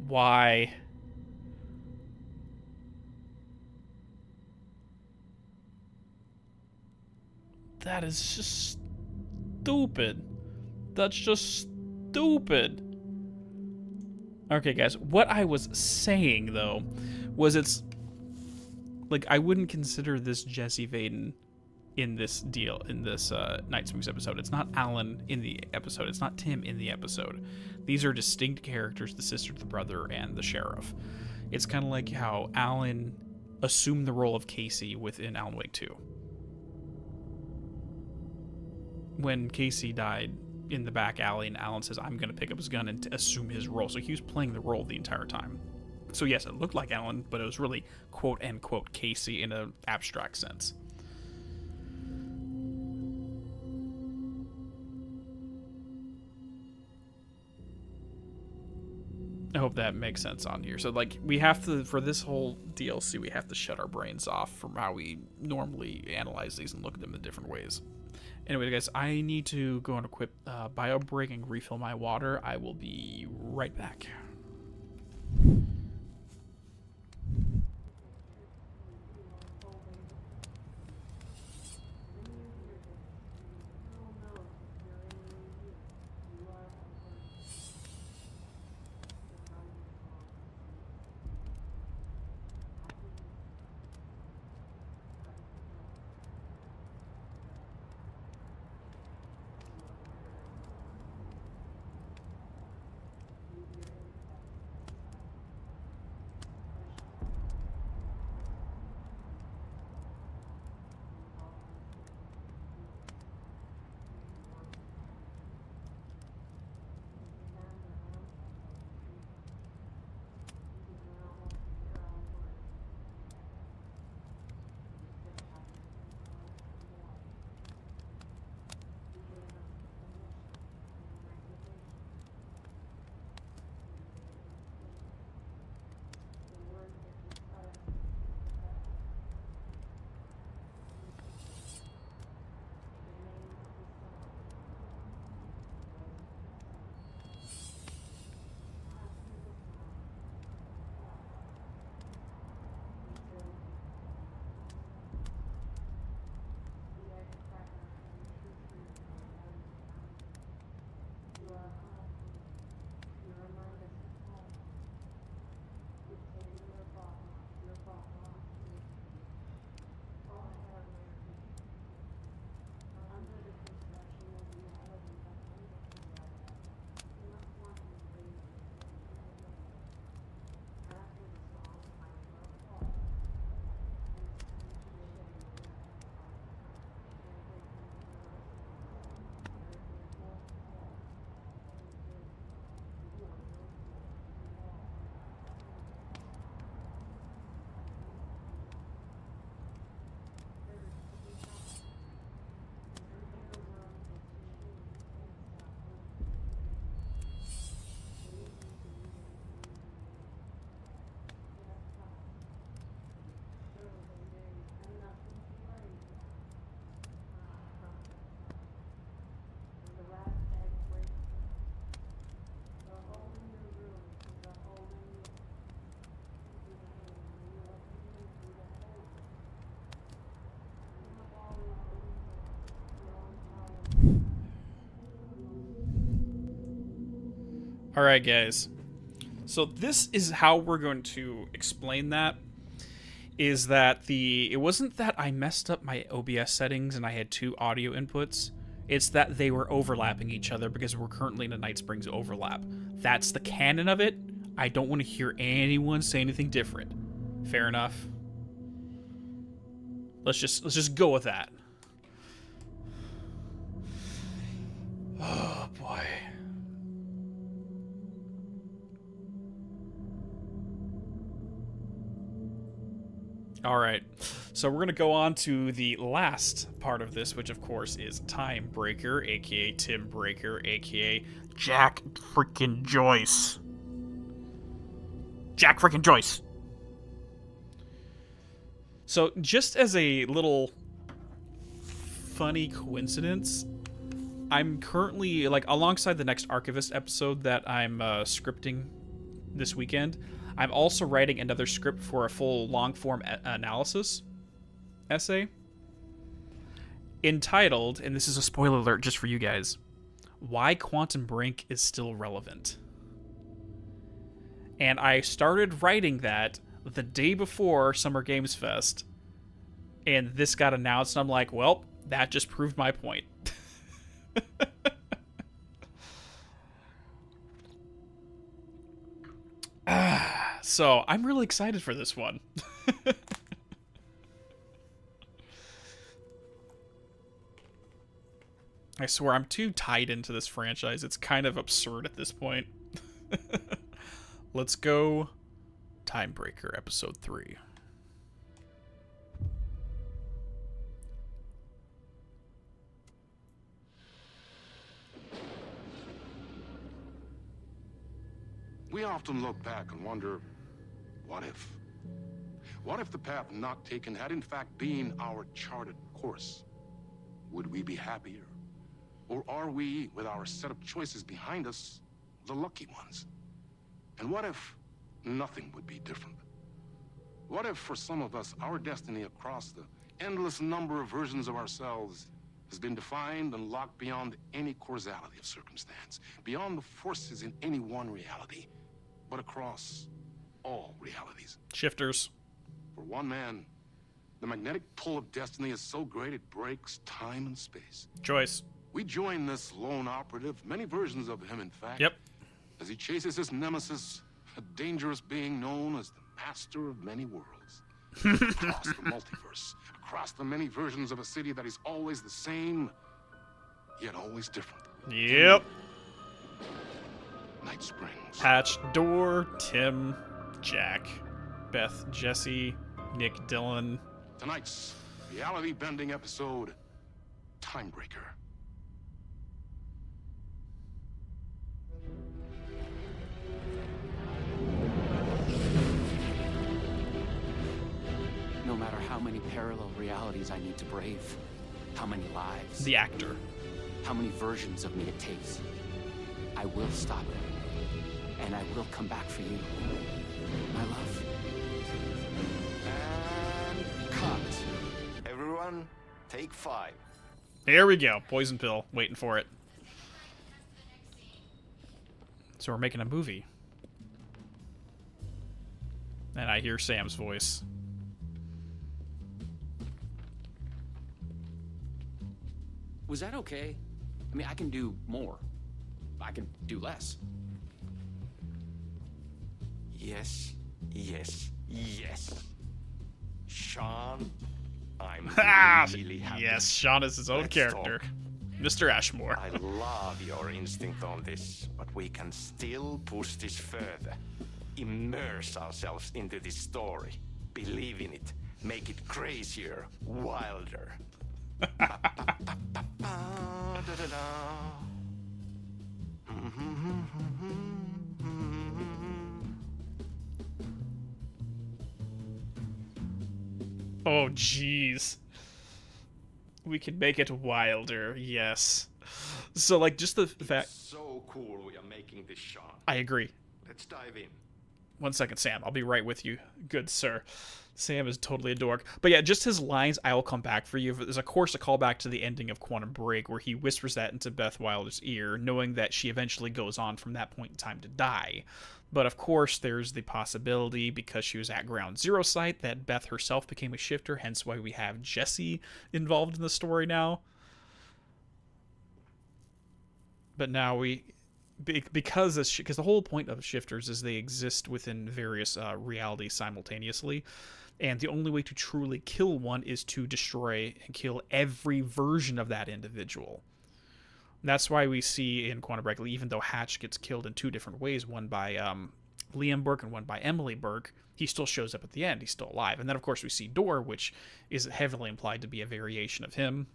Why? That is just stupid. That's just stupid. Okay, guys. What I was saying, though, was it's... Like, I wouldn't consider this Jesse Vaden in this deal, in this Night Springs episode. It's not Alan in the episode. It's not Tim in the episode. These are distinct characters, the sister, the brother, and the sheriff. It's kind of like how Alan assumed the role of Casey within Alan Wake 2. When Casey died in the back alley and Alan says, I'm going to pick up his gun and assume his role. So he was playing the role the entire time. So yes, it looked like Alan, but it was really quote-unquote Casey in an abstract sense. I hope that makes sense on here. So, like, we have to, for this whole DLC, we have to shut our brains off from how we normally analyze these and look at them in different ways. Anyway, guys, I need to go and equip bio break and refill my water. I will be right back. All right, guys. So this is how we're going to explain that. Is that it wasn't that I messed up my OBS settings and I had two audio inputs. It's that they were overlapping each other because we're currently in a Night Springs overlap. That's the canon of it. I don't want to hear anyone say anything different. Fair enough. Let's just go with that. All right. So we're going to go on to the last part of this, which of course is Time Breaker, aka Tim Breaker, aka Jack freaking Joyce. Jack freaking Joyce. So just as a little funny coincidence, I'm currently, like, alongside the next Archivist episode that I'm scripting this weekend, I'm also writing another script for a full long-form analysis essay entitled, and this is a spoiler alert just for you guys, Why Quantum Break is Still Relevant. And I started writing that the day before Summer Games Fest, and this got announced, and I'm like, well, that just proved my point. So I'm really excited for this one. I swear I'm too tied into this franchise. It's kind of absurd at this point. Let's go Time Breaker episode 3. We often look back and wonder, what if? What if the path not taken had in fact been our charted course? Would we be happier? Or are we, with our set of choices behind us, the lucky ones? And what if nothing would be different? What if, for some of us, our destiny across the endless number of versions of ourselves has been defined and locked beyond any causality of circumstance, beyond the forces in any one reality, but across all realities? Shifters. For one man, the magnetic pull of destiny is so great it breaks time and space. Joyce. We join this lone operative, many versions of him, in fact. Yep. As he chases his nemesis, a dangerous being known as the master of many worlds. Across the multiverse, across the many versions of a city that is always the same, yet always different. Yep. Night Springs. Hatch, Door, Tim, Jack, Beth, Jesse, Nick, Dylan. Tonight's reality-bending episode, Time Breaker. No matter how many parallel realities I need to brave, how many lives, The actor. how many versions of me it takes, I will stop it. And I will come back for you, my love. And cut. Everyone, take 5. Here we go. Poison pill. Waiting for it. So we're making a movie. And I hear Sam's voice. Was that okay? I mean, I can do more. I can do less. Yes, yes, yes. Sean, I'm really happy. Yes, Sean is his own Let's character. talk. Mr. Ashmore. I love your instinct on this, but we can still push this further. Immerse ourselves into this story. Believe in it. Make it crazier, wilder. Oh, jeez. We can make it wilder, yes. So, like, just the fact... So cool we are making this, Sean. I agree. Let's dive in. 1 second, Sam. I'll be right with you, good sir. Sam is totally a dork. But yeah, just his lines, I will come back for you. There's, of course, a callback to the ending of Quantum Break, where he whispers that into Beth Wilder's ear, knowing that she eventually goes on from that point in time to die. But of course, there's the possibility, because she was at Ground Zero site, that Beth herself became a shifter, hence why we have Jesse involved in the story now. But now because the whole point of shifters is they exist within various realities simultaneously, and the only way to truly kill one is to destroy and kill every version of that individual. And that's why we see in Quantum Break, even though Hatch gets killed in 2 different ways, one by Liam Burke and one by Emily Burke, he still shows up at the end. He's still alive. And then, of course, we see Dor, which is heavily implied to be a variation of him.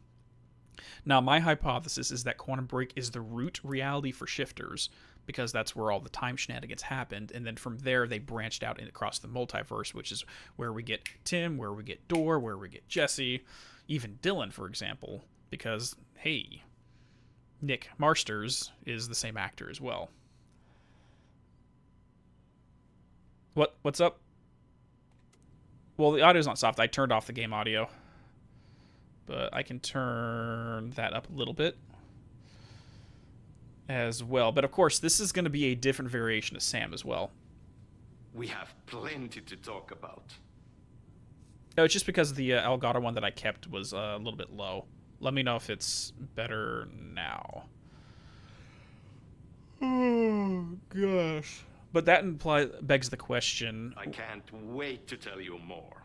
Now, my hypothesis is that Quantum Break is the root reality for Shifters, because that's where all the time shenanigans happened. And then from there, they branched out across the multiverse, which is where we get Tim, where we get Dor, where we get Jesse, even Dylan, for example, because, hey, Nick Marsters is the same actor as well. What's up? Well, the audio's not soft. I turned off the game audio. But I can turn that up a little bit as well. But of course, this is going to be a different variation of Sam as well. We have plenty to talk about. Oh, it's just because the Elgato one that I kept was a little bit low. Let me know if it's better now. Oh, gosh. But that begs the question... I can't wait to tell you more.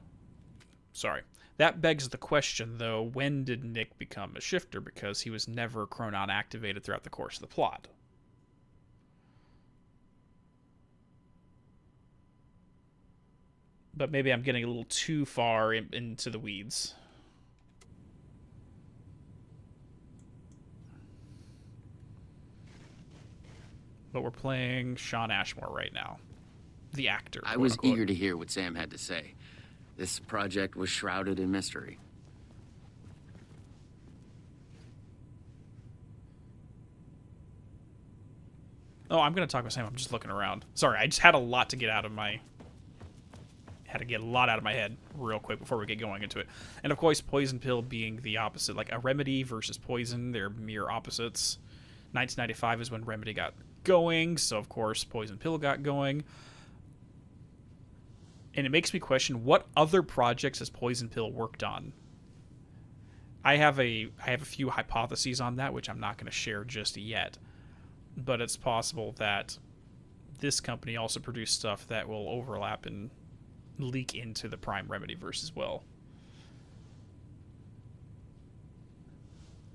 Sorry. That begs the question, though, when did Nick become a shifter? Because he was never Chronon activated throughout the course of the plot. But maybe I'm getting a little too far into the weeds. But we're playing Sean Ashmore right now. The actor. I was eager to hear what Sam had to say. This project was shrouded in mystery. Oh, I'm going to talk with Sam. I'm just looking around. Sorry, I just had a lot to get out of my... Had to get a lot out of my head real quick before we get going into it. And of course, Poison Pill being the opposite. Like a Remedy versus Poison, they're mere opposites. 1995 is when Remedy got going, so of course Poison Pill got going. And it makes me question, what other projects has Poison Pill worked on? I have a few hypotheses on that, which I'm not going to share just yet. But it's possible that this company also produced stuff that will overlap and leak into the Prime Remedyverse as well.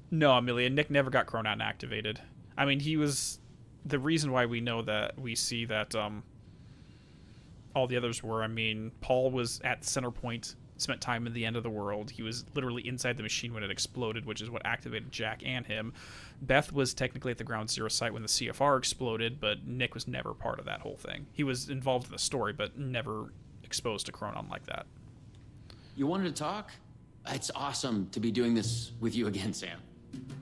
No, Amelia, Nick never got Chronon activated. I mean, he was... The reason why we know that, we see that... all the others were, I mean, Paul was at center point, spent time in the end of the world. He was literally inside the machine when it exploded, which is what activated Jack and him. Beth was technically at the Ground Zero site when the CFR exploded, but Nick was never part of that whole thing. He was involved in the story, but never exposed to Chronon like that. You wanted to talk? It's awesome to be doing this with you again, Sam.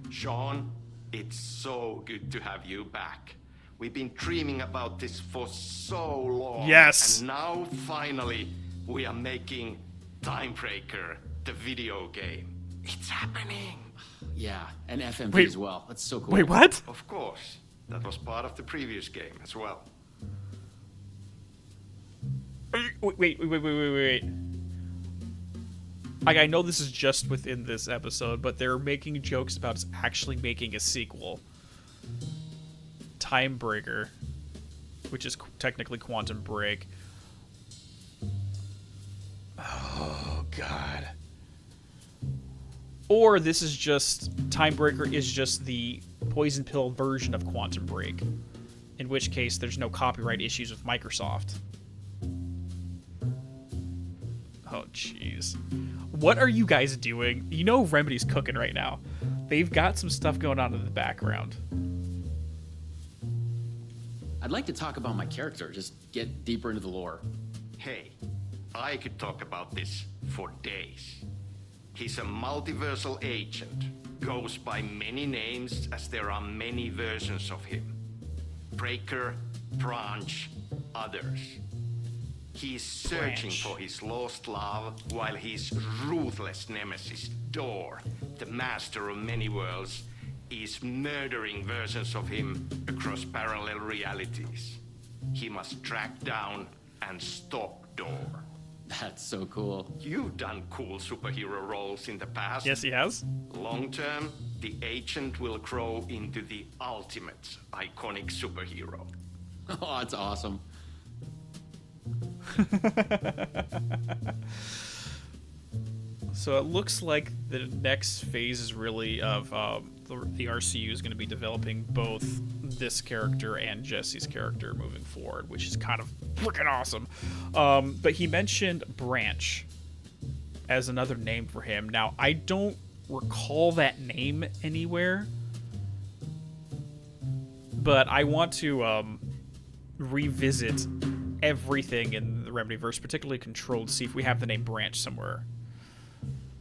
Sean, it's so good to have you back. We've been dreaming about this for so long. Yes. And now, finally, we are making Timebreaker, the video game. It's happening. Yeah, and FMV as well. That's so cool. Wait, what? Of course. That was part of the previous game as well. Wait. Like, I know this is just within this episode, but they're making jokes about us actually making a sequel. Timebreaker, which is technically Quantum Break. Oh, God. Or this is just... Timebreaker is just the Poison Pill version of Quantum Break. In which case, there's no copyright issues with Microsoft. Oh, jeez. What are you guys doing? You know Remedy's cooking right now. They've got some stuff going on in the background. I'd like to talk about my character, just get deeper into the lore. Hey, I could talk about this for days. He's a multiversal agent, goes by many names as there are many versions of him. Breaker, Branch, others. He's searching for his lost love while his ruthless nemesis, Dor, the master of many worlds, is murdering versions of him across parallel realities. He must track down and stop Dor. That's so cool. You've done cool superhero roles in the past. Yes, he has. Long term, the agent will grow into the ultimate iconic superhero. Oh, that's awesome. So it looks like the next phase is really of the RCU is going to be developing both this character and Jesse's character moving forward, which is kind of freaking awesome. But he mentioned Branch as another name for him. Now, I don't recall that name anywhere, but I want to revisit everything in the Remedyverse, particularly Control, to see if we have the name Branch somewhere.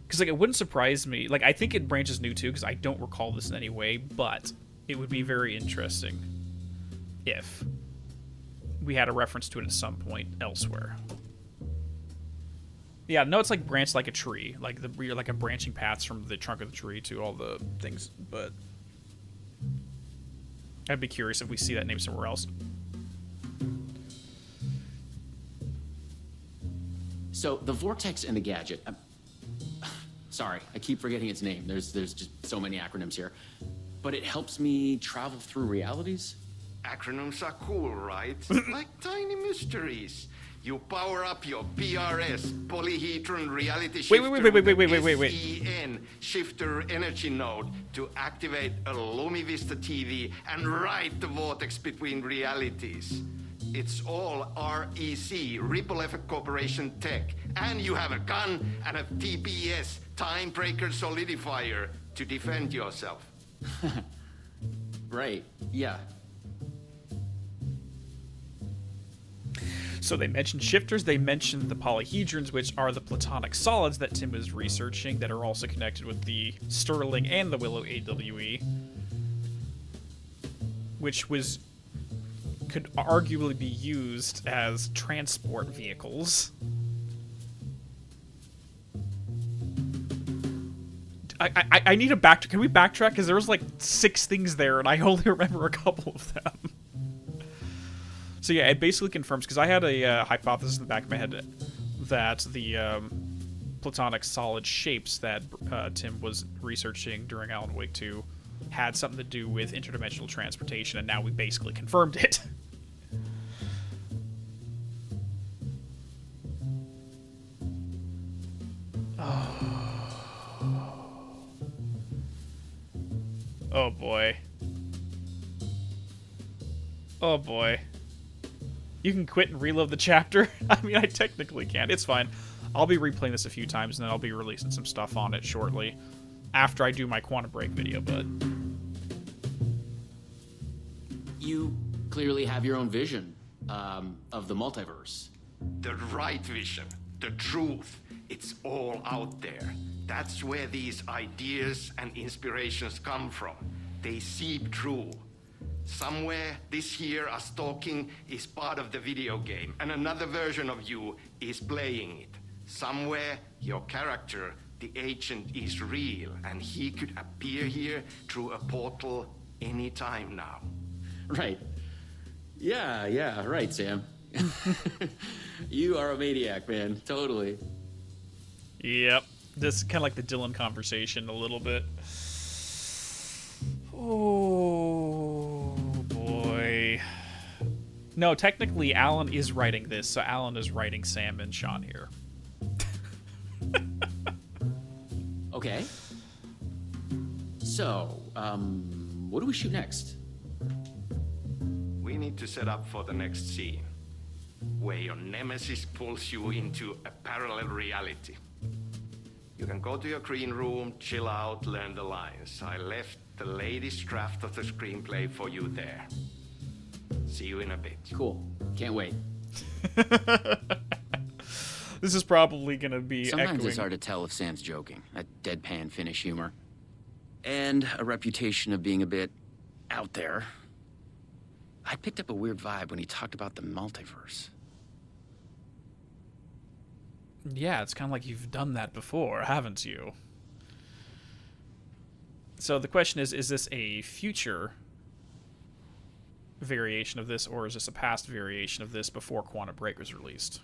Because, like, it wouldn't surprise me. Like, I think Branch is new, too, because I don't recall this in any way, but it would be very interesting if we had a reference to it at some point elsewhere. Yeah, no, it's like branch like a tree. Like, you're like a branching paths from the trunk of the tree to all the things, but I'd be curious if we see that name somewhere else. So, the Vortex and the Gadget... sorry, I keep forgetting its name. There's just so many acronyms here. But it helps me travel through realities? Acronyms are cool, right? Like tiny mysteries. You power up your PRS, polyhedron reality shifter, Wait. SEN shifter energy node to activate a Lumivista TV and ride the vortex between realities. It's all REC, Ripple Effect Corporation tech. And you have a gun and a TPS, Time Breaker Solidifier, to defend yourself. Right, yeah. So they mentioned shifters, they mentioned the polyhedrons, which are the platonic solids that Tim was researching that are also connected with the Sterling and the Willow AWE, which could arguably be used as transport vehicles. I need to backtrack. Can we backtrack? Because there was like 6 things there, and I only remember a couple of them. So yeah, it basically confirms, because I had a hypothesis in the back of my head that the platonic solid shapes that Tim was researching during Alan Wake 2 had something to do with interdimensional transportation, and now we basically confirmed it. Oh boy. Oh boy. You can quit and reload the chapter. I mean, I technically can. It's fine. I'll be replaying this a few times, and then I'll be releasing some stuff on it shortly after I do my Quantum Break video, but... You clearly have your own vision of the multiverse. The right vision, the truth, it's all out there. That's where these ideas and inspirations come from. They seep through. Somewhere this here, us talking, is part of the video game, and another version of you is playing it. Somewhere, your character, the agent, is real, and he could appear here through a portal anytime now. Right. Yeah, right, Sam. You are a maniac, man. Totally. Yep. This is kind of like the Dylan conversation a little bit. Oh, boy. No, technically, Alan is writing this, so Alan is writing Sam and Sean here. Okay. So, what do we shoot next? We need to set up for the next scene, where your nemesis pulls you into a parallel reality. You can go to your green room, chill out, learn the lines. I left the latest draft of the screenplay for you there. See you in a bit. Cool. Can't wait. This is probably going to be Sometimes echoing. it's hard to tell if Sam's joking. That deadpan Finnish humor. And a reputation of being a bit out there. I picked up a weird vibe when he talked about the multiverse. Yeah, it's kind of like you've done that before, haven't you? So the question is this a future variation of this, or is this a past variation of this before Quantum Break was released?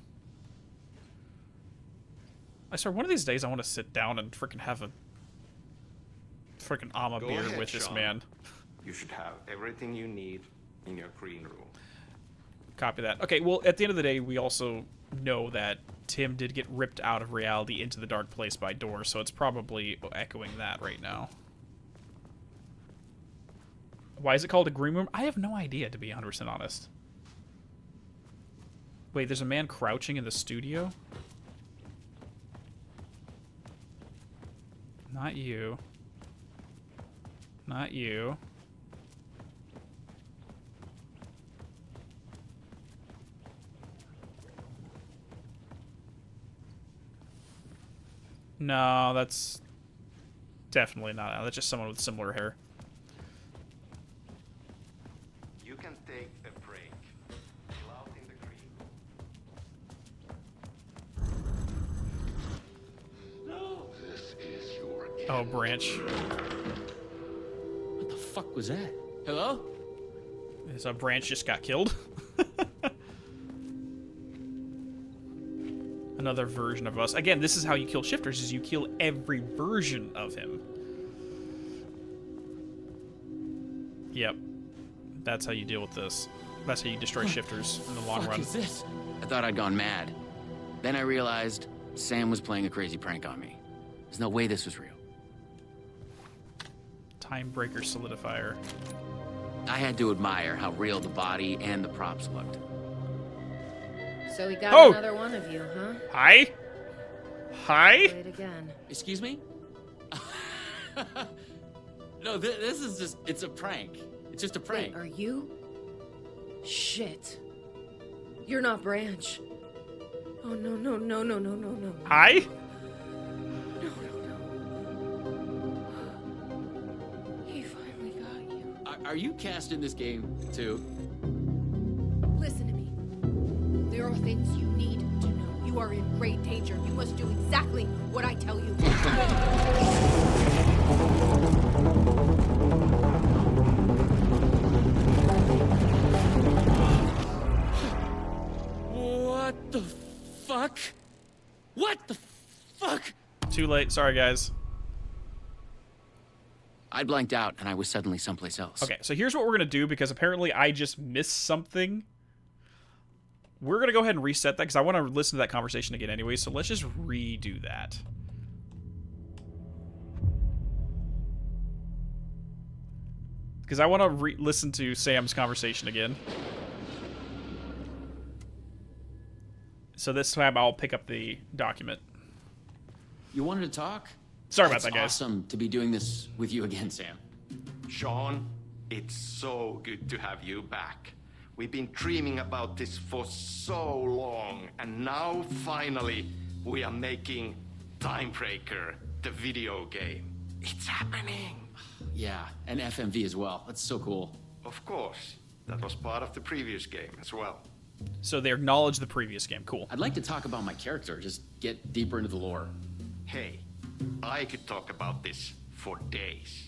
I swear, one of these days I want to sit down and freaking have a freaking Ama Go beer ahead, with this Sean. man. You should have everything you need in your green room. Copy that. Okay, well, at the end of the day, we also know that Tim did get ripped out of reality into the dark place by Door, so it's probably echoing that right now. Why is it called a green room? I have no idea, to be 100% honest. Wait, there's a man crouching in the studio? Not you. Not you. No, that's definitely not. That's just someone with similar hair. You can take a break. Chill out in the green. No, this is your Oh, Branch. What the fuck was that? Hello? So Branch just got killed. Another version of us. Again, this is how you kill shifters, is you kill every version of him. Yep. That's how you deal with this. That's how you destroy shifters in the long Fuck run. is this? I thought I'd gone mad. Then I realized Sam was playing a crazy prank on me. There's no way this was real. Timebreaker solidifier. I had to admire how real the body and the props looked. So we got Oh! another one of you, huh? Hi? Hi? Wait again. Excuse me? No, this is just, it's a prank. It's just a prank. Wait, are you? Shit. You're not Branch. Oh, no. Hi? He finally got you. Are you cast in this game, too? Listen to me. There are things you need to know. You are in great danger. You must do exactly what I tell you. What the fuck? What the fuck? Too late. Sorry, guys. I blanked out and I was suddenly someplace else. Okay, so here's what we're going to do, because apparently I just missed something. We're going to go ahead and reset that, because I want to listen to that conversation again anyway, so let's just redo that. Because I want to listen to Sam's conversation again. So this time I'll pick up the document. You wanted to talk? Sorry about It's that, guys. Awesome to be doing this with you again, Sam. Sean, it's so good to have you back. We've been dreaming about this for so long, and now finally we are making Timebreaker, the video game. It's happening. Yeah, and FMV as well. That's so cool. Of course, that was part of the previous game as well. So they acknowledge the previous game. Cool. I'd like to talk about my character, just get deeper into the lore. Hey, I could talk about this for days.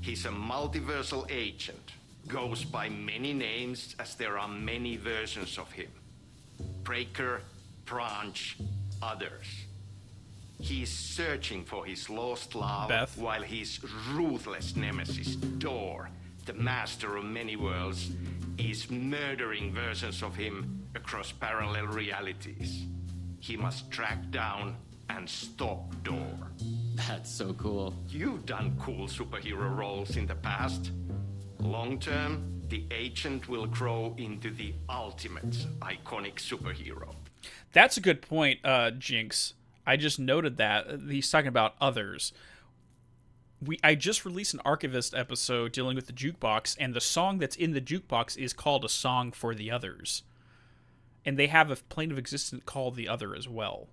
He's a multiversal agent. Goes by many names as there are many versions of him. Breaker, Branch, others. He's searching for his lost love Beth. while his ruthless nemesis, Door, the master of many worlds, is murdering versions of him across parallel realities. He must track down and stop Door. That's so cool. You've done cool superhero roles in the past. Long term, the agent will grow into the ultimate iconic superhero. That's a good point, Jinx. I just noted that. He's talking about others. I just released an Archivist episode dealing with the jukebox, and the song that's in the jukebox is called A Song for the Others. And they have a plane of existence called The Other as well.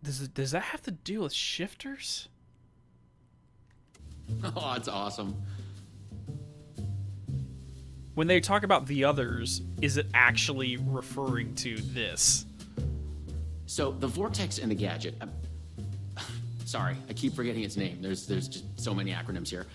Does that have to do with shifters? Oh, it's awesome. When they talk about the others, is it actually referring to this? So the vortex and the gadget. Sorry, I keep forgetting its name. There's just so many acronyms here.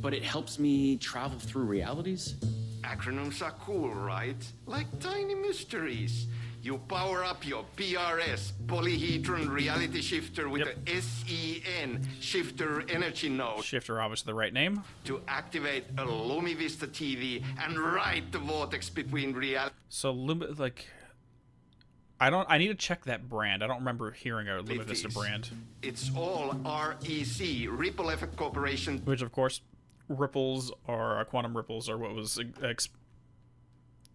But it helps me travel through realities. Acronyms are cool, right? Like tiny mysteries. You power up your PRS, Polyhedron Reality Shifter, with the SEN, Shifter Energy Node. Shifter, obviously the right name. To activate a LumiVista TV and ride the vortex between reality. So, I need to check that brand. I don't remember hearing a Luma Vista brand. It's all REC, Ripple Effect Corporation. Which, of course, ripples or quantum ripples are what was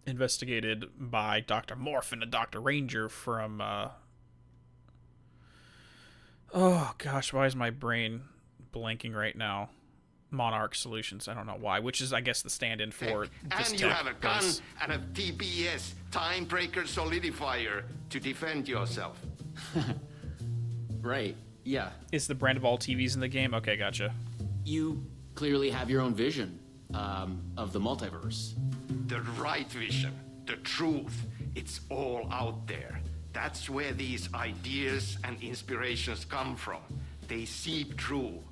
investigated by Dr. Morphin and Dr. Ranger from... oh, gosh, why is my brain blanking right now? Monarch Solutions, I don't know why, which is, I guess, the stand-in for this And tech you have a gun place. and a TBS, Time Breaker Solidifier, to defend yourself. Right, yeah. It's the brand of all TVs in the game? Okay, gotcha. You clearly have your own vision of the multiverse. The right vision, the truth, it's all out there. That's where these ideas and inspirations come from. They seep through.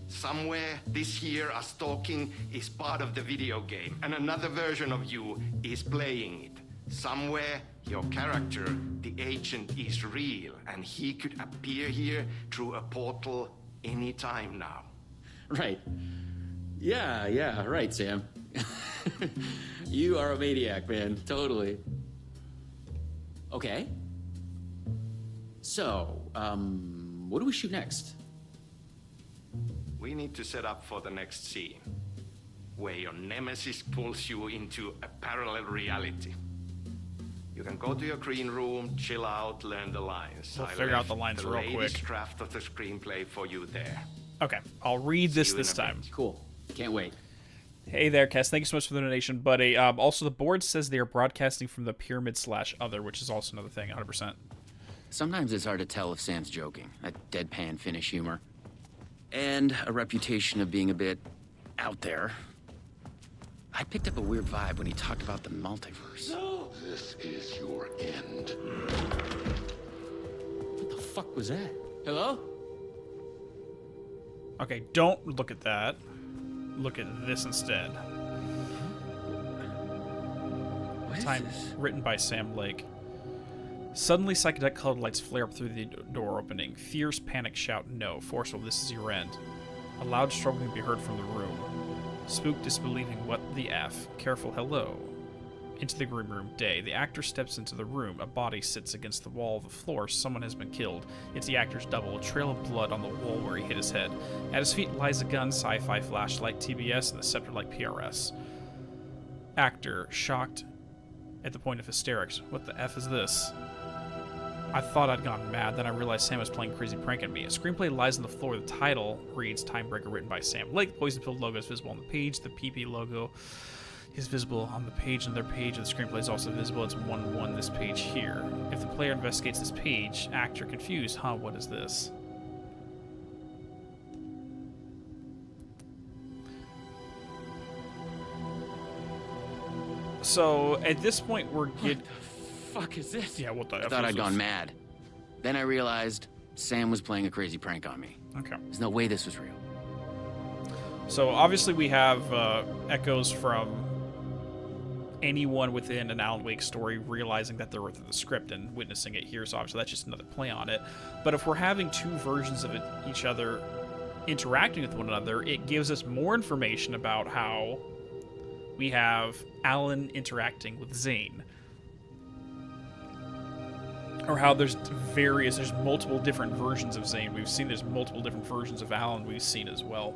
Somewhere this here us talking is part of the video game, and another version of you is playing it. Somewhere your character, the agent, is real, and he could appear here through a portal anytime now. Right. Yeah, right, Sam. You are a maniac, man. Totally. Okay. So, what do we shoot next? We need to set up for the next scene, where your nemesis pulls you into a parallel reality. You can go to your green room, chill out, learn the lines. We'll I figure out left the lines real latest quick. draft of the screenplay for you there. Okay, I'll read this See you in this a time. bit. Cool. Can't wait. Hey there, Cass. Thank you so much for the donation, buddy. Also, the board says they are broadcasting from the pyramid/other, which is also another thing, 100%. Sometimes it's hard to tell if Sam's joking. That deadpan Finnish humor. And a reputation of being a bit out there. I picked up a weird vibe when he talked about the multiverse. No, this is your end. What the fuck was that? Hello? Okay, don't look at that. Look at this instead. Time written by Sam Lake. Suddenly, psychedelic colored lights flare up through the door opening. Fierce panic shout, no. Forceful, this is your end. A loud struggle can be heard from the room. Spook disbelieving, what the F? Careful, hello. Into the green room, day. The actor steps into the room. A body sits against the wall of the floor. Someone has been killed. It's the actor's double. A trail of blood on the wall where he hit his head. At his feet lies a gun, sci-fi flashlight, TBS, and the scepter like PRS. Actor, shocked at the point of hysterics. What the F is this? I thought I'd gone mad, then I realized Sam was playing a crazy prank on me. A screenplay lies on the floor. The title reads Timebreaker, written by Sam Lake. The poison-filled logo is visible on the page. The PP logo is visible on the page, and their page of the screenplay is also visible. It's 1-1 this page here. If the player investigates this page, actor confused. Huh, what is this? So, at this point, we're getting... Fuck is this? Yeah, what the I F thought is I'd gone this? mad. Then I realized Sam was playing a crazy prank on me. Okay. There's no way this was real. So obviously we have echoes from anyone within an Alan Wake story realizing that they're within the script and witnessing it here. So obviously that's just another play on it. But if we're having two versions of each other interacting with one another, it gives us more information about how we have Alan interacting with Zane. Or how there's multiple different versions of Zane we've seen. There's multiple different versions of Alan we've seen as well.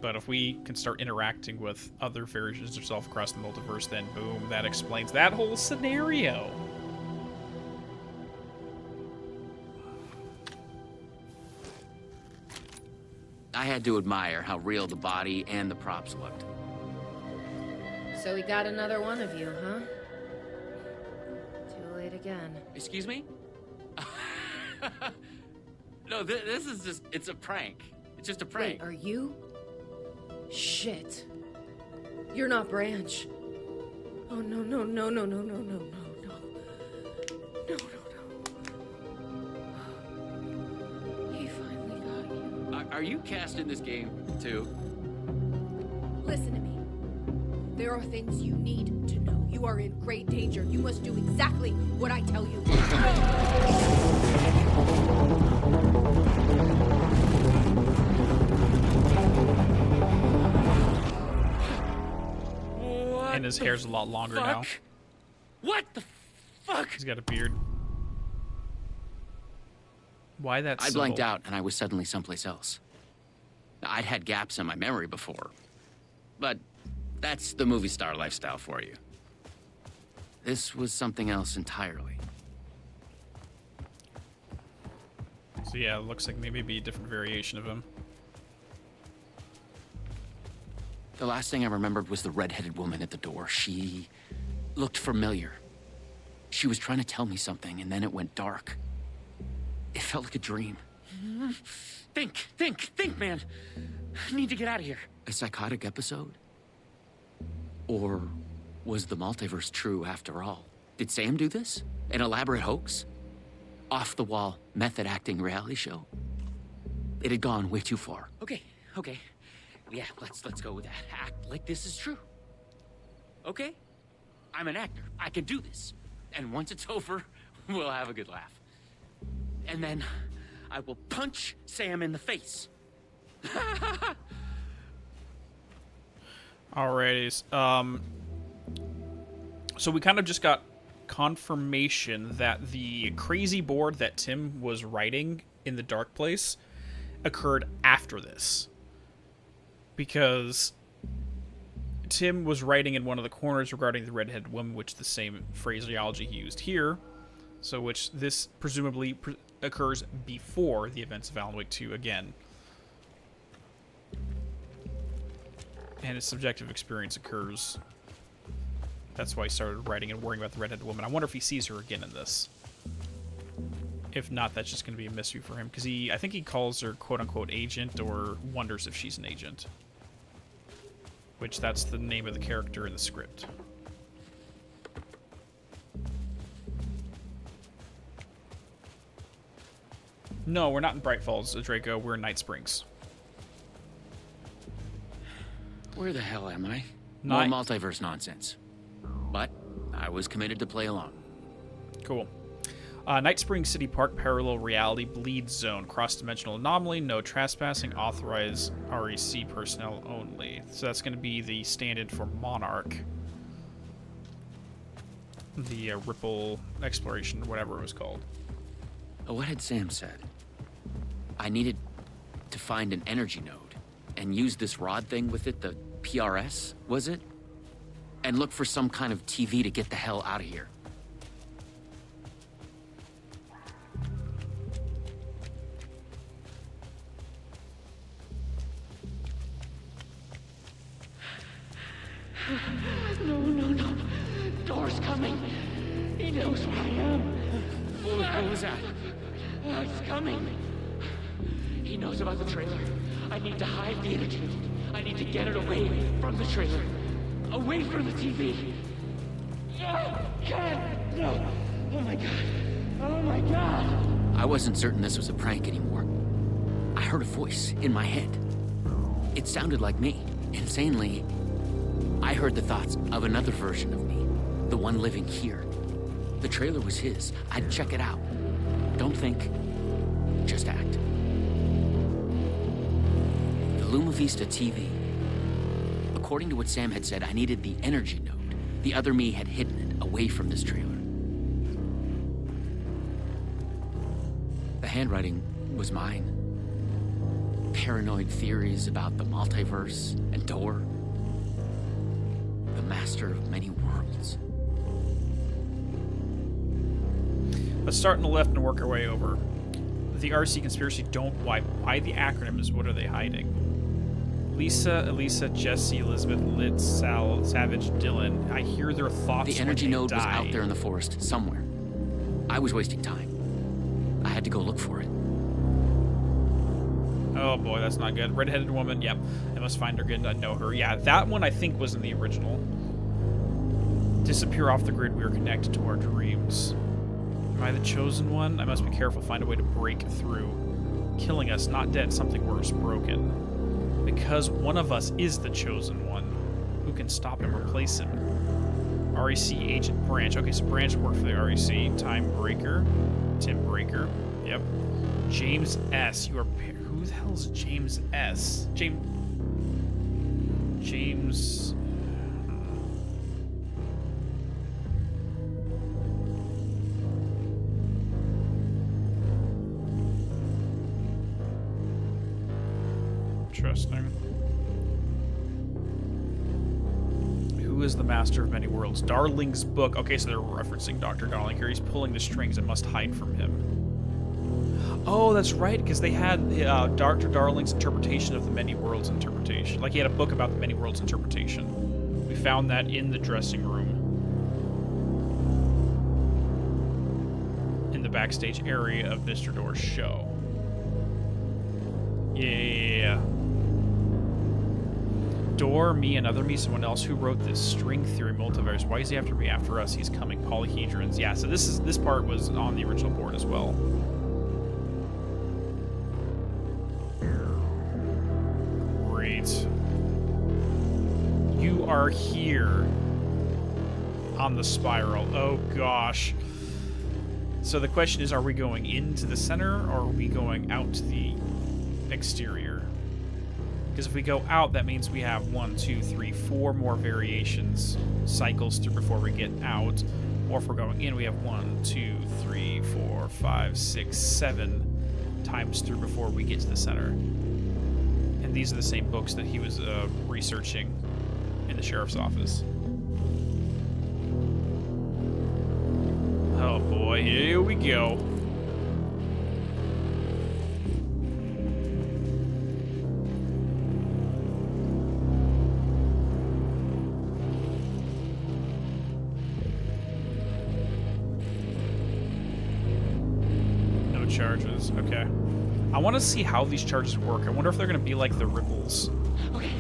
But if we can start interacting with other versions of yourself across the multiverse, then boom, that explains that whole scenario. I had to admire how real the body and the props looked. So we got another one of you, huh? Too late again. Excuse me? No, this is just, it's a prank. It's just a prank. Wait, are you? Shit. You're not Branch. Oh, no, no, no, no, no, no, no, no, no. No, no, no. He finally got you. Are you cast in this game, too? Listen to me. There are things you need to know. You are in great danger. You must do exactly what I tell you. And his hair's a lot longer now. What the fuck? He's got a beard. Why that I blanked symbol? out and I was suddenly someplace else. I'd had gaps in my memory before, but that's the movie star lifestyle for you. This was something else entirely. So yeah, it looks like maybe a different variation of him. The last thing I remembered was the red-headed woman at the door. She looked familiar. She was trying to tell me something, and then it went dark. It felt like a dream. Think, man. I need to get out of here. A psychotic episode? Or was the multiverse true after all? Did Sam do this? An elaborate hoax? Off-the-wall, method-acting reality show? It had gone way too far. Okay. Yeah, let's go with that. Act like this is true. Okay? I'm an actor. I can do this. And once it's over, we'll have a good laugh. And then I will punch Sam in the face. Alrighty. So we kind of just got confirmation that the crazy board that Tim was writing in the dark place occurred after this. Because Tim was writing in one of the corners regarding the redheaded woman, which the same phraseology he used here. So which this presumably occurs before the events of Alan Wake 2 again. And his subjective experience occurs. That's why he started writing and worrying about the redheaded woman. I wonder if he sees her again in this. If not, that's just going to be a mystery for him. Because I think he calls her quote-unquote agent, or wonders if she's an agent. Which, that's the name of the character in the script. No, we're not in Bright Falls, Draco. We're in Night Springs. Where the hell am I? More multiverse nonsense. But I was committed to play along. Cool. Night Springs City Park, parallel reality, bleed zone, cross-dimensional anomaly, no trespassing, authorized REC personnel only. So that's going to be the stand-in for Monarch. The Ripple Exploration, whatever it was called. What had Sam said? I needed to find an energy node and use this rod thing with it, the PRS, was it? And look for some kind of TV to get the hell out of here. No. Door's coming. He knows where I am. What was that? It's coming. He knows about the trailer. I need to hide the energy node. I need to get it away from the trailer. Away from the TV. Can't. No. Oh my god. I wasn't certain this was a prank anymore. I heard a voice in my head. It sounded like me. Insanely, I heard the thoughts of another version of me. The one living here. The trailer was his. I'd check it out. Don't think. Just act. The Luma Vista TV. According to what Sam had said, I needed the energy node. The other me had hidden it away from this trailer. The handwriting was mine. Paranoid theories about the multiverse and Door. The master of many worlds. Let's start on the left and work our way over. The RC conspiracy don't wipe. Why the acronyms? What are they hiding? Lisa, Elisa, Jesse, Elizabeth, Liz, Sal, Savage, Dylan. I hear their thoughts. The energy when they node die. was out there in the forest somewhere. I was wasting time. I had to go look for it. Oh boy, that's not good. Red-headed woman. Yep. I must find her again. I know her. Yeah, that one I think was in the original. Disappear off the grid. We are connected to our dreams. Am I the chosen one? I must be careful. Find a way to break through. Killing us, not dead. Something worse. Broken. Because one of us is the chosen one. Who can stop him, replace him? REC agent Branch. Okay, so Branch worked for the REC. Time Breaker. Tim Breaker. Yep. James S. You are... Who the hell is James S? James... Interesting. Who is the master of many worlds? Darling's book. Okay, so they're referencing Dr. Darling here. He's pulling the strings and must hide from him. Oh, that's right, because they had Dr. Darling's interpretation of the many worlds interpretation. Like, he had a book about the many worlds interpretation. We found that in the dressing room. In the backstage area of Mr. Door's show. Yeah. Door, me, another me, someone else. Who wrote this string theory multiverse? Why is he after me? After us? He's coming. Polyhedrons. Yeah. So this part was on the original board as well. Great. You are here on the spiral. Oh gosh. So the question is: are we going into the center, or are we going out to the exterior? Because if we go out, that means we have 1, 2, 3, 4 more variations, cycles through before we get out. Or if we're going in, we have 1, 2, 3, 4, 5, 6, 7 times through before we get to the center. And these are the same books that he was researching in the sheriff's office. Oh boy, here we go. Charges. Okay. I want to see how these charges work. I wonder if they're going to be like the ripples. Okay,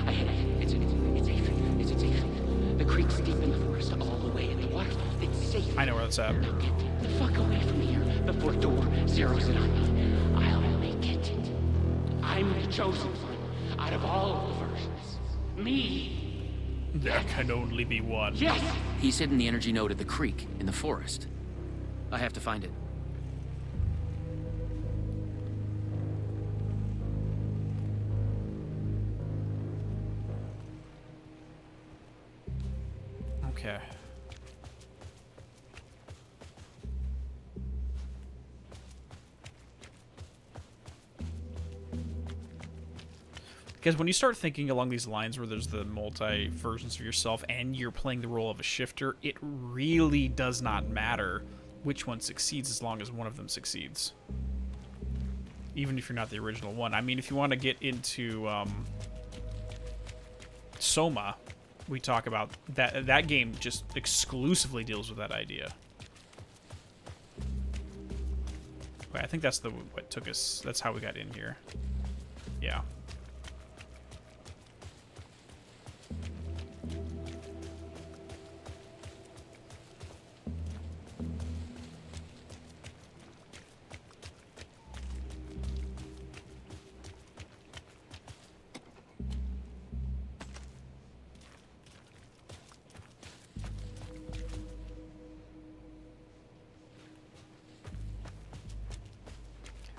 I hit it. It's safe. The creek's deep in the forest, all the way in the waterfall. It's safe. I know where that's at. Now get the fuck away from here before Door zeroes in on me. I'll make it. I'm the chosen one out of all the versions. Me. There can only be one. Yes! He's hidden the energy node of the creek in the forest. I have to find it. Okay. Because when you start thinking along these lines where there's the multi versions of yourself and you're playing the role of a shifter, it really does not matter which one succeeds as long as one of them succeeds. Even if you're not the original one. I mean, if you want to get into Soma, we talk about that game just exclusively deals with that idea. Okay, I think that's what took us. That's how we got in here. Yeah.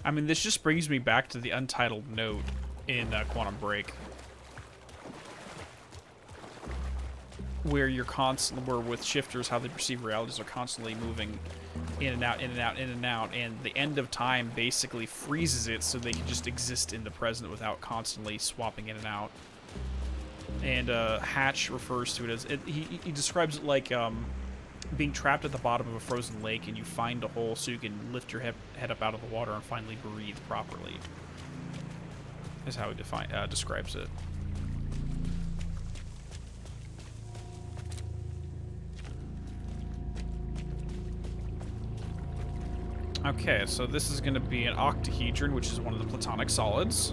I mean, this just brings me back to the untitled note in Quantum Break, where you're where with shifters, how they perceive realities are constantly moving in and out, in and out, in and out, and the end of time basically freezes it so they can just exist in the present without constantly swapping in and out. And Hatch refers to it as he describes it like being trapped at the bottom of a frozen lake, and you find a hole so you can lift your head up out of the water and finally breathe properly. Is how he describes it. Okay, so this is going to be an octahedron, which is one of the platonic solids.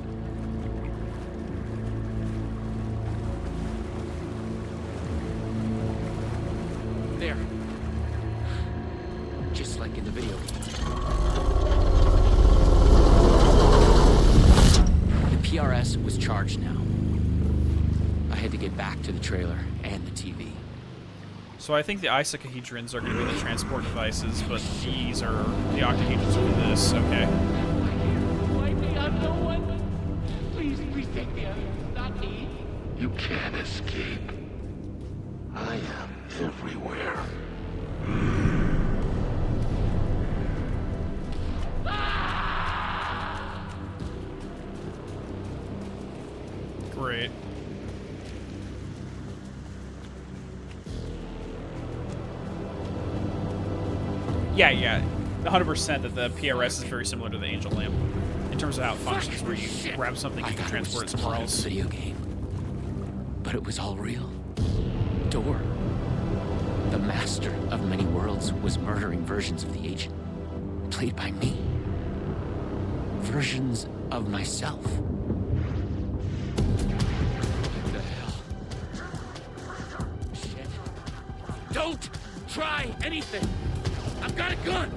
There. Just like in the video game. The PRS was charged now. I had to get back to the trailer and the TV. So I think the icosahedrons are going to be the transport devices, but these are the octahedrons are this. Okay. Why me? I'm no one. Please take me out. Not me. You can't escape. I am everywhere. Yeah. 100% that the PRS is very similar to the Angel Lamp in terms of how it functions, where you grab something, you can transport it somewhere else. Video game. But it was all real. Door, the master of many worlds, was murdering versions of the agent, played by me. Versions of myself. What the hell? Shit. Don't try anything! I've got a gun!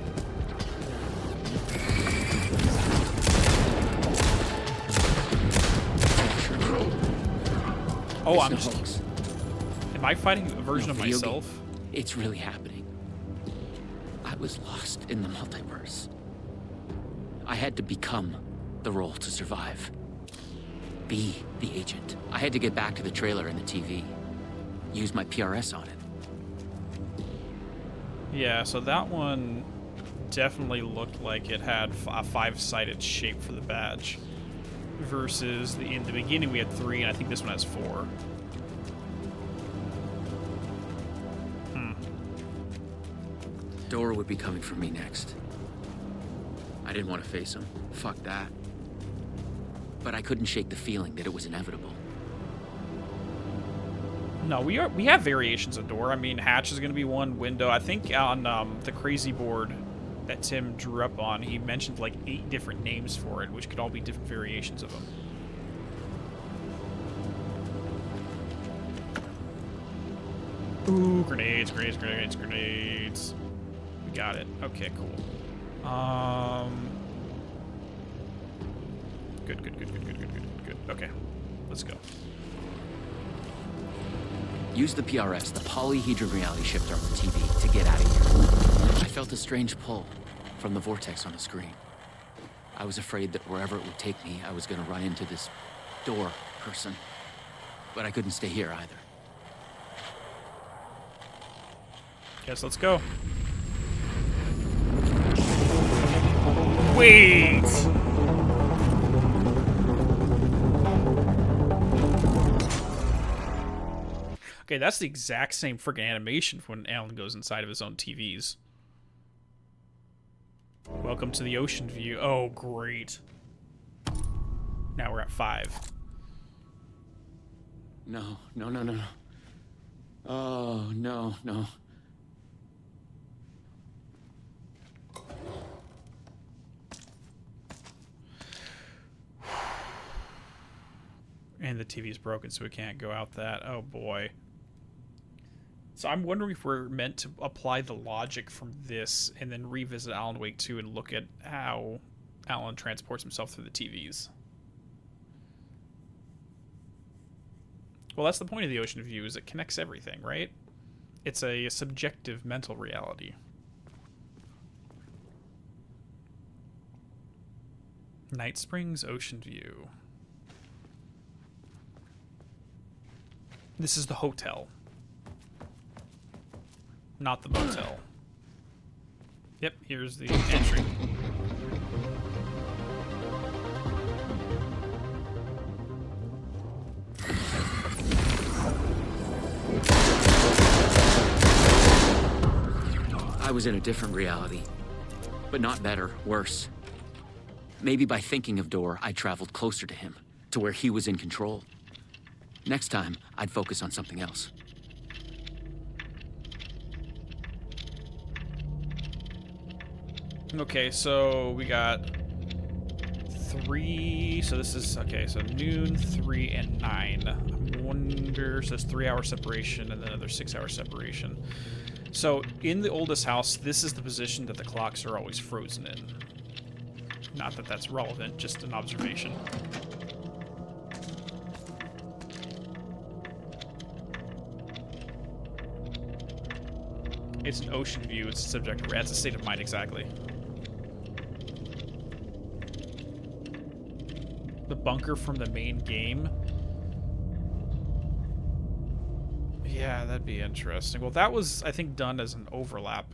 Oh, I'm just... Am I fighting a version of myself? It's really happening. I was lost in the multiverse. I had to become the role to survive. Be the agent. I had to get back to the trailer and the TV. Use my PRS on it. Yeah, so that one definitely looked like it had a 5-sided shape for the badge. Versus in the beginning we had 3, and I think this one has 4. Door would be coming for me next. I didn't want to face him. Fuck that. But I couldn't shake the feeling that it was inevitable. No, we have variations of Door. I mean, Hatch is going to be one. Window. I think on the crazy board that Tim drew up on, he mentioned like 8 different names for it, which could all be different variations of them. Ooh, grenades. We got it. Okay, cool. Good. Okay, let's go. Use the PRS, the polyhedron reality shifter on the TV, to get out of here. I felt a strange pull from the vortex on the screen. I was afraid that wherever it would take me, I was going to run into this Door person. But I couldn't stay here either. Guess let's go. Wait! Okay, that's the exact same freaking animation when Alan goes inside of his own TVs. Welcome to the ocean view. Oh, great. Now we're at 5. No. Oh, no. And the TV's broken, so we can't go out that. Oh, boy. So I'm wondering if we're meant to apply the logic from this and then revisit Alan Wake 2 and look at how Alan transports himself through the TVs. Well, that's the point of the ocean view, is it connects everything, right? It's a subjective mental reality. Night Springs Ocean View. This is the hotel. Not the motel. Yep, here's the entry. I was in a different reality. But not better, worse. Maybe by thinking of Door, I traveled closer to him, to where he was in control. Next time, I'd focus on something else. Okay, so we got 3. So this is okay. So noon, 3, and 9. I wonder. So that's 3-hour separation, and then another 6-hour separation. So in the oldest house, this is the position that the clocks are always frozen in. Not that that's relevant, just an observation. It's an ocean view. It's a subjective. It's a state of mind, exactly. The bunker from the main game. Yeah, that'd be interesting. Well, that was, I think, done as an overlap.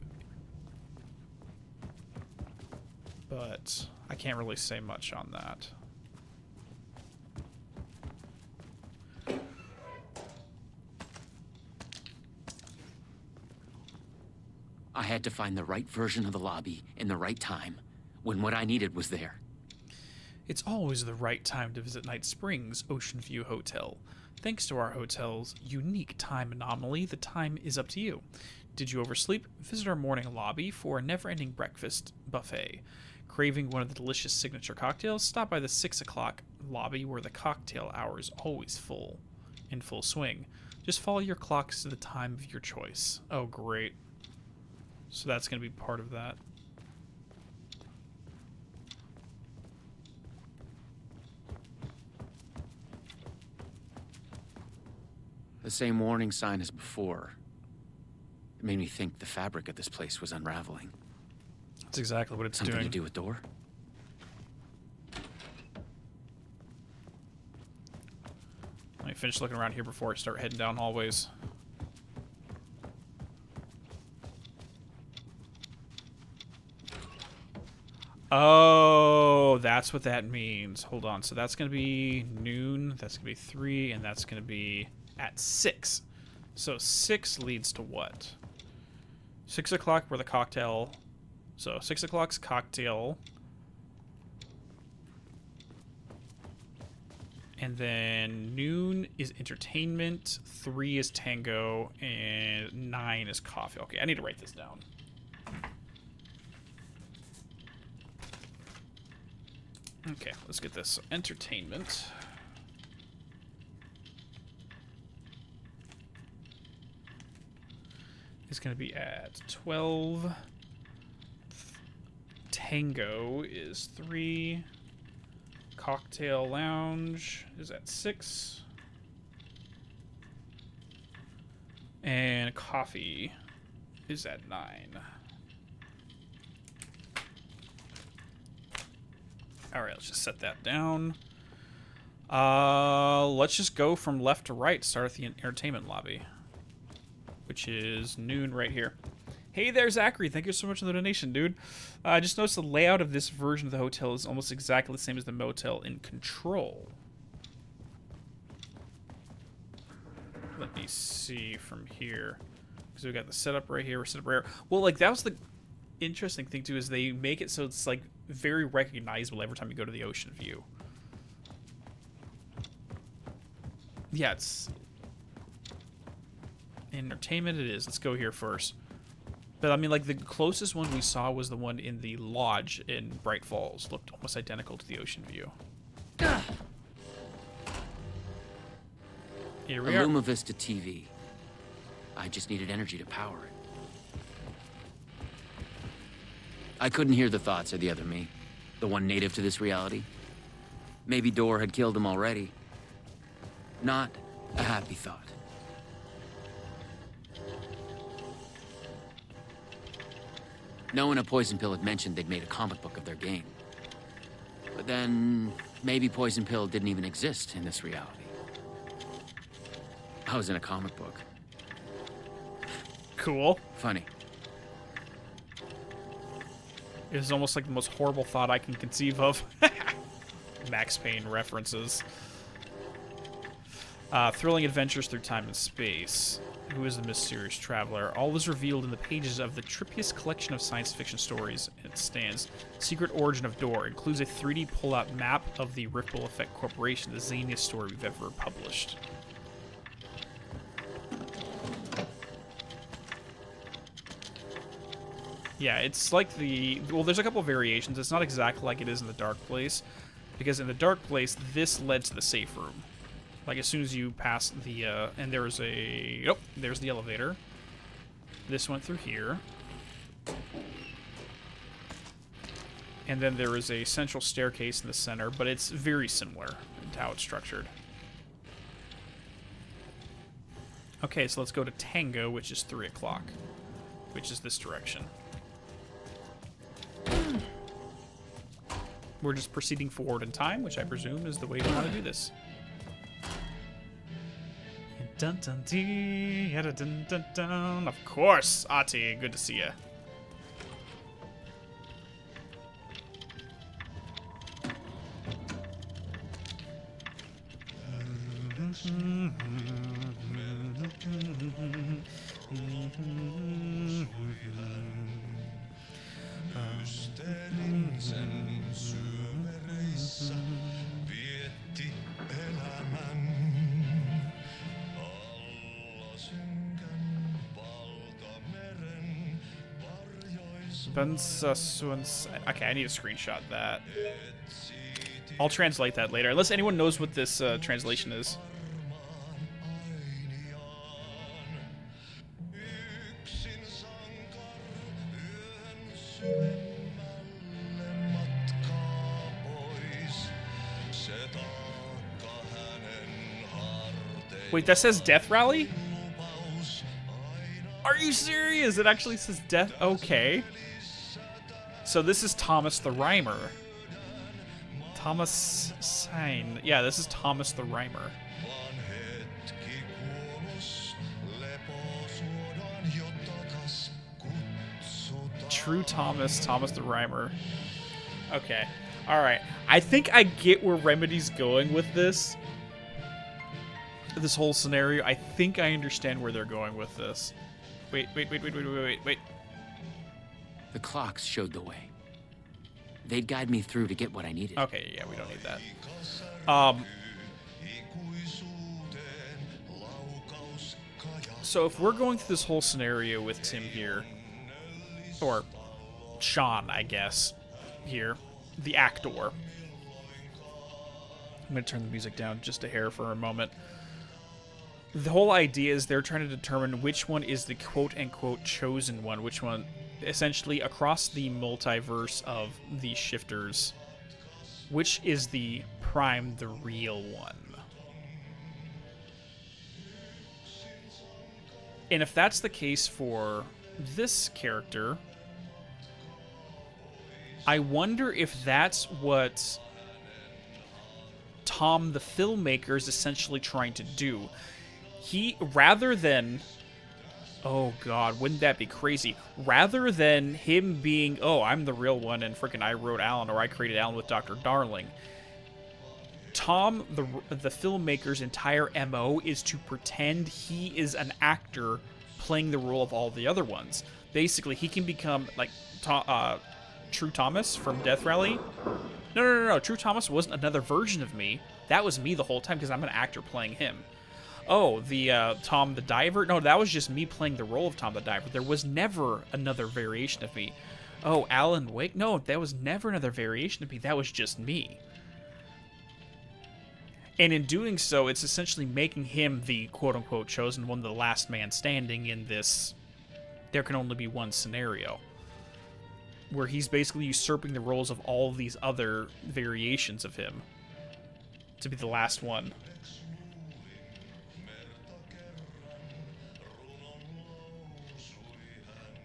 But I can't really say much on that. I had to find the right version of the lobby in the right time, when what I needed was there. It's always the right time to visit Night Springs Ocean View Hotel. Thanks to our hotel's unique time anomaly, the time is up to you. Did you oversleep? Visit our morning lobby for a never-ending breakfast buffet. Craving one of the delicious signature cocktails? Stop by the 6 o'clock lobby where the cocktail hour is always in full swing. Just follow your clocks to the time of your choice. Oh, great. So that's going to be part of that. The same warning sign as before. It made me think the fabric of this place was unraveling. That's exactly what it's Something doing. to do with door? Let me finish looking around here before I start heading down hallways. Oh, that's what that means. Hold on. So that's going to be noon, that's going to be 3, and that's going to be at 6. So 6 leads to what? 6 o'clock where the cocktail... So 6 o'clock's cocktail. And then noon is entertainment, 3 is tango, and 9 is coffee. Okay, I need to write this down. Okay, let's get this. So entertainment. Is going to be at 12. Tango is 3. Cocktail lounge is at 6. And coffee is at 9. Alright, let's just set that down. Let's just go from left to right. Start at the entertainment lobby, which is noon right here. Hey there, Zachary. Thank you so much for the donation, dude. I just noticed the layout of this version of the hotel is almost exactly the same as the motel in Control. Let me see from here. Because we got the setup right here. We're set up right here. Well, like, that was the interesting thing, too, is they make it so it's, like, very recognizable every time you go to the ocean view. Yeah, it's... entertainment it is. Let's go here first. But, I mean, like, the closest one we saw was the one in the lodge in Bright Falls. Looked almost identical to the ocean view. Here we are. Luma Vista TV. I just needed energy to power it. I couldn't hear the thoughts of the other me. The one native to this reality. Maybe Door had killed him already. Not a happy thought. Knowing a Poison Pill had mentioned they'd made a comic book of their game. But then, maybe Poison Pill didn't even exist in this reality. I was in a comic book. Cool. Funny. It's almost like the most horrible thought I can conceive of. Max Payne references. Thrilling adventures through time and space. Who is the mysterious traveler? All is revealed in the pages of the trippiest collection of science fiction stories. It stands. Secret Origin of Door includes a 3D pull-out map of the Ripple Effect Corporation, the zaniest story we've ever published. Yeah, it's like the... Well, there's a couple of variations. It's not exactly like it is in the Dark Place, because in the Dark Place, this led to the safe room. Like, as soon as you pass the, and there's a... Oh, there's the elevator. This went through here. And then there is a central staircase in the center, but it's very similar to how it's structured. Okay, so let's go to Tango, which is 3 o'clock, which is this direction. We're just proceeding forward in time, which I presume is the way we want to do this. Dun dun dee, dun dun dun. Of course, Ati, good to see ya. Mysteerin sen syövereissä vietti elämän. Alla synkän valtameren varjoissa. Okay, I need to screenshot that. I'll translate that later, unless anyone knows what this translation is. Wait, that says Death Rally? Are you serious? It actually says Death. Okay. So this is Thomas the Rhymer. Thomas Sign. Yeah, this is Thomas the Rhymer. True Thomas the Rhymer. Okay. Alright. I think I get where Remedy's going with this. This whole scenario. I think I understand where they're going with this. Wait. The clocks showed the way. They'd guide me through to get what I needed. Okay, yeah, we don't need that. So if we're going through this whole scenario with Tim here, or Sean, I guess, here, the actor. I'm going to turn the music down just a hair for a moment. The whole idea is they're trying to determine which one is the quote-unquote chosen one, which one, essentially, across the multiverse of the shifters, which is the prime, the real one. And if that's the case for this character, I wonder if that's what Tom the filmmaker is essentially trying to do. He, rather than... Oh god, wouldn't that be crazy? Rather than him being, oh, I'm the real one and freaking I wrote Alan, or I created Alan with Dr. Darling, Tom, the filmmaker's entire MO is to pretend he is an actor playing the role of all the other ones. Basically, he can become, like, True Thomas from Death Rally. No. True Thomas wasn't another version of me. That was me the whole time because I'm an actor playing him. Oh, the Tom the Diver? No, that was just me playing the role of Tom the Diver. There was never another variation of me. Oh, Alan Wake? No, that was never another variation of me. That was just me. And in doing so, it's essentially making him the quote-unquote chosen one, the last man standing in this there can only be one scenario, where he's basically usurping the roles of all of these other variations of him to be the last one.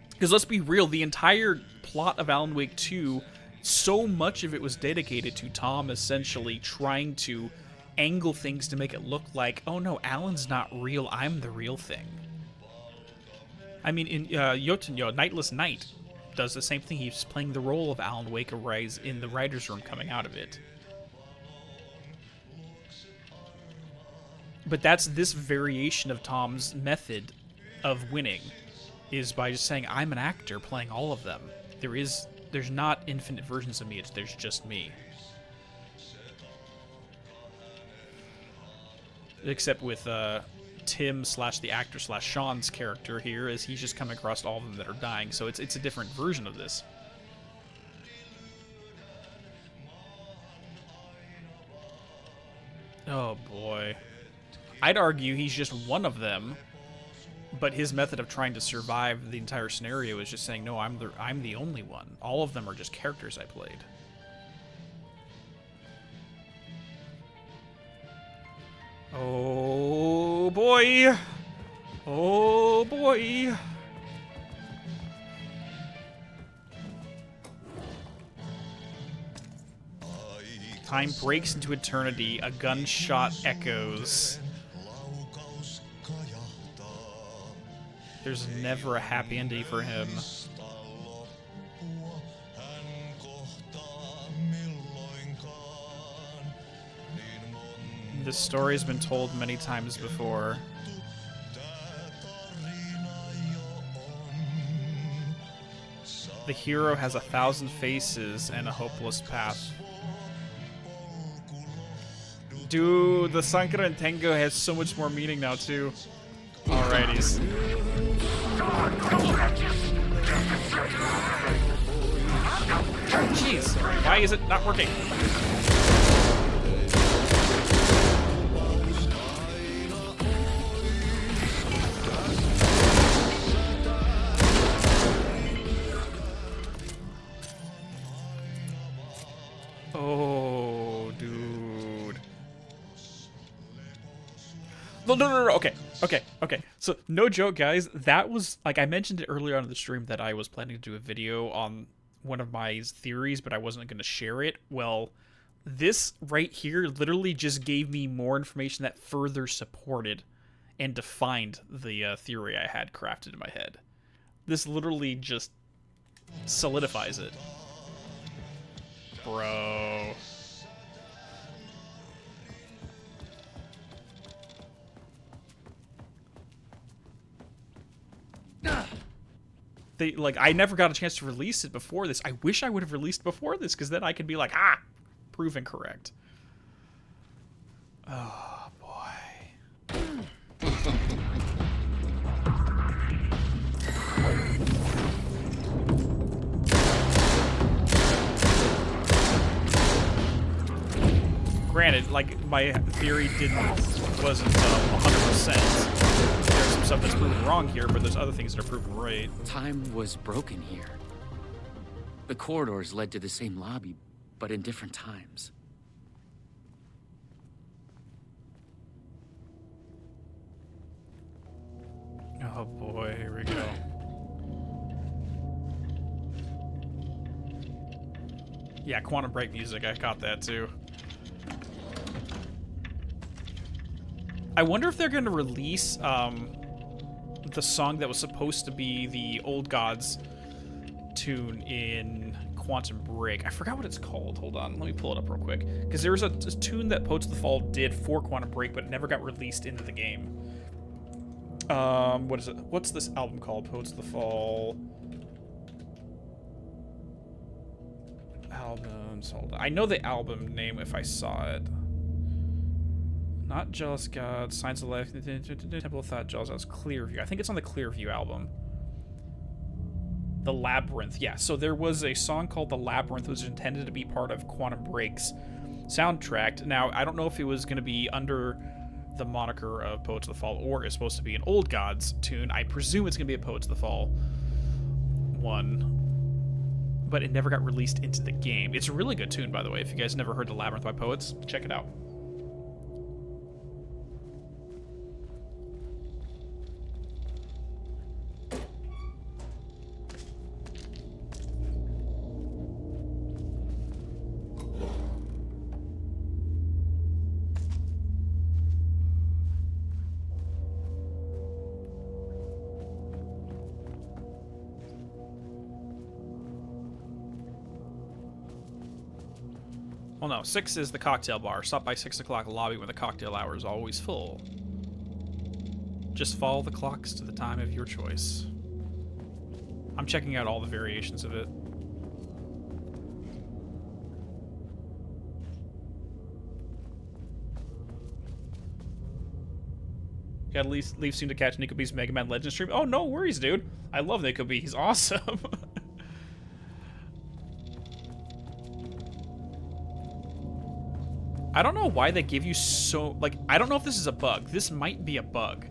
Because let's be real, the entire plot of Alan Wake 2, so much of it was dedicated to Tom essentially trying to angle things to make it look like, oh no, Alan's not real, I'm the real thing. I mean, in Yotunyo, Nightless Night does the same thing. He's playing the role of Alan Wake Arise in the writer's room coming out of it. But that's this variation of Tom's method of winning, is by just saying, I'm an actor playing all of them. There's not infinite versions of me, there's just me. Except with Tim / the actor / Sean's character here, as he's just coming across all of them that are dying, so it's a different version of this. Oh boy. I'd argue he's just one of them, but his method of trying to survive the entire scenario is just saying, no, I'm the only one. All of them are just characters I played. Oh boy! Oh boy! Time breaks into eternity, a gunshot echoes. There's never a happy ending for him. This story has been told many times before. The hero has 1,000 faces and a hopeless path. Dude, the Sankara Tengo has so much more meaning now, too. Alrighties. Jeez, why is it not working? Oh, dude. No. Okay. So, no joke, guys. That was, like, I mentioned it earlier on the stream that I was planning to do a video on one of my theories, but I wasn't going to share it. Well, this right here literally just gave me more information that further supported and defined the theory I had crafted in my head. This literally just solidifies it. Bro. They, like, I never got a chance to release it before this. I wish I would have released before this, because then I could be like, proven correct. Oh, boy. Granted, like, my theory wasn't 100%. There's some stuff that's proven wrong here, but there's other things that are proven right. Time was broken here. The corridors led to the same lobby, but in different times. Oh boy, here we go. Yeah, Quantum Break music, I caught that too. I wonder if they're going to release the song that was supposed to be the Old Gods tune in Quantum Break. I forgot what it's called. Hold on, let me pull it up real quick. Because there was a tune that Poets of the Fall did for Quantum Break, but it never got released into the game. What is it? What's this album called? Poets of the Fall albums. Hold on. I know the album name if I saw it. Not Jealous God, Signs of Life, Temple of Thought, Jealous Gods, Clearview. I think it's on the Clearview album. The Labyrinth. Yeah, so there was a song called The Labyrinth, which was intended to be part of Quantum Break's soundtrack. Now, I don't know if it was going to be under the moniker of Poets of the Fall or it's supposed to be an Old Gods tune. I presume it's going to be a Poets of the Fall one. But it never got released into the game. It's a really good tune, by the way. If you guys never heard The Labyrinth by Poets, check it out. Well, no, 6 is the cocktail bar. Stop by 6 o'clock lobby when the cocktail hour is always full. Just follow the clocks to the time of your choice. I'm checking out all the variations of it. Gotta leave soon to catch Nico B's Mega Man Legends stream. Oh, no worries, dude. I love Nico B. He's awesome. I don't know why they give you so... Like, I don't know if this is a bug. This might be a bug.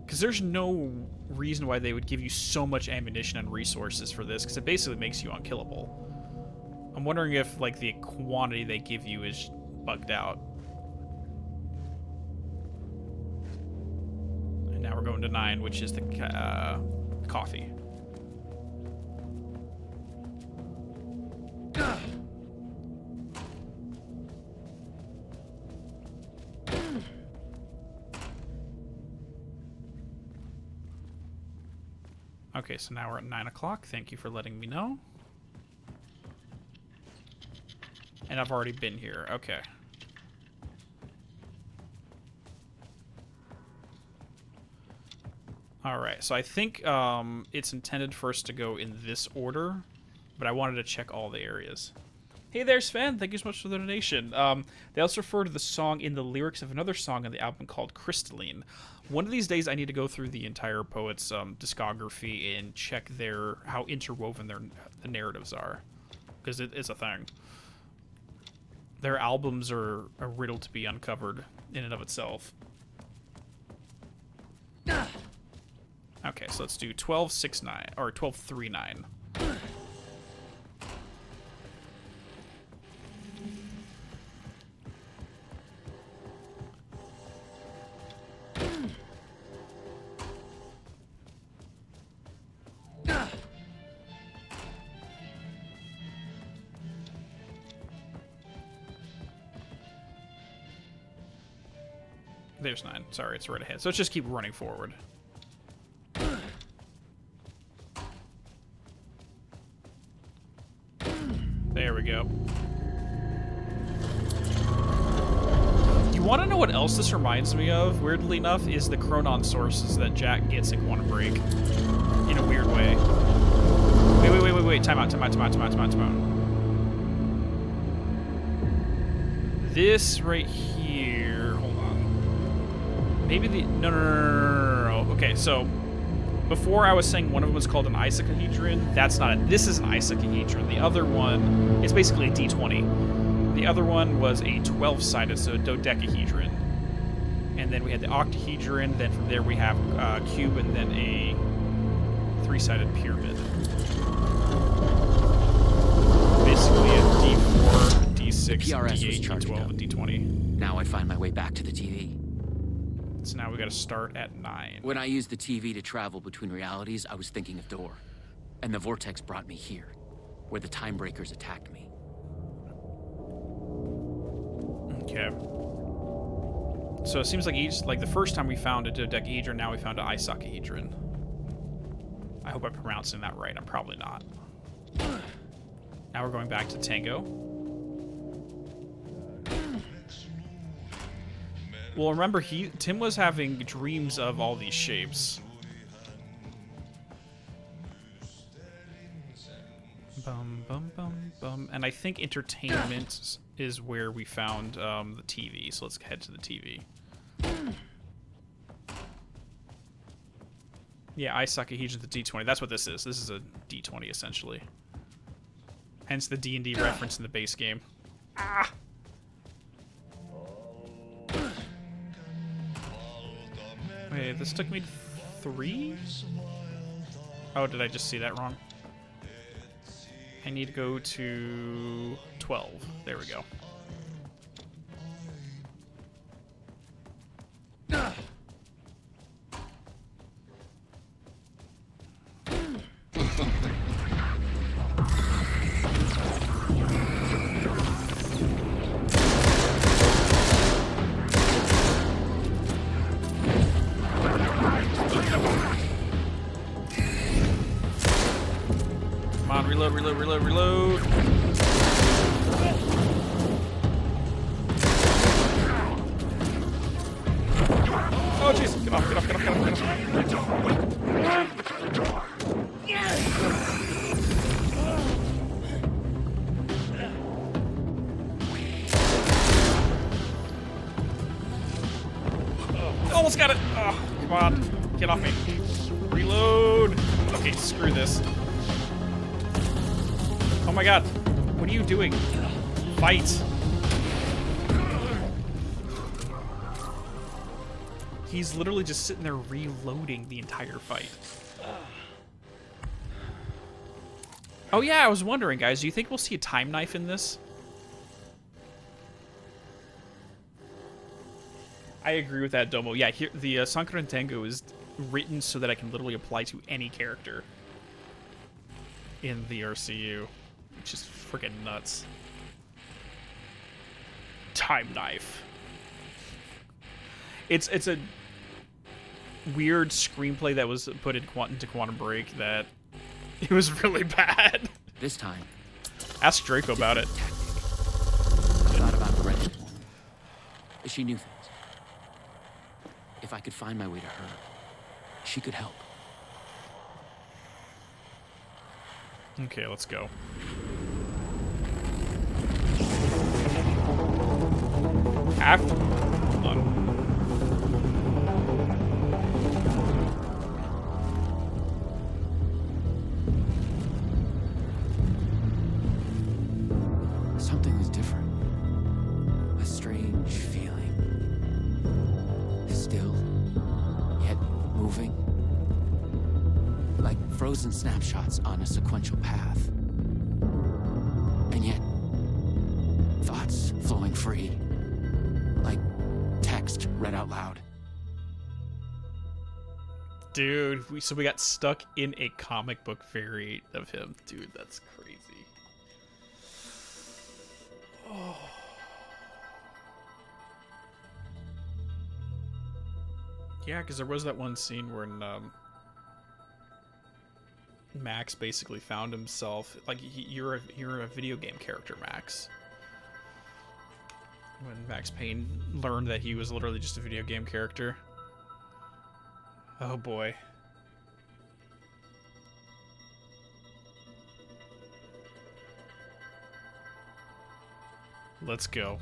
Because there's no reason why they would give you so much ammunition and resources for this, because it basically makes you unkillable. I'm wondering if, like, the quantity they give you is bugged out. And now we're going to 9, which is the coffee. Okay, so now we're at 9 o'clock. Thank you for letting me know. And I've already been here. Okay. All right, so I think it's intended for us to go in this order, but I wanted to check all the areas. Hey there, Sven. Thank you so much for the donation. They also refer to the song in the lyrics of another song on the album called Crystalline. One of these days, I need to go through the entire poet's discography and check how interwoven the narratives are, because it's a thing. Their albums are a riddle to be uncovered in and of itself. Okay, so let's do 12-6-9 or 12-3-9. There's 9. Sorry, it's right ahead. So let's just keep running forward. There we go. You want to know what else this reminds me of, weirdly enough, is the Chronon sources that Jack gets in Quantum Break. In a weird way. Wait. Time out. This right here... Hold on. Maybe the... No. Okay, so... Before I was saying one of them was called an icosahedron. That's not it. This is an icosahedron. The other one, it's basically a D20. The other one was a 12-sided, so a dodecahedron. And then we had the octahedron. Then from there we have a cube and then a 3-sided pyramid. Basically a D4, D6, D8, D12, and D20. Now I find my way back to the TV. So now we got to start at 9. When I used the TV to travel between realities, I was thinking of Door. And the vortex brought me here, where the time breakers attacked me. Okay. So it seems like the first time we found a dodecahedron, now we found an icosahedron. I hope I'm pronouncing that right. I'm probably not. Now we're going back to Tango. Well, remember, Tim was having dreams of all these shapes. Bum. And I think entertainment is where we found the TV. So let's head to the TV. Yeah, icosahedron, the D20. That's what this is. This is a D20, essentially. Hence the D&D reference in the base game. Ah! Wait, this took me to 3? Oh, did I just see that wrong? I need to go to 12. There we go. Reload. Oh, jeez. Get off. Almost got it. Oh, come on. Get off me. Reload. Okay, screw this. Oh my god. What are you doing? Fight. He's literally just sitting there reloading the entire fight. Oh yeah, I was wondering, guys, do you think we'll see a time knife in this? I agree with that, Domo. Yeah, here the Sankaran Tango is written so that I can literally apply to any character in the RCU. It's just freaking nuts. Time knife. It's a weird screenplay that was put into Quantum Break that it was really bad. This time, ask Draco about it. I thought about the redheaded woman. She knew things. If I could find my way to her, she could help. Okay, let's go. After. Hold on. Something is different. A strange feeling. Still, yet moving. Like frozen snapshots on a sequential path. And yet, thoughts flowing free. Like text read out loud. Dude, so we got stuck in a comic book variant of him. Dude, that's crazy. Oh. Yeah, because there was that one scene where Max basically found himself like you're a video game character, Max. When Max Payne learned that he was literally just a video game character. Oh boy. Let's go.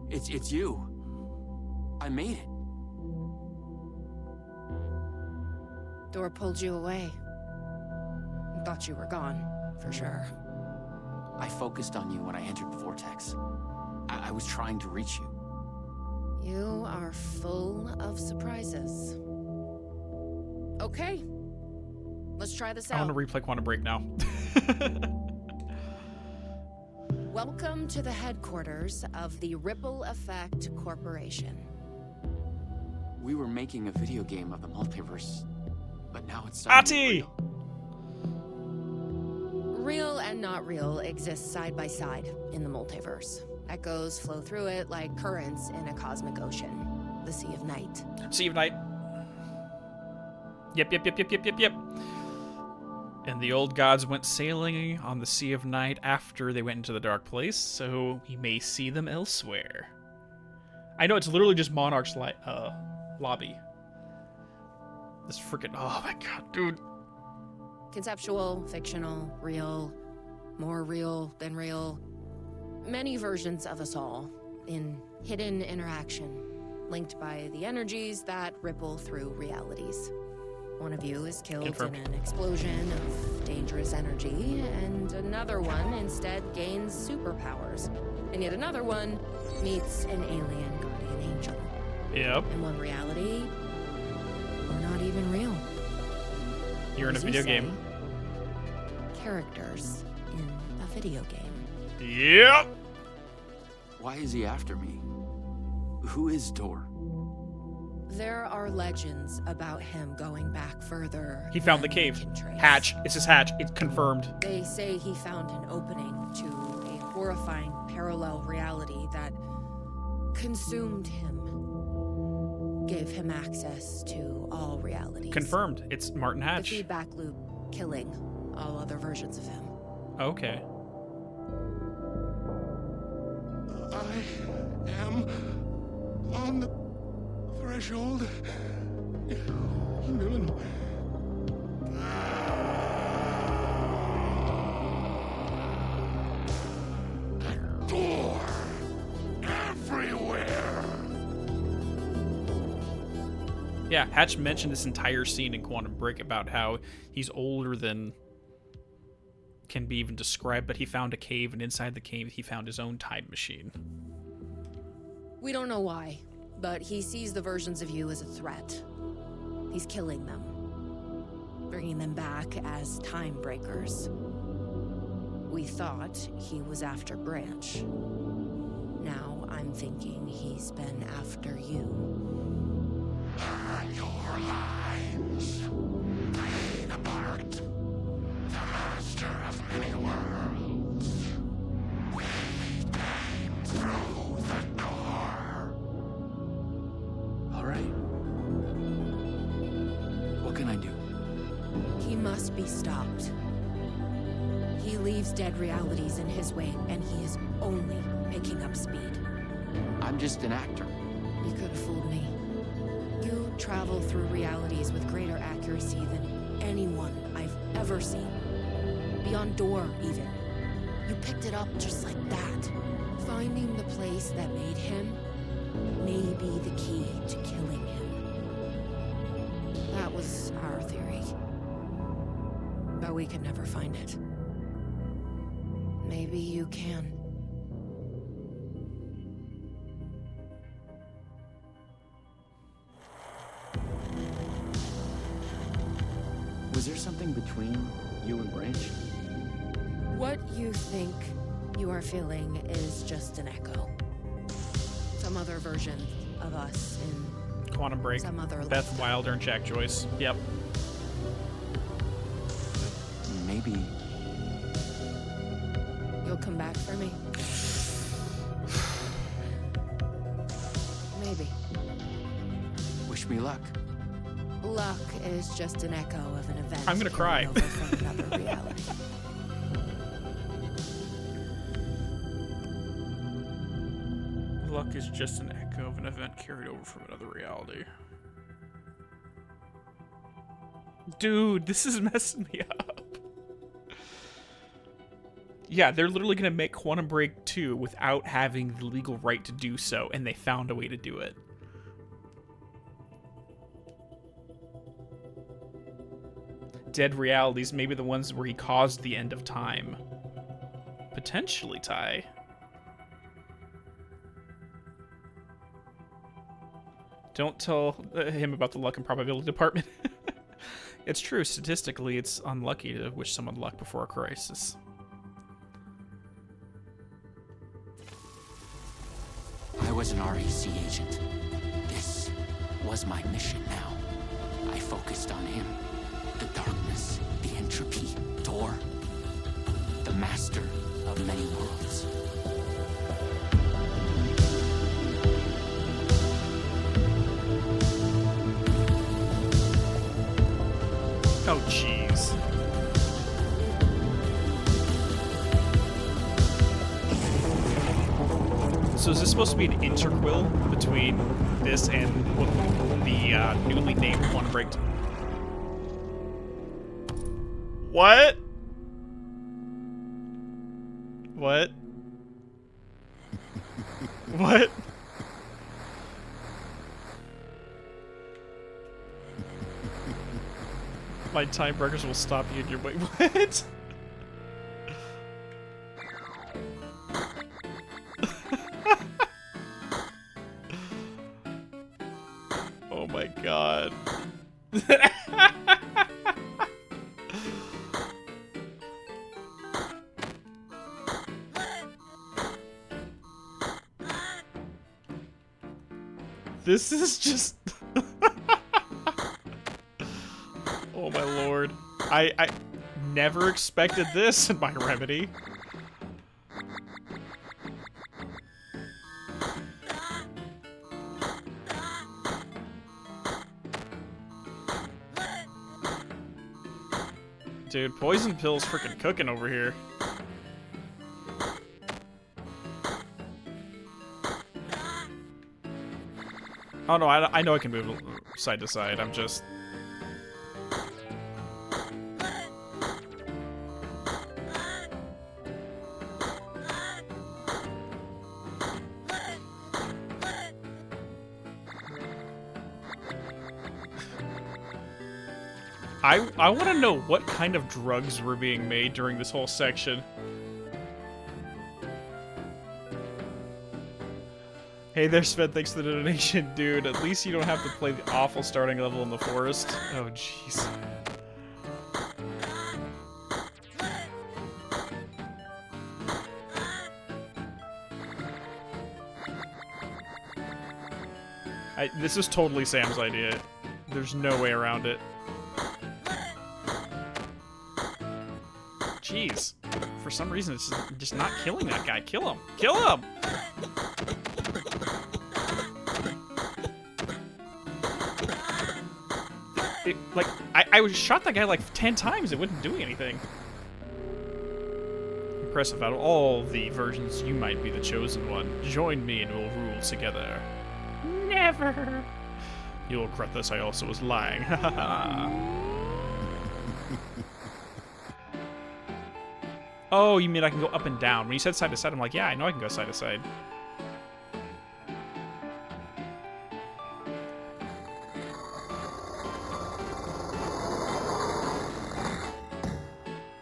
It's you. I made it. Door pulled you away. Thought you were gone, for sure. I focused on you when I entered the vortex. I was trying to reach you. You are full of surprises. Okay. Let's try this out. I want to replay Quantum Break now. Welcome to the headquarters of the Ripple Effect Corporation. We were making a video game of the multiverse, but now it's Ati! Real and not real exist side by side in the multiverse. Echoes flow through it like currents in a cosmic ocean. The Sea of Night. Sea of Night. Yep. And the old gods went sailing on the Sea of Night after they went into the Dark Place, so we may see them elsewhere. I know, it's literally just Monarch's lobby. This freaking... Oh my god, dude. Conceptual, fictional, real, more real than real. Many versions of us all, in hidden interaction, linked by the energies that ripple through realities. One of you is killed Confirmed. in an explosion of dangerous energy, and another one instead gains superpowers. And yet another one meets an alien guardian angel. Yep. In one reality, we're not even real. You're in a As you video say, game. Characters in a video game. Yep. Why is he after me? Who is Door? There are legends about him going back further. He found the than cave. we can trace. Hatch. It's his hatch. It's confirmed. They say he found an opening to a horrifying parallel reality that consumed him, gave him access to all realities. Confirmed. It's Martin The Hatch. feedback loop killing all other versions of him. Okay. I am on the threshold. No. A door everywhere. Yeah, Hatch mentioned this entire scene in Quantum Break about how he's older than can be even described, but he found a cave, and inside the cave he found his own time machine. We don't know why, but he sees the versions of you as a threat. He's killing them, bringing them back as time breakers. We thought he was after Branch. Now I'm thinking he's been after you. Your lines playing apart. The master of many worlds. We came through the door. All right. What can I do? He must be stopped. He leaves dead realities in his wake, and he is only picking up speed. I'm just an actor. You could have fooled me. You travel through realities with greater accuracy than anyone I've ever seen. Beyond door, even. You picked it up just like that. Finding the place that made him may be the key to killing him. That was our theory. But we could never find it. Maybe you can. Was there something between you and Branch? What you think you are feeling is just an echo. Some other version of us in Quantum Break, some other Beth lifetime. Wilder and Jack Joyce. Yep. Maybe. You'll come back for me? Maybe. Wish me luck. Luck is just an echo of an event. I'm gonna cry. carried over from another reality. Luck is just an echo of an event carried over from another reality. Dude, this is messing me up. Yeah, they're literally going to make Quantum Break 2 without having the legal right to do so, and they found a way to do it. Dead realities, maybe the ones where he caused the end of time. Potentially, Ty. Don't tell him about the luck and probability department. It's true, statistically, it's unlucky to wish someone luck before a crisis. I was an REC agent. This was my mission now. I focused on him. The darkness, the entropy, Door. The master of many worlds. Oh, jeez. So is this supposed to be an interquel between this and the newly named Quantum Break? What? What? What? My time breakers will stop you in your way. What? Oh my god. This is just... Oh my lord. I never expected this in my Remedy. Dude, poison pill's freaking cooking over here. Oh no, I know I can move side to side. I'm just... I want to know what kind of drugs were being made during this whole section. Hey there, Sven, thanks for the donation. Dude, at least you don't have to play the awful starting level in the forest. Oh, jeez. This is totally Sam's idea. There's no way around it. Jeez. For some reason, it's just not killing that guy. Kill him. Kill him! Like, I shot that guy like 10 times. It wasn't doing anything. Impressive. Out of all the versions, you might be the chosen one. Join me and we'll rule together. Never. You'll regret this. I also was lying. Oh, you mean I can go up and down? When you said side to side, I'm like, yeah, I know I can go side to side.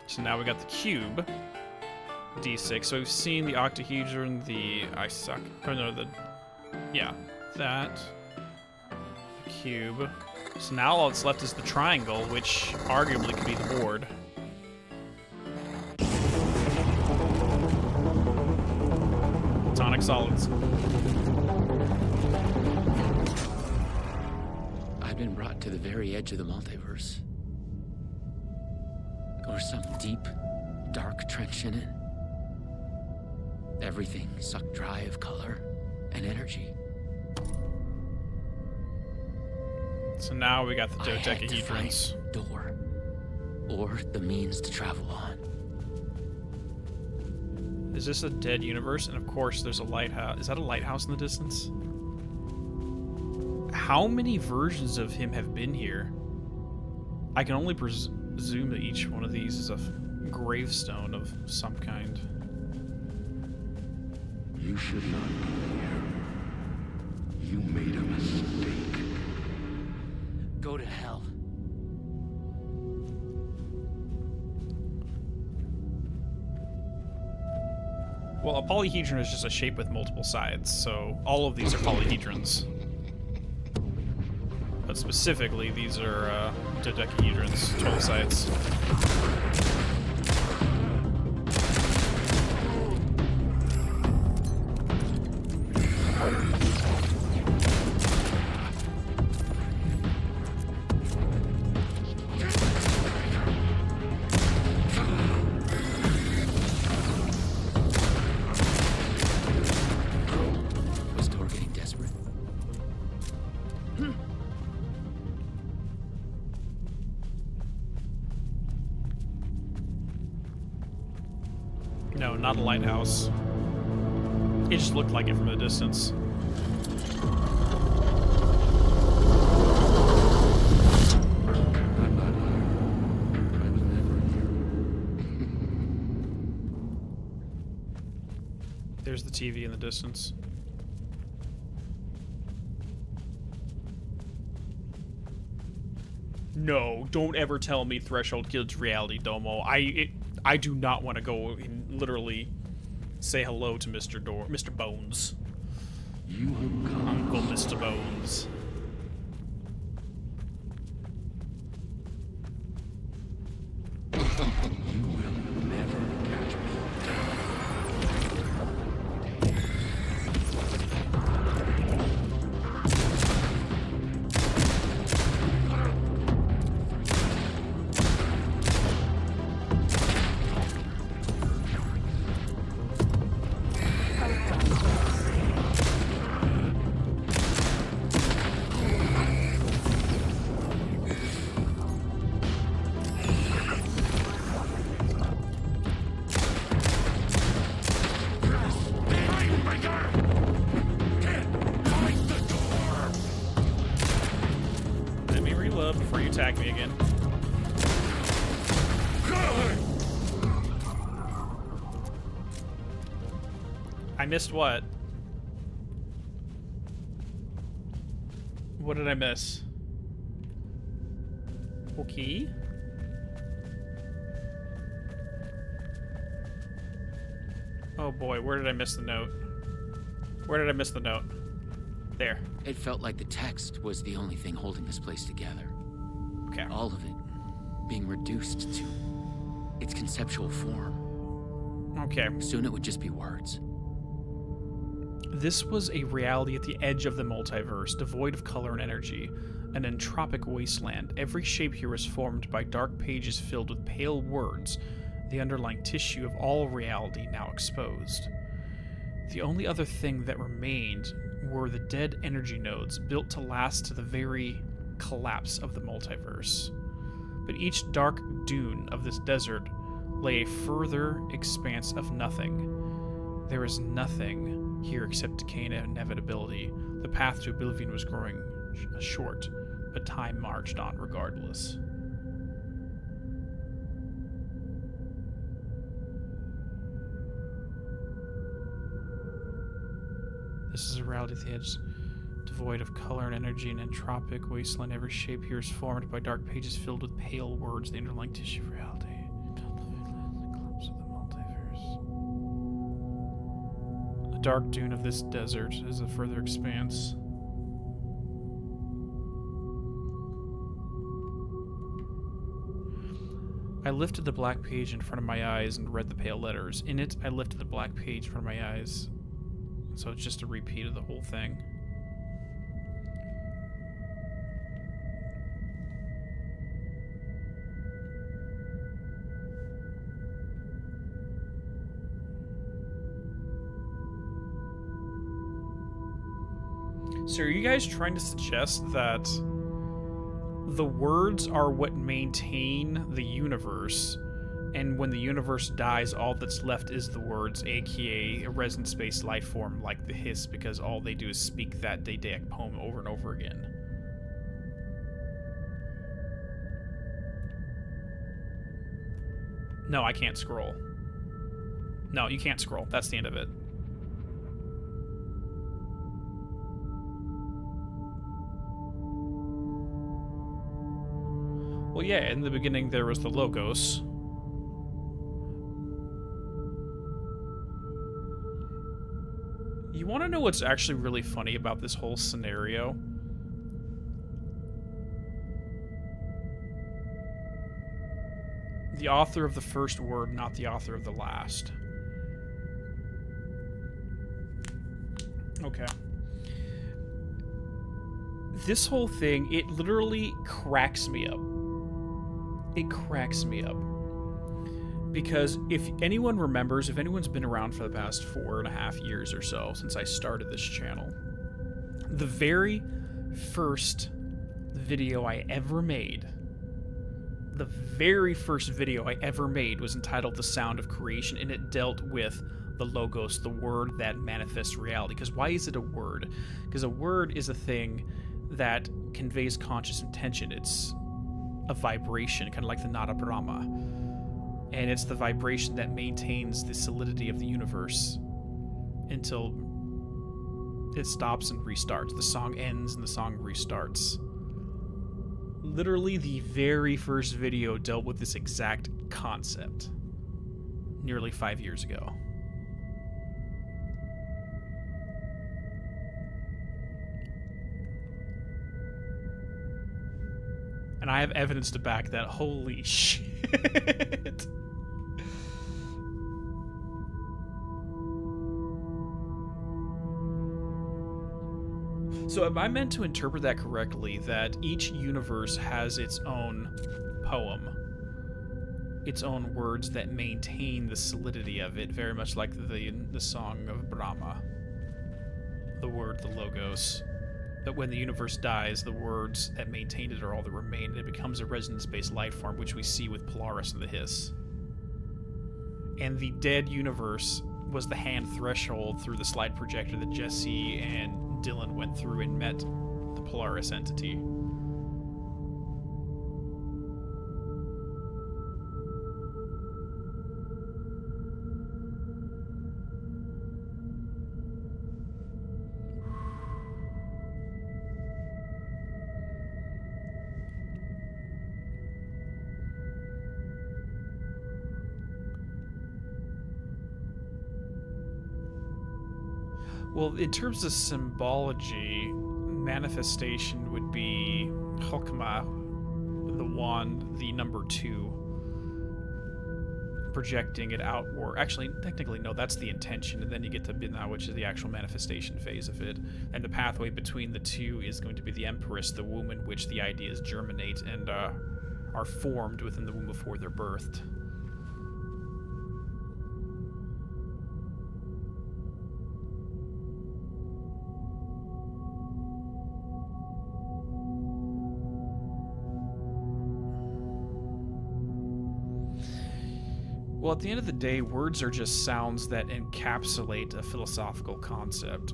So now we got the cube. D6. So we've seen the octahedron, the... I suck. Oh, no, the... Yeah, that. The cube. So now all that's left is the triangle, which arguably could be the board. Platonic solids. I've been brought to the very edge of the multiverse. Or some deep, dark trench in it. Everything sucked dry of color and energy. So now we got the I had to dodecahedrons. find a door, or the means to travel on. Is this a dead universe? And of course there's a lighthouse. Is that a lighthouse in the distance? How many versions of him have been here? I can only presume that each one of these is a gravestone of some kind. You should not be here. You made a mistake. Go to hell. Well, a polyhedron is just a shape with multiple sides, so all of these are polyhedrons. But specifically, these are dodecahedrons, 12 sides. Was Tor getting desperate? No, not a lighthouse. It just looked like it from a distance. I'm not here. I was never here. There's the TV in the distance. No, don't ever tell me Threshold Kid's reality, Domo. I do not want to go and literally say hello to Mr. Bones. You have come. Uncle Mr. Bones. You will never catch me. Let me reload before you attack me again. I missed what? What did I miss? Okay. Oh boy, where did I miss the note? Where did I miss the note? There. It felt like the text was the only thing holding this place together. Okay. All of it being reduced to its conceptual form. Okay. Soon it would just be words. This was a reality at the edge of the multiverse, devoid of color and energy, an entropic wasteland. Every shape here was formed by dark pages filled with pale words, the underlying tissue of all reality now exposed. The only other thing that remained were the dead energy nodes built to last to the very collapse of the multiverse. But each dark dune of this desert lay a further expanse of nothing. There is nothing here except decay and inevitability. The path to oblivion was growing short, but time marched on regardless. This is a reality at the edge, devoid of color and energy, an entropic wasteland. Every shape here is formed by dark pages filled with pale words, the underlying tissue of reality. The dark dune of this desert is a further expanse. I lifted the black page in front of my eyes and read the pale letters. In it, I lifted the black page in front of my eyes. So it's just a repeat of the whole thing. So are you guys trying to suggest that the words are what maintain the universe, and when the universe dies, all that's left is the words, aka a resonance-based life form like the hiss, because all they do is speak that Daedaic poem over and over again? No, I can't scroll. No, you can't scroll. That's the end of it. Well, yeah, in the beginning there was the Logos. You want to know what's actually really funny about this whole scenario? The author of the first word, not the author of the last. Okay. This whole thing, it literally cracks me up. It cracks me up. Because if anyone remembers, if anyone's been around for the past 4.5 years or so since I started this channel, the very first video I ever made, was entitled The Sound of Creation, and it dealt with the Logos, the word that manifests reality. Because why is it a word? Because a word is a thing that conveys conscious intention. It's a vibration, kind of like the Nada Brahma. And it's the vibration that maintains the solidity of the universe until it stops and restarts. The song ends and the song restarts. Literally, the very first video dealt with this exact concept nearly 5 years ago. And I have evidence to back that. Holy shit. So am I meant to interpret that correctly, that each universe has its own poem, its own words that maintain the solidity of it, very much like the song of Brahma, the word, the Logos? That when the universe dies, the words that maintain it are all that remain, and it becomes a resonance-based life form, which we see with Polaris and the Hiss. And the dead universe was the hand threshold through the slide projector that Jesse and Dylan went through and met the Polaris entity. Well, in terms of symbology, manifestation would be Hokmah, the wand, the number 2, projecting it outward. Actually, technically, no, that's the intention, and then you get to Binah, which is the actual manifestation phase of it. And the pathway between the two is going to be the Empress, the womb in which the ideas germinate and are formed within the womb before they're birthed. Well, at the end of the day, words are just sounds that encapsulate a philosophical concept.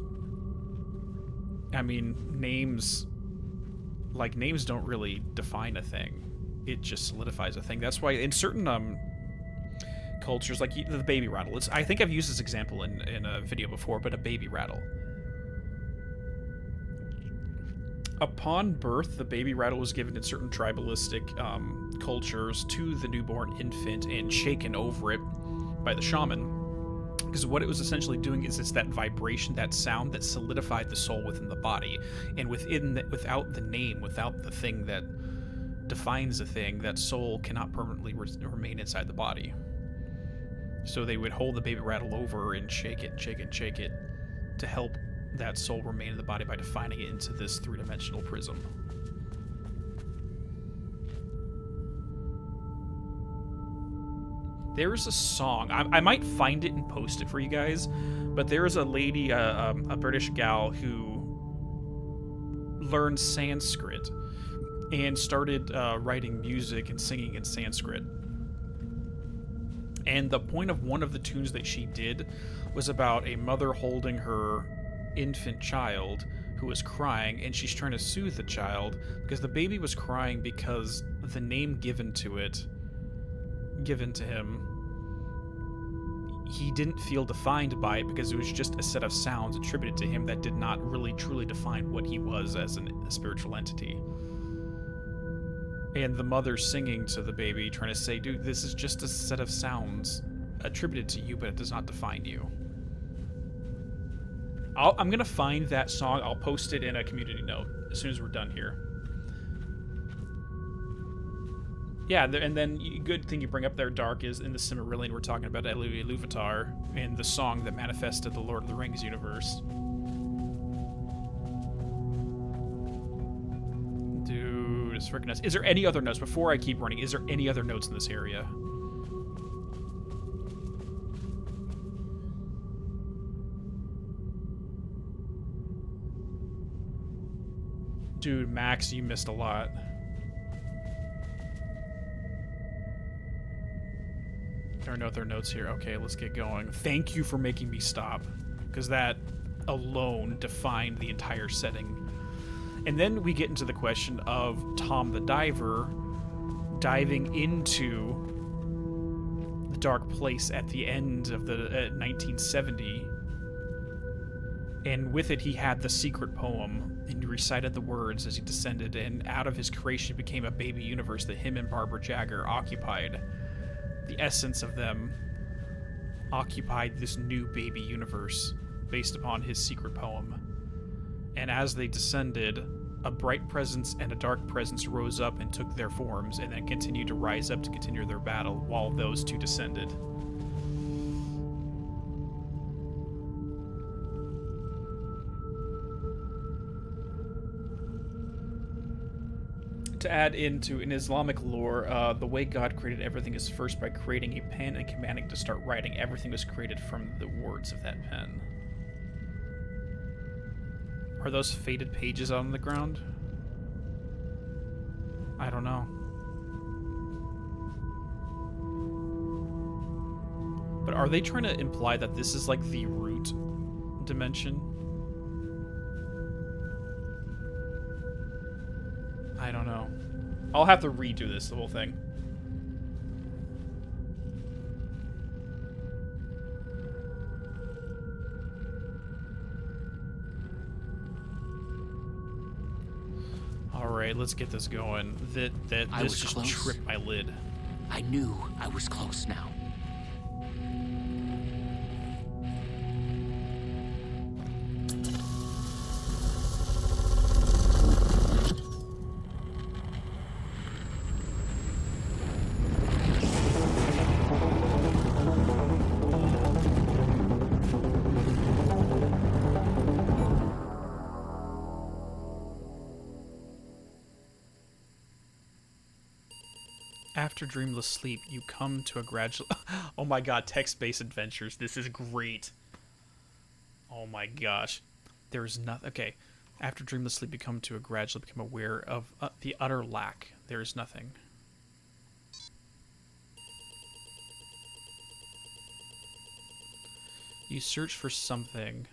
I mean, names don't really define a thing. It just solidifies a thing. That's why in certain cultures, like the baby rattle, I think I've used this example in a video before, but a baby rattle. Upon birth, the baby rattle was given in certain tribalistic cultures to the newborn infant and shaken over it by the shaman. Because what it was essentially doing is it's that vibration, that sound that solidified the soul within the body. And without the name, without the thing that defines the thing, that soul cannot permanently remain inside the body. So they would hold the baby rattle over and shake it and shake it and shake it to help that soul remain in the body by defining it into this three-dimensional prism. There is a song, I might find it and post it for you guys, but there is a lady, a British gal, who learned Sanskrit and started writing music and singing in Sanskrit. And the point of one of the tunes that she did was about a mother holding her infant child who was crying, and she's trying to soothe the child because the baby was crying because the name given to him, he didn't feel defined by it because it was just a set of sounds attributed to him that did not really truly define what he was as a spiritual entity. And the mother singing to the baby, trying to say, dude, this is just a set of sounds attributed to you, but it does not define you. I'm going to find that song. I'll post it in a community note as soon as we're done here. Yeah, and then good thing you bring up there, Dark, is in the Silmarillion we're talking about Iluvatar and the song that manifested the Lord of the Rings universe. Dude, it's freaking nuts. Is there any other notes? Before I keep running, is there any other notes in this area? Dude, Max, you missed a lot. There are no other notes here. Okay, let's get going. Thank you for making me stop, because that alone defined the entire setting. And then we get into the question of Tom the Diver diving into the dark place at the end of the 1970. And with it, he had the secret poem, and he recited the words as he descended, and out of his creation became a baby universe that him and Barbara Jagger occupied. The essence of them occupied this new baby universe based upon his secret poem. And as they descended, a bright presence and a dark presence rose up and took their forms, and then continued to rise up to continue their battle while those two descended. To add into in Islamic lore, the way God created everything is first by creating a pen and commanding to start writing. Everything was created from the words of that pen. Are those faded pages on the ground? I don't know. But are they trying to imply that this is like the root dimension? I don't know. I'll have to redo this, the whole thing. Alright, let's get this going. This just close. tripped my lid. I knew I was close now. After dreamless sleep, you come to a gradual... Oh my god, text-based adventures. This is great. Oh my gosh. There's nothing... Okay. After dreamless sleep, you come to a gradually become aware of the utter lack. There is nothing. You search for something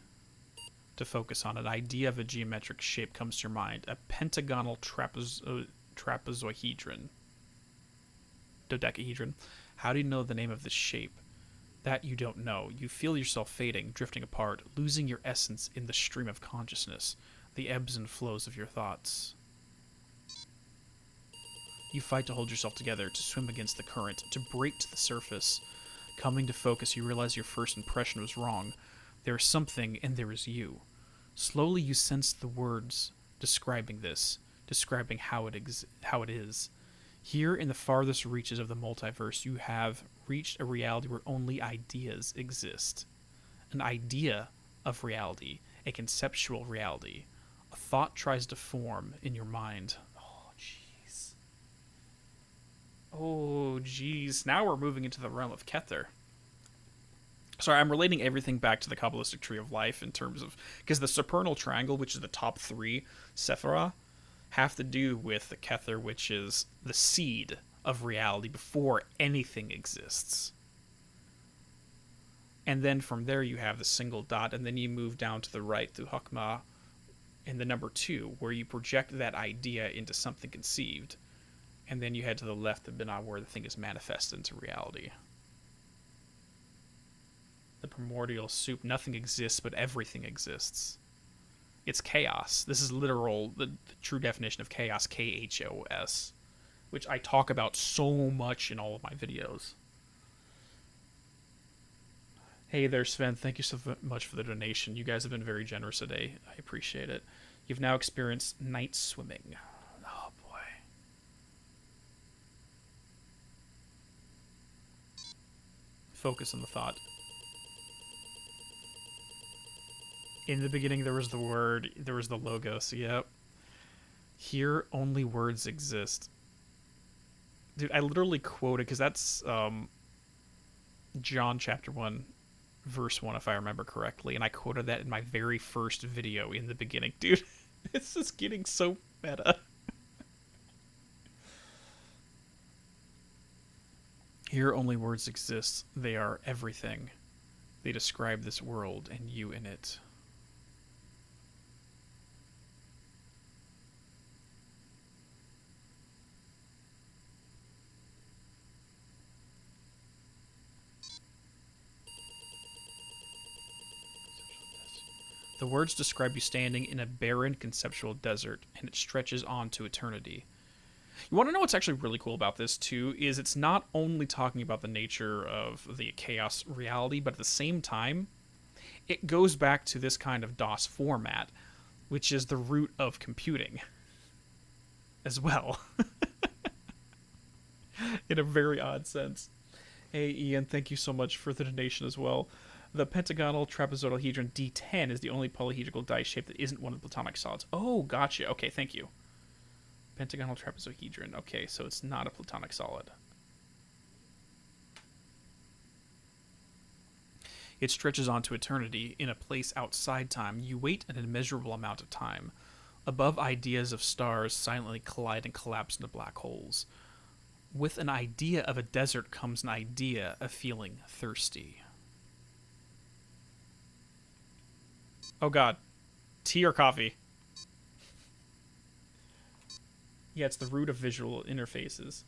to focus on. An idea of a geometric shape comes to your mind. A pentagonal trapezohedron. Dodecahedron. How do you know the name of this shape? That you don't know. You feel yourself fading, drifting apart, losing your essence in the stream of consciousness, the ebbs and flows of your thoughts. You fight to hold yourself together, to swim against the current, to break to the surface. Coming to focus, you realize your first impression was wrong. There is something, and there is you. Slowly you sense the words describing this, describing how it is. Here in the farthest reaches of the multiverse, you have reached a reality where only ideas exist. An idea of reality, a conceptual reality. A thought tries to form in your mind. Oh, jeez. Now we're moving into the realm of Kether. Sorry, I'm relating everything back to the Kabbalistic Tree of Life in terms of... Because the Supernal Triangle, which is the top 3 Sephirah, have to do with the Kether, which is the seed of reality before anything exists. And then from there you have the single dot, and then you move down to the right through Hakma in the number 2, where you project that idea into something conceived. And then you head to the left of Binah, where the thing is manifested into reality. The primordial soup. Nothing exists, but everything exists. It's chaos. This is literal, the true definition of chaos, K-H-O-S, which I talk about so much in all of my videos. Hey there, Sven. Thank you so much for the donation. You guys have been very generous today. I appreciate it. You've now experienced night swimming. Oh, boy. Focus on the thought. In the beginning, there was the word, there was the logos, yep. Here, only words exist. Dude, I literally quoted, because that's John chapter 1, verse 1, if I remember correctly, and I quoted that in my very first video in the beginning. Dude, it's just getting so meta. Here, only words exist. They are everything. They describe this world and you in it. The words describe you standing in a barren conceptual desert, and it stretches on to eternity. You want to know what's actually really cool about this, too, is it's not only talking about the nature of the chaos reality, but at the same time, it goes back to this kind of DOS format, which is the root of computing as well. In a very odd sense. Hey, Ian, thank you so much for the donation as well. The pentagonal trapezoidal D10 is the only polyhedral dice shape that isn't one of the platonic solids. Oh, gotcha. Okay, thank you. Pentagonal trapezohedron. Okay, so it's not a platonic solid. It stretches on to eternity in a place outside time. You wait an immeasurable amount of time. Above, ideas of stars silently collide and collapse into black holes. With an idea of a desert comes an idea of feeling thirsty. Oh god. Tea or coffee? Yeah, it's the root of visual interfaces.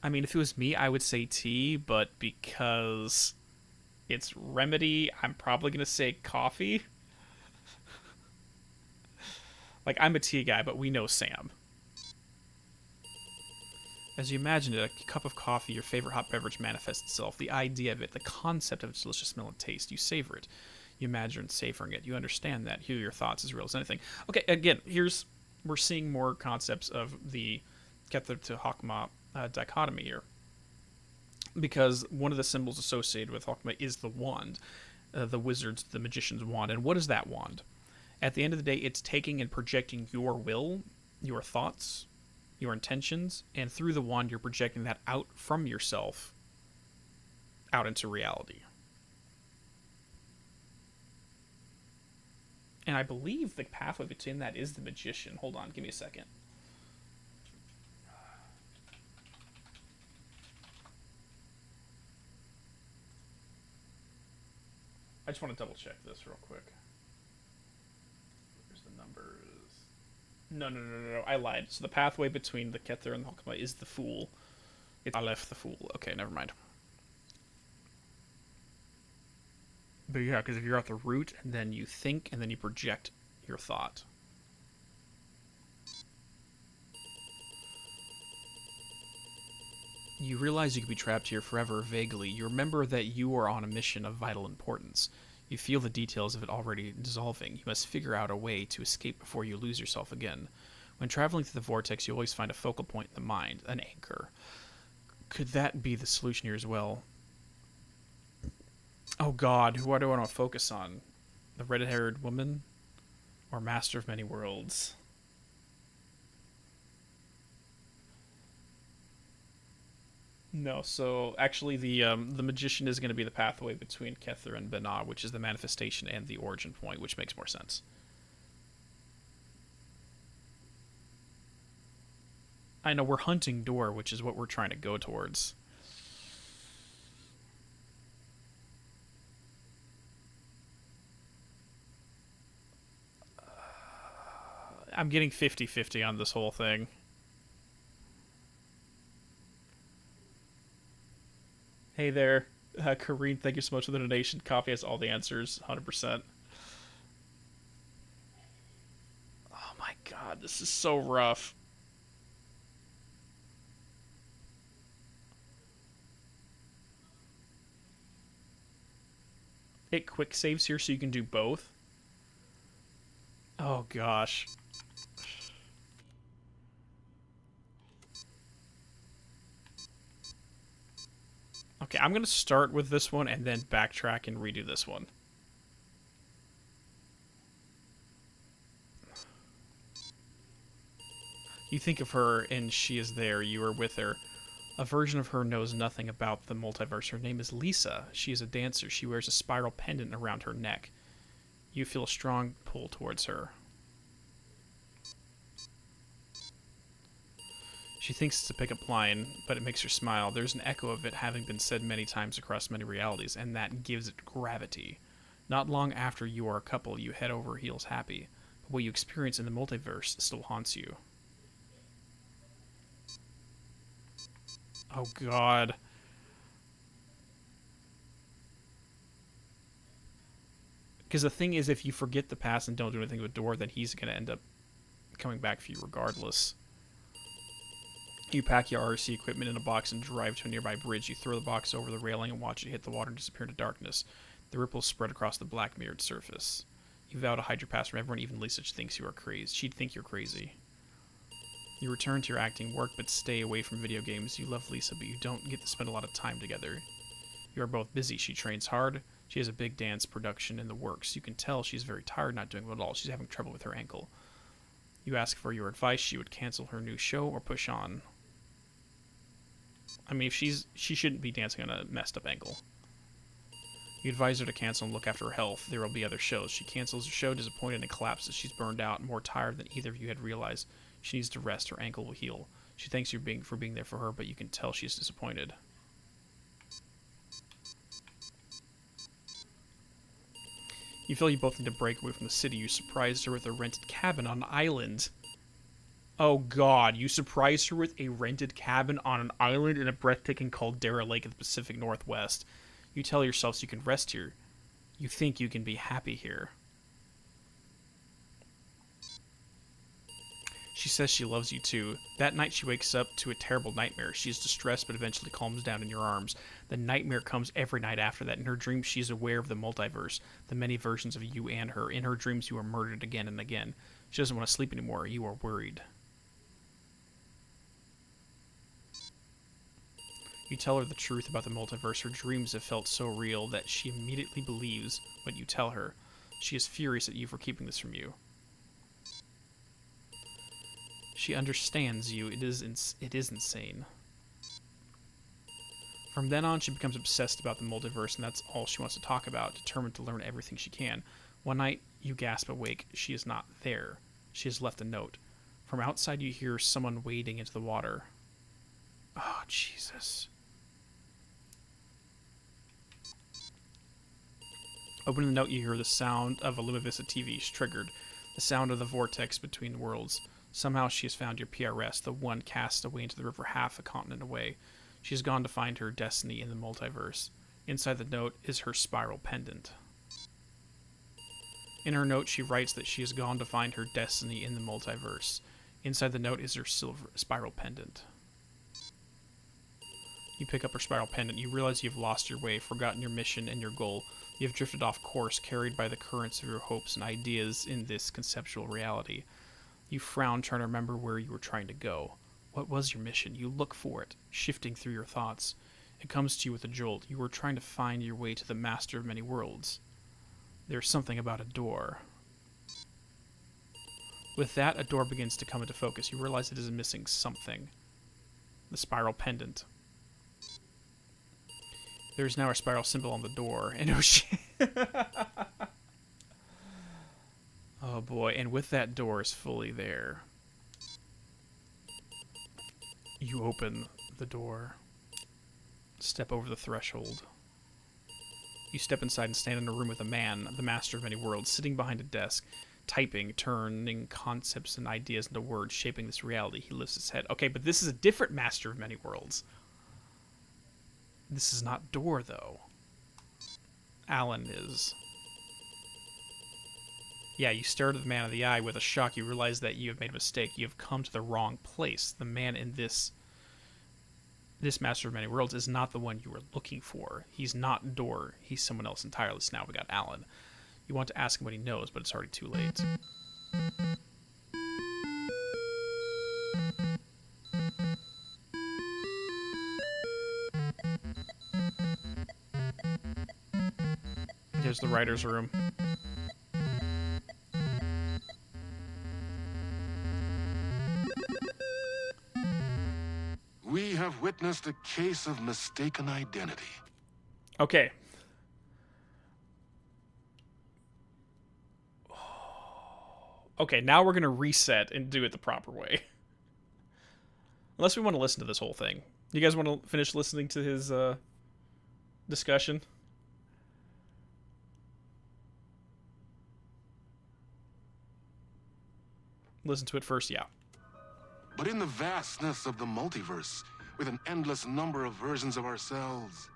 I mean, if it was me, I would say tea, but because it's Remedy, I'm probably going to say coffee. Like, I'm a tea guy, but we know Sam. As you imagine it, a cup of coffee, your favorite hot beverage, manifests itself. The idea of it, the concept of its delicious smell and taste. You savor it. You imagine savoring it. You understand that. Here are your thoughts as real as anything. Okay, again, we're seeing more concepts of the Kether to Hakma dichotomy here. Because one of the symbols associated with Hakma is the wand. The wizard's, the magician's wand. And what is that wand? At the end of the day, it's taking and projecting your will, your thoughts, your intentions, and through the wand, you're projecting that out from yourself out into reality. And I believe the pathway between that is the magician. Hold on, give me a second. I just want to double check this real quick. Where's the numbers? No. I lied. So the pathway between the Kether and the Hulkma is the Fool. It's Aleph the Fool. Okay, never mind. But yeah, because if you're at the root, and then you think, and then you project your thought. You realize you could be trapped here forever, vaguely. You remember that you are on a mission of vital importance. You feel the details of it already dissolving. You must figure out a way to escape before you lose yourself again. When traveling through the vortex, you always find a focal point in the mind, an anchor. Could that be the solution here as well? Oh god, who do I want to focus on? The red-haired woman? Or Master of Many Worlds? No, so actually the magician is going to be the pathway between Kether and Benah, which is the manifestation and the origin point, which makes more sense. I know, we're hunting door, which is what we're trying to go towards. I'm getting 50-50 on this whole thing. Hey there, Kareen, thank you so much for the donation. Coffee has all the answers, 100%. Oh my god, this is so rough. It quick saves here so you can do both. Oh gosh. Okay, I'm going to start with this one and then backtrack and redo this one. You think of her and she is there. You are with her. A version of her knows nothing about the multiverse. Her name is Lisa. She is a dancer. She wears a spiral pendant around her neck. You feel a strong pull towards her. She thinks it's a pickup line, but it makes her smile. There's an echo of it having been said many times across many realities, and that gives it gravity. Not long after you are a couple, you head over heels happy, but what you experience in the multiverse still haunts you. Oh god. Because the thing is, if you forget the past and don't do anything with Door, then he's going to end up coming back for you regardless. You pack your RC equipment in a box and drive to a nearby bridge. You throw the box over the railing and watch it hit the water and disappear into darkness. The ripples spread across the black mirrored surface. You vow to hide your past from everyone, even Lisa thinks you are crazy. She'd think you're crazy. You return to your acting work, but stay away from video games. You love Lisa, but you don't get to spend a lot of time together. You are both busy. She trains hard. She has a big dance production in the works. You can tell she's very tired, not doing well at all. She's having trouble with her ankle. You ask for your advice. She would cancel her new show or push on. I mean, if she shouldn't be dancing on a messed up ankle. You advise her to cancel and look after her health. There will be other shows. She cancels her show, disappointed, and collapses. She's burned out, more tired than either of you had realized. She needs to rest. Her ankle will heal. She thanks you for being there for her, but you can tell she's disappointed. You feel you both need to break away from the city. You surprised her with a rented cabin on an island. Oh god, you surprised her with a rented cabin on an island in a breathtaking caldera lake in the Pacific Northwest. You tell yourselves you can rest here. You think you can be happy here. She says she loves you too. That night she wakes up to a terrible nightmare. She is distressed but eventually calms down in your arms. The nightmare comes every night after that. In her dreams she is aware of the multiverse, the many versions of you and her. In her dreams you are murdered again and again. She doesn't want to sleep anymore. You are worried. You tell her the truth about the multiverse. Her dreams have felt so real that she immediately believes what you tell her. She is furious at you for keeping this from you. She understands you. It is insane. From then on, she becomes obsessed about the multiverse, and that's all she wants to talk about, determined to learn everything she can. One night, you gasp awake. She is not there. She has left a note. From outside, you hear someone wading into the water. Oh, Jesus. Opening the note, you hear the sound of a Luma Vista TV triggered. The sound of the vortex between worlds. Somehow she has found your PRS, the one cast away into the river half a continent away. She has gone to find her destiny in the multiverse. Inside the note is her spiral pendant. In her note, she writes that she has gone to find her destiny in the multiverse. Inside the note is her silver spiral pendant. You pick up her spiral pendant. You realize you've lost your way, forgotten your mission and your goal. You have drifted off course, carried by the currents of your hopes and ideas in this conceptual reality. You frown, trying to remember where you were trying to go. What was your mission? You look for it, shifting through your thoughts. It comes to you with a jolt. You were trying to find your way to the Master of Many Worlds. There's something about a door. With that, a door begins to come into focus. You realize it is missing something. The spiral pendant. There's now a spiral symbol on the door. And oh shit. Oh boy, and with that door is fully there. You open the door. Step over the threshold. You step inside and stand in a room with a man, the Master of Many Worlds, sitting behind a desk, typing, turning concepts and ideas into words, shaping this reality. He lifts his head. Okay, but this is a different Master of Many Worlds. This is not Door, though. Alan is. Yeah, you stare at the man in the eye with a shock. You realize that you have made a mistake. You have come to the wrong place. The man in this Master of Many Worlds is not the one you were looking for. He's not Door. He's someone else entirely. So now we got Alan. You want to ask him what he knows, but it's already too late. There's the writer's room. We have witnessed a case of mistaken identity. Okay. Okay, now we're going to reset and do it the proper way. Unless we want to listen to this whole thing. You guys want to finish listening to his discussion? Listen to it first, yeah. But in the vastness of the multiverse, with an endless number of versions of ourselves,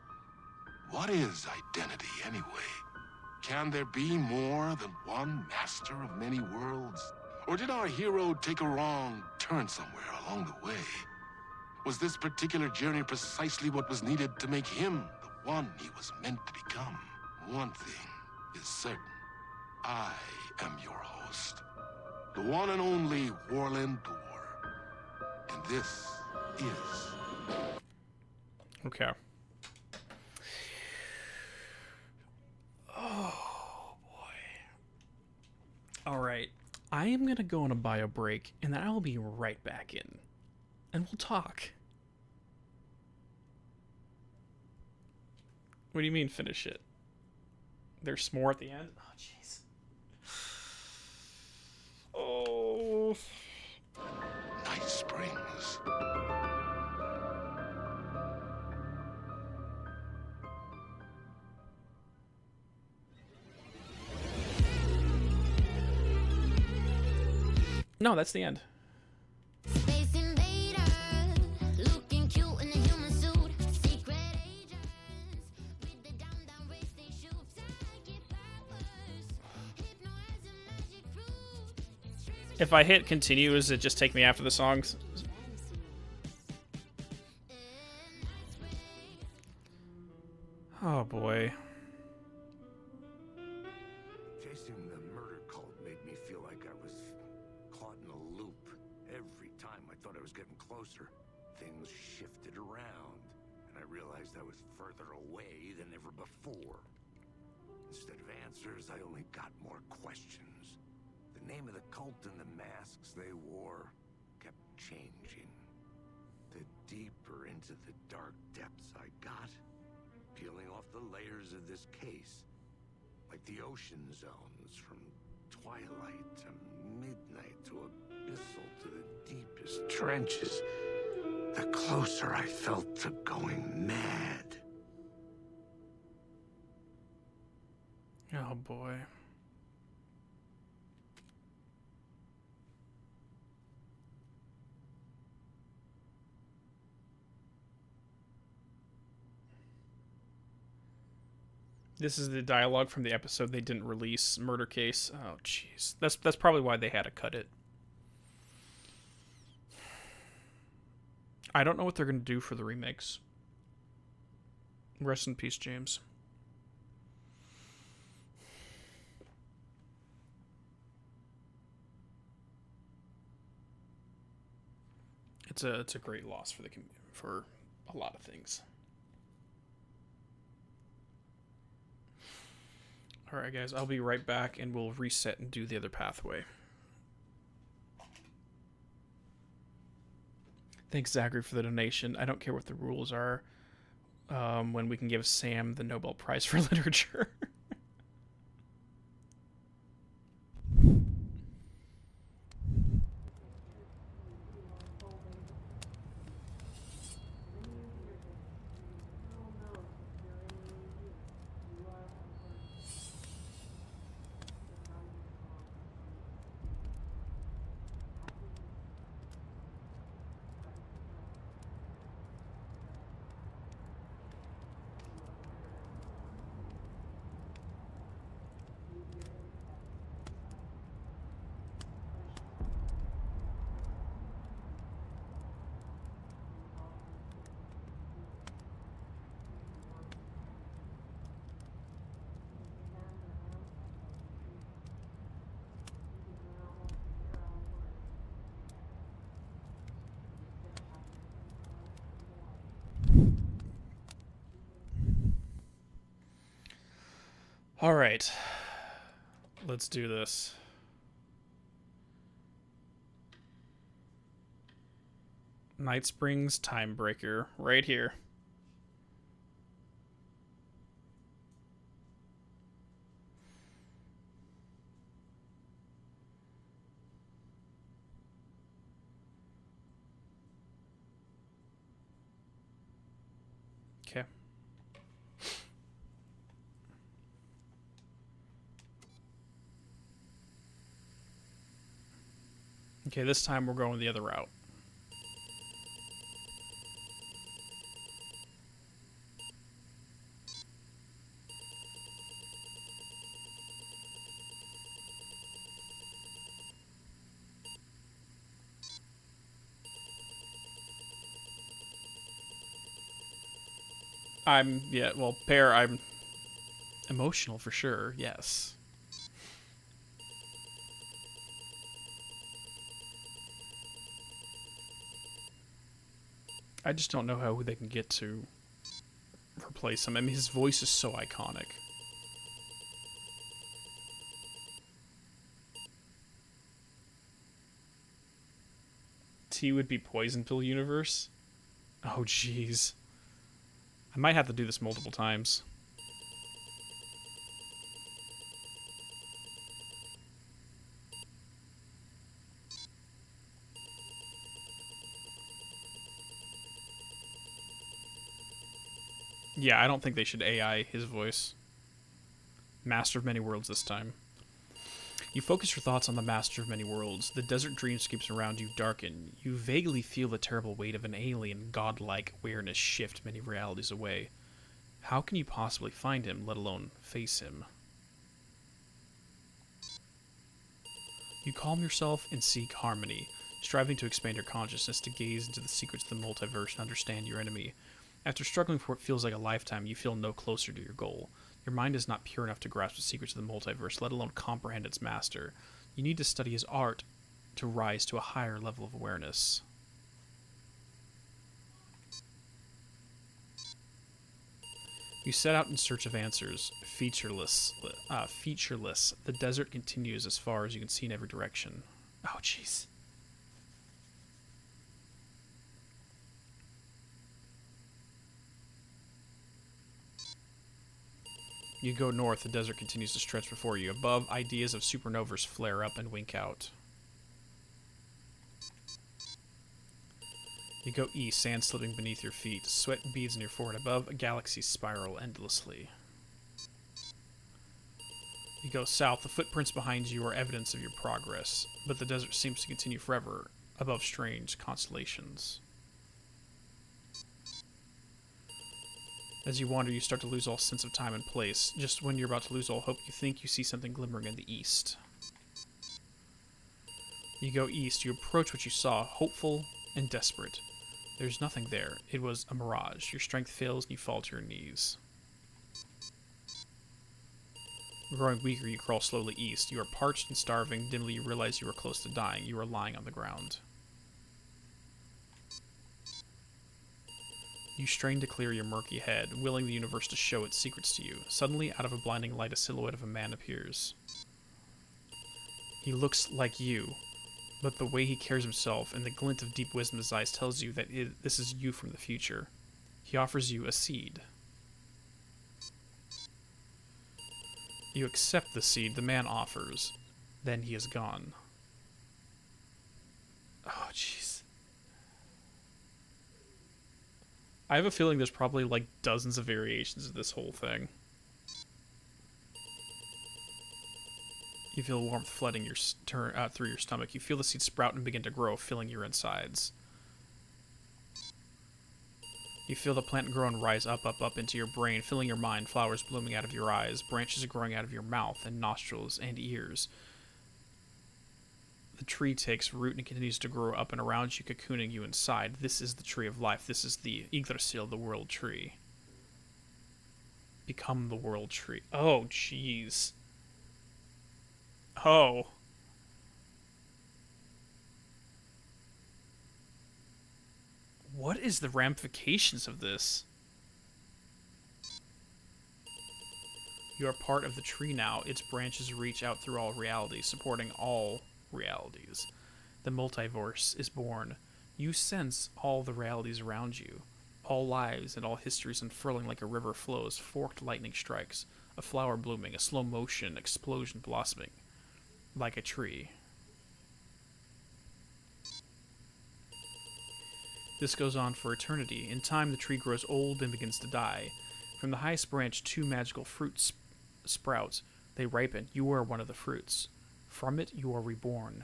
what is identity anyway? Can there be more than one master of many worlds? Or did our hero take a wrong turn somewhere along the way? Was this particular journey precisely what was needed to make him the one he was meant to become? One thing is certain. I am your host, the one and only Warland Door. And this is... Okay. Oh, boy. Alright. I am going to go on a bio break, and then I will be right back in. And we'll talk. What do you mean, finish it? There's more at the end? Oh, jeez. Oh... Night Springs. No, that's the end. Space invader, looking cute in a human suit. Secret agents with the down race they shoot. Psychic powers, hypnotize a magic fruit. If I hit continue, does it just take me after the songs? Oh boy. Chasing the murder cult made me feel like I was caught in a loop. Every time I thought I was getting closer, things shifted around, and I realized I was further away than ever before. Instead of answers, I only got more questions. The name of the cult and the masks they wore kept changing. The deeper into the dark depths I got, peeling off the layers of this case, like the ocean zones from twilight to midnight to abyssal to the deepest trenches, the closer I felt to going mad. Oh boy. This is the dialogue from the episode they didn't release, Murder Case. Oh jeez. That's probably why they had to cut it. I don't know what they're going to do for the remakes. Rest in peace, James. It's a great loss for for a lot of things. All right, guys, I'll be right back, and we'll reset and do the other pathway. Thanks, Zachary, for the donation. I don't care what the rules are when we can give Sam the Nobel Prize for Literature. All right, let's do this. Night Springs Timebreaker, right here. Okay. Okay, this time we're going the other route. Pear, I'm emotional for sure, yes. I just don't know how they can get to replace him. I mean, his voice is so iconic. T would be Poison Pill Universe? Oh, jeez. I might have to do this multiple times. Yeah, I don't think they should AI his voice. Master of Many Worlds this time. You focus your thoughts on the Master of Many Worlds. The desert dreamscapes around you darken. You vaguely feel the terrible weight of an alien, godlike awareness shift many realities away. How can you possibly find him, let alone face him? You calm yourself and seek harmony, striving to expand your consciousness to gaze into the secrets of the multiverse and understand your enemy. After struggling for what feels like a lifetime, you feel no closer to your goal. Your mind is not pure enough to grasp the secrets of the multiverse, let alone comprehend its master. You need to study his art to rise to a higher level of awareness. You set out in search of answers. Featureless. The desert continues as far as you can see in every direction. Oh, jeez. You go north, the desert continues to stretch before you. Above, ideas of supernovas flare up and wink out. You go east, sand slipping beneath your feet, sweat beads in your forehead. Above, galaxies spiral endlessly. You go south. The footprints behind you are evidence of your progress, but the desert seems to continue forever above strange constellations. As you wander, you start to lose all sense of time and place. Just when you're about to lose all hope, you think you see something glimmering in the east. You go east. You approach what you saw, hopeful and desperate. There's nothing there. It was a mirage. Your strength fails and you fall to your knees. Growing weaker, you crawl slowly east. You are parched and starving. Dimly, you realize you are close to dying. You are lying on the ground. You strain to clear your murky head, willing the universe to show its secrets to you. Suddenly, out of a blinding light, a silhouette of a man appears. He looks like you, but the way he carries himself and the glint of deep wisdom in his eyes tells you that this is you from the future. He offers you a seed. You accept the seed the man offers. Then he is gone. Oh, jeez. I have a feeling there's probably like dozens of variations of this whole thing. You feel warmth flooding through your stomach. You feel the seed sprout and begin to grow, filling your insides. You feel the plant grow and rise up into your brain, filling your mind, flowers blooming out of your eyes, branches growing out of your mouth and nostrils and ears. The tree takes root and continues to grow up and around you, cocooning you inside. This is the tree of life. This is the Yggdrasil, the world tree. Become the world tree. Oh, jeez. Oh. What is the ramifications of this? You are part of the tree now. Its branches reach out through all realities, supporting all realities. The multiverse is born. You sense all the realities around you. All lives and all histories unfurling like a river flows, forked lightning strikes, a flower blooming, a slow motion explosion blossoming, like a tree. This goes on for eternity. In time, the tree grows old and begins to die. From the highest branch, 2 magical fruits sprout. They ripen. You are one of the fruits. From it, you are reborn.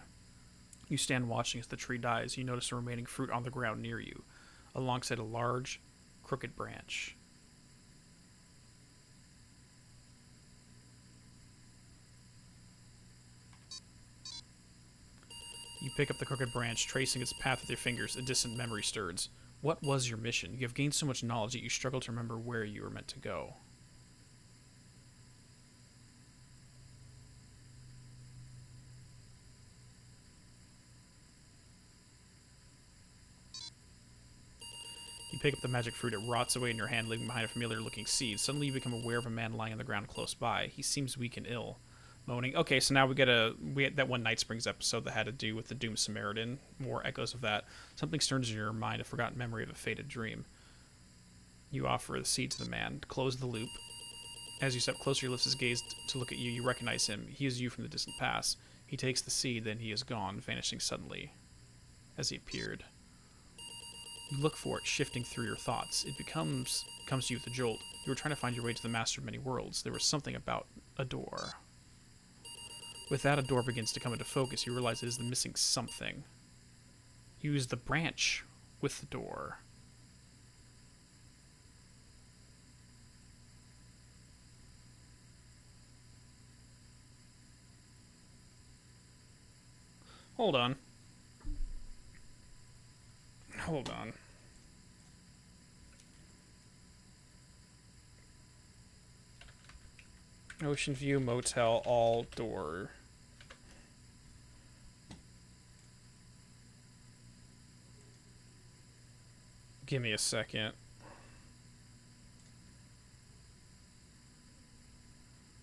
You stand watching as the tree dies. You notice a remaining fruit on the ground near you, alongside a large, crooked branch. You pick up the crooked branch, tracing its path with your fingers. A distant memory stirs. What was your mission? You have gained so much knowledge that you struggle to remember where you were meant to go. You pick up the magic fruit. It rots away in your hand, leaving behind a familiar-looking seed. Suddenly, you become aware of a man lying on the ground close by. He seems weak and ill, moaning. Okay, so now we had that one Night Springs episode that had to do with the Doomed Samaritan. More echoes of that. Something stirs in your mind, a forgotten memory of a faded dream. You offer the seed to the man. Close the loop. As you step closer, he lifts his gaze to look at you. You recognize him. He is you from the distant past. He takes the seed, then he is gone, vanishing suddenly as he appeared. You look for it, shifting through your thoughts. It comes to you with a jolt. You were trying to find your way to the Master of Many Worlds. There was something about a door. With that, a door begins to come into focus. You realize it is the missing something. Use the branch with the door. Hold on. Hold on. Ocean View Motel, all door. Give me a second.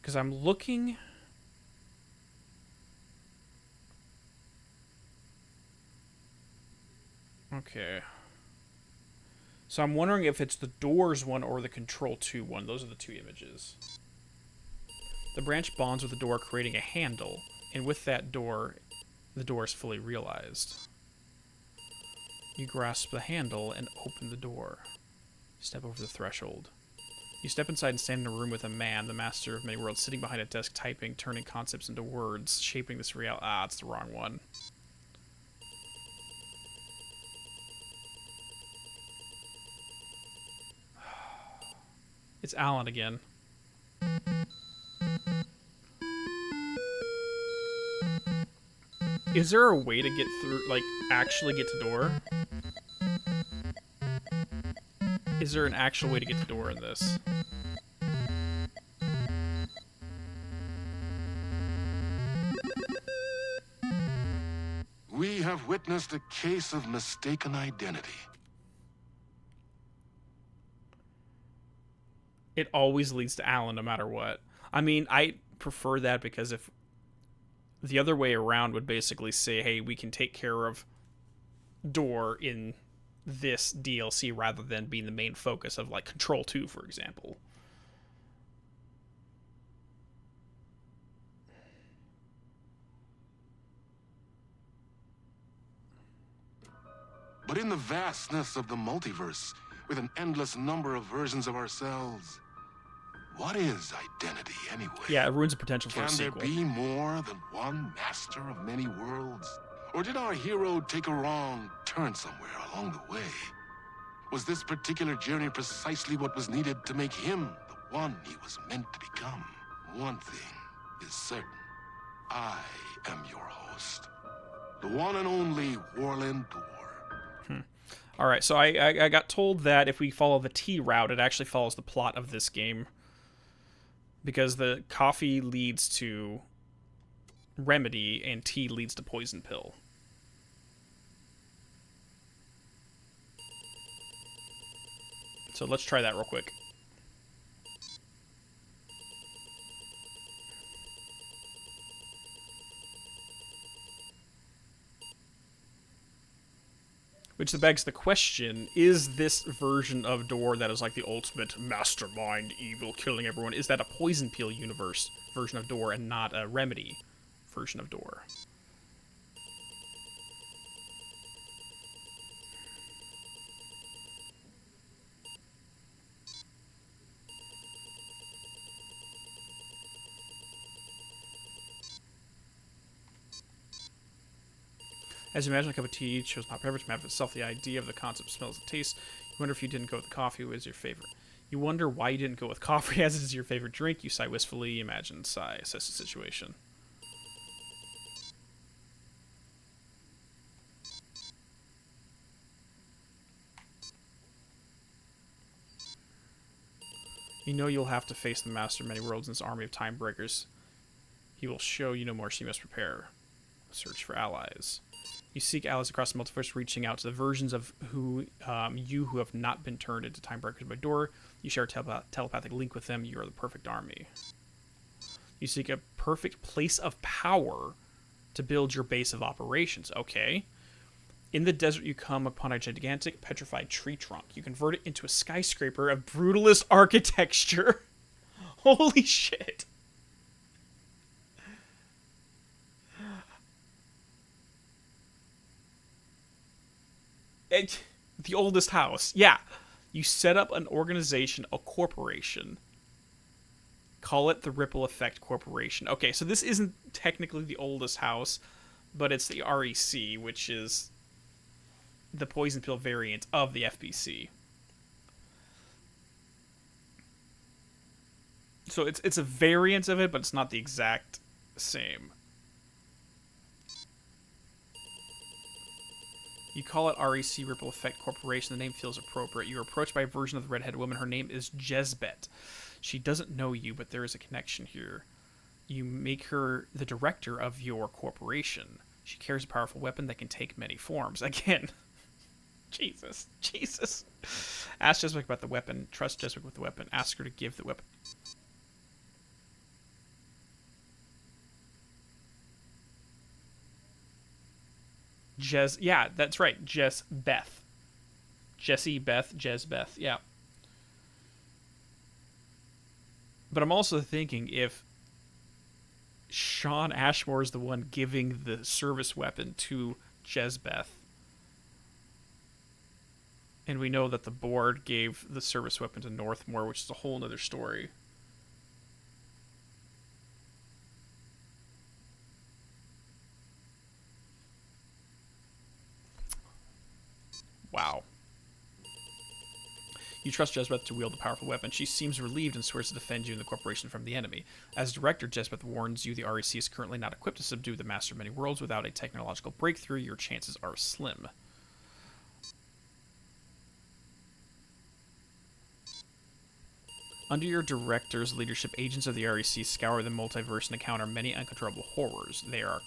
Because I'm looking... Okay. So I'm wondering if it's the doors one or the Control 2 one. Those are the 2 images. The branch bonds with the door, creating a handle. And with that door, the door is fully realized. You grasp the handle and open the door. Step over the threshold. You step inside and stand in a room with a man, the master of many worlds, sitting behind a desk typing, turning concepts into words, shaping this reality. Ah, it's the wrong one. It's Alan again. Is there a way to get through, like, actually get to door? Is there an actual way to get to door in this? We have witnessed a case of mistaken identity. It always leads to Alan no matter what. I mean, I prefer that because if the other way around would basically say, hey, we can take care of door in this DLC rather than being the main focus of, like, Control 2, for example. But in the vastness of the multiverse, with an endless number of versions of ourselves, what is identity anyway? Yeah, it ruins the potential for a Can there sequel. be more than one master of many worlds? Or did our hero take a wrong turn somewhere along the way? Was this particular journey precisely what was needed to make him the one he was meant to become? One thing is certain. I am your host. The one and only Warland Door. All right, so I got told that if we follow the T route, it actually follows the plot of this game. Because the coffee leads to remedy, and T leads to poison pill. So let's try that real quick. Which begs the question, is this version of Door that is like the ultimate mastermind, evil, killing everyone, is that a Poison Pill universe version of Door and not a Remedy version of Door? As you imagine, a cup of tea chose not beverage, map itself the idea of the concept, smells, and taste. You wonder if you didn't go with coffee, what is your favorite? You wonder why you didn't go with coffee as it is your favorite drink. You sigh wistfully, imagine, sigh, assess the situation. You know you'll have to face the master of many worlds in this army of time breakers. He will show you no more, so you must prepare. Search for allies. You seek allies across the multiverse, reaching out to the versions of who who have not been turned into time breakers by Door. You share a telepathic link with them. You are the perfect army. You seek a perfect place of power to build your base of operations. Okay. In the desert, you come upon a gigantic petrified tree trunk. You convert it into a skyscraper of brutalist architecture. Holy shit. The oldest house. Yeah. You set up an organization, a corporation. Call it the Ripple Effect Corporation. Okay, so this isn't technically the oldest house, but it's the REC, which is the poison pill variant of the FBC. So it's a variant of it, but it's not the exact same. You call it REC Ripple Effect Corporation. The name feels appropriate. You are approached by a version of the redheaded woman. Her name is Jezbet. She doesn't know you, but there is a connection here. You make her the director of your corporation. She carries a powerful weapon that can take many forms. Again, Jesus. Ask Jezbet about the weapon. Trust Jezbet with the weapon. Ask her to give the weapon. Yeah, that's right. Jezbeth. Jezbeth, yeah. But I'm also thinking if Sean Ashmore is the one giving the service weapon to Jezbeth, And we know that the board gave the service weapon to Northmore, which is a whole other story. Wow. You trust Jezbeth to wield the powerful weapon. She seems relieved and swears to defend you and the corporation from the enemy. As director, Jezbeth warns you the REC is currently not equipped to subdue the Master of Many Worlds. Without a technological breakthrough, your chances are slim. Under your director's leadership, agents of the REC scour the multiverse and encounter many uncontrollable horrors. They are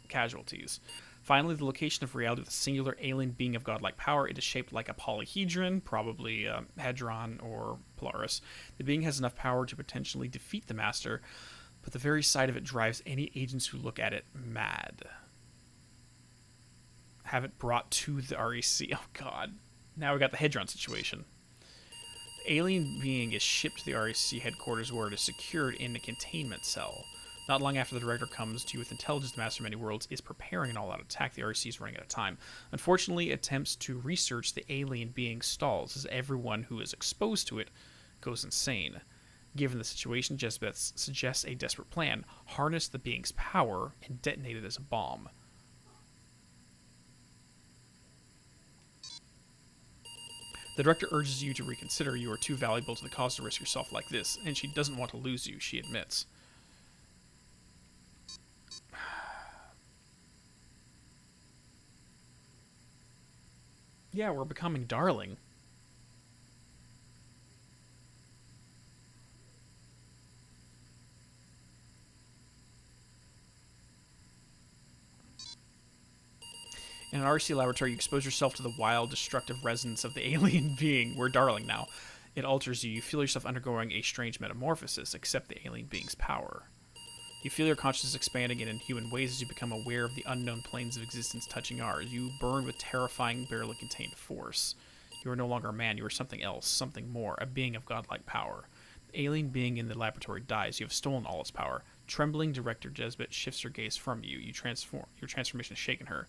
casualties. Finally, the location of reality with a singular alien being of godlike power. It is shaped like a polyhedron, probably Hadron or Polaris. The being has enough power to potentially defeat the Master, but the very sight of it drives any agents who look at it mad. Have it brought to the REC. Oh god. Now we got the Hadron situation. The alien being is shipped to the REC headquarters where it is secured in a containment cell. Not long after the director comes to you with intelligence, the Master of Many Worlds is preparing an all-out attack. The REC is running out of time. Unfortunately, attempts to research the alien being stalls as everyone who is exposed to it goes insane. Given the situation, Jezbeth suggests a desperate plan. Harness the being's power and detonate it as a bomb. The director urges you to reconsider. You are too valuable to the cause to risk yourself like this, and she doesn't want to lose you, she admits. Yeah, we're becoming darling. In an RC laboratory, you expose yourself to the wild, destructive resonance of the alien being. We're darling now. It alters you. You feel yourself undergoing a strange metamorphosis. Accept the alien being's power. You feel your consciousness expanding in inhuman ways as you become aware of the unknown planes of existence touching ours. You burn with terrifying, barely contained force. You are no longer a man. You are something else, something more, a being of godlike power. The alien being in the laboratory dies. You have stolen all its power. Trembling, Director Jezbeth shifts her gaze from you. You transform. Your transformation has shaken her.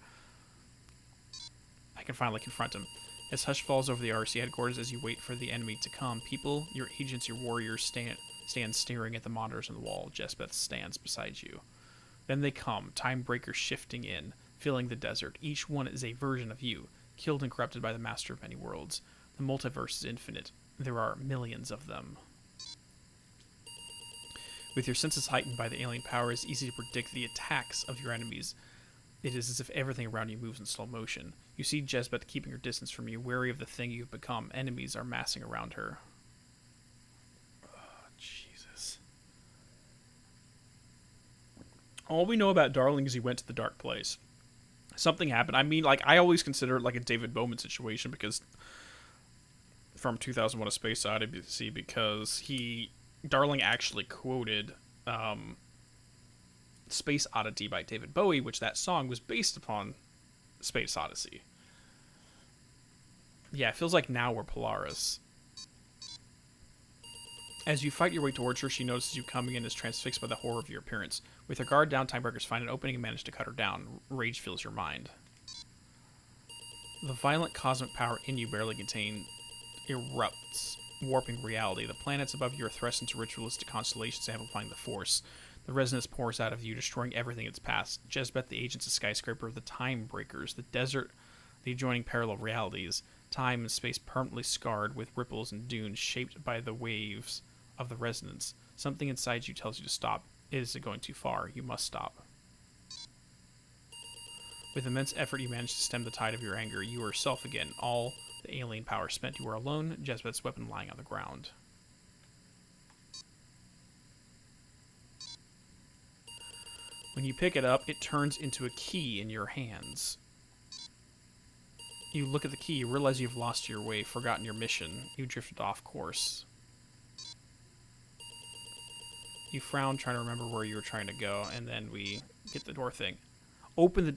I can finally confront him. As hush falls over the RC headquarters as you wait for the enemy to come, people, your agents, your warriors stand staring at the monitors on the wall. Jezbeth stands beside you. Then they come, time breakers shifting in, filling the desert. Each one is a version of you, killed and corrupted by the Master of Many Worlds. The multiverse is infinite. There are millions of them. With your senses heightened by the alien power, it's easy to predict the attacks of your enemies. It is as if everything around you moves in slow motion. You see Jezbeth keeping her distance from you, wary of the thing you've become. Enemies are massing around her. Oh, Jesus. All we know about Darling is he went to the dark place. Something happened. I mean, like, I always consider it like a David Bowman situation because from 2001: A Space Odyssey, because Darling actually quoted Space Oddity by David Bowie, which that song was based upon Space Odyssey. Yeah, it feels like now we're Polaris. As you fight your way towards her, she notices you coming and is transfixed by the horror of your appearance. With her guard down, Timebreakers find an opening and manage to cut her down. Rage fills your mind. The violent cosmic power in you, barely contained, erupts, warping reality. The planets above you are thrust into ritualistic constellations, amplifying the force. The resonance pours out of you, destroying everything in its past. Jezbeth, the agents, a skyscraper, the time breakers, the desert, the adjoining parallel realities, time and space permanently scarred with ripples and dunes shaped by the waves of the resonance. Something inside you tells you to stop. It is going too far. You must stop. With immense effort, you manage to stem the tide of your anger. You are yourself again. All the alien power spent. You are alone. Jezbeth's weapon lying on the ground. When you pick it up, it turns into a key in your hands. You look at the key, you realize you've lost your way, forgotten your mission. You drifted off course. You frown, trying to remember where you were trying to go, and then we get the door thing.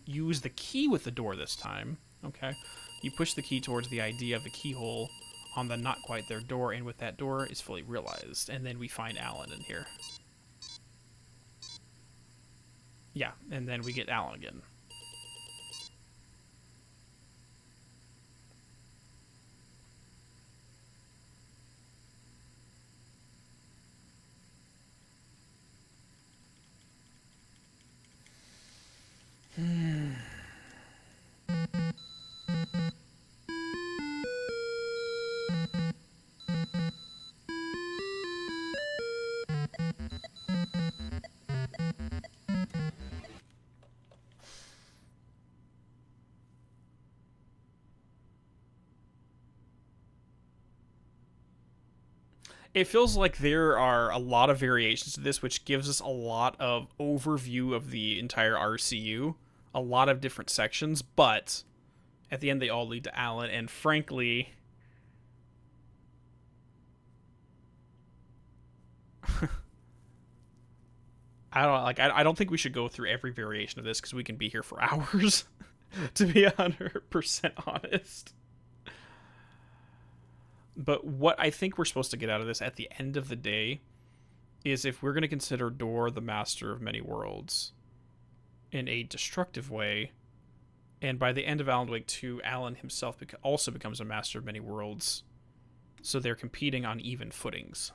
Use the key with the door this time. Okay. You push the key towards the idea of the keyhole on the not quite there door, and with that door is fully realized. And then we find Alan in here. Yeah, and then we get Alan again. It feels like there are a lot of variations to this, which gives us a lot of overview of the entire RCU, a lot of different sections, but at the end they all lead to Alan, and frankly, I don't think we should go through every variation of this because we can be here for hours, to be 100% honest. But what I think we're supposed to get out of this at the end of the day is if we're going to consider Door the master of many worlds in a destructive way, and by the end of Alan Wake 2, Alan himself also becomes a master of many worlds, so they're competing on even footings.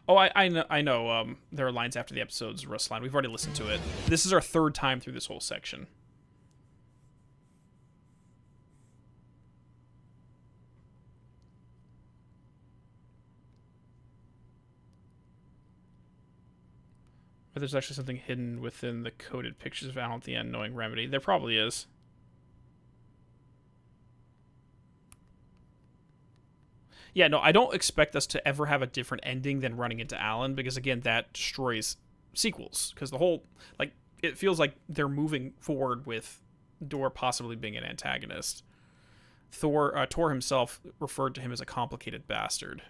Oh, I know. There are lines after the episode's Rust line. We've already listened to it. This is our third time through this whole section. But there's actually something hidden within the coded pictures of Alan at the end, knowing Remedy. There probably is. Yeah, no, I don't expect us to ever have a different ending than running into Alan, because, again, that destroys sequels. Because the whole, like, it feels like they're moving forward with Door possibly being an antagonist. Tor himself referred to him as a complicated bastard.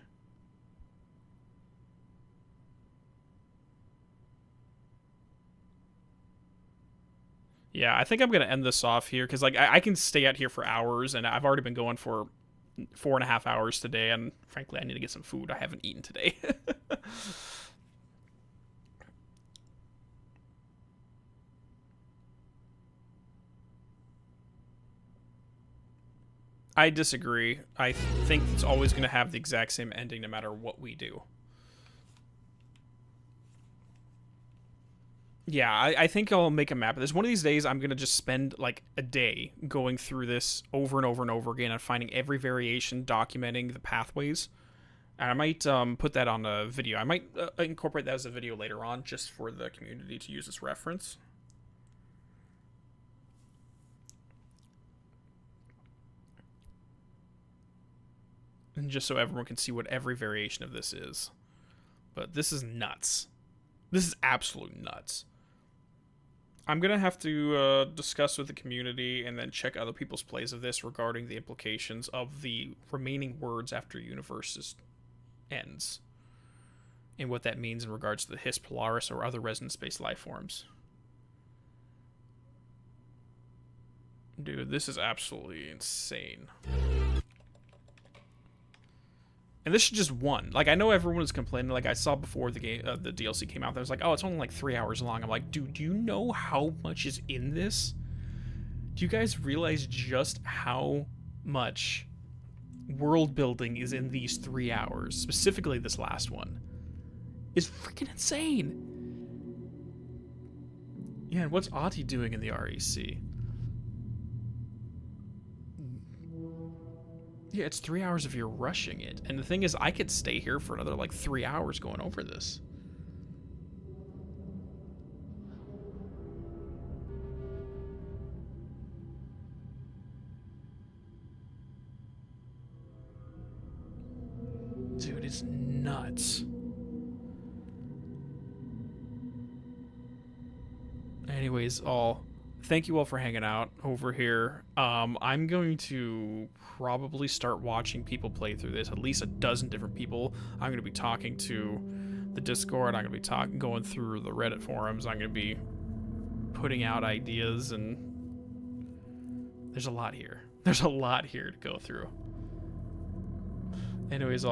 Yeah, I think I'm going to end this off here, because like I can stay out here for hours, and I've already been going for 4.5 hours today, and frankly, I need to get some food. I haven't eaten today. I disagree. I think it's always going to have the exact same ending no matter what we do. Yeah, I think I'll make a map of this. One of these days, I'm going to just spend, like, a day going through this over and over and over again and finding every variation, documenting the pathways. And I might put that on a video. I might incorporate that as a video later on, just for the community to use as reference. And just so everyone can see what every variation of this is. But this is nuts. This is absolute nuts. I'm going to have to discuss with the community and then check other people's plays of this regarding the implications of the remaining words after universe ends. And what that means in regards to the His Polaris or other resonance-based life forms. Dude, this is absolutely insane. And this is just one. Like, I know everyone is complaining. Like, I saw before the game, the DLC came out, I was like, oh, it's only like 3 hours long. I'm like, dude, do you know how much is in this? Do you guys realize just how much world building is in these 3 hours? Specifically, this last one is freaking insane. Yeah, and what's Ahti doing in the REC? Yeah, it's 3 hours if you're rushing it. And the thing is, I could stay here for another, like, 3 hours going over this. Dude, it's nuts. Anyways, thank you all for hanging out over here. I'm going to probably start watching people play through this, at least a dozen different people. I'm going to be talking to the Discord. I'm going to be going through the Reddit forums. I'm going to be putting out ideas, and there's a lot here. There's a lot here to go through. Anyways,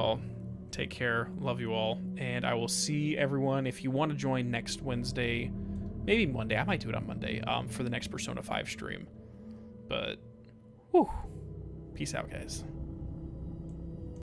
take care. Love you all. And I will see everyone. If you want to join next Wednesday, maybe Monday. I might do it on Monday for the next Persona 5 stream. But, whew. Peace out, guys.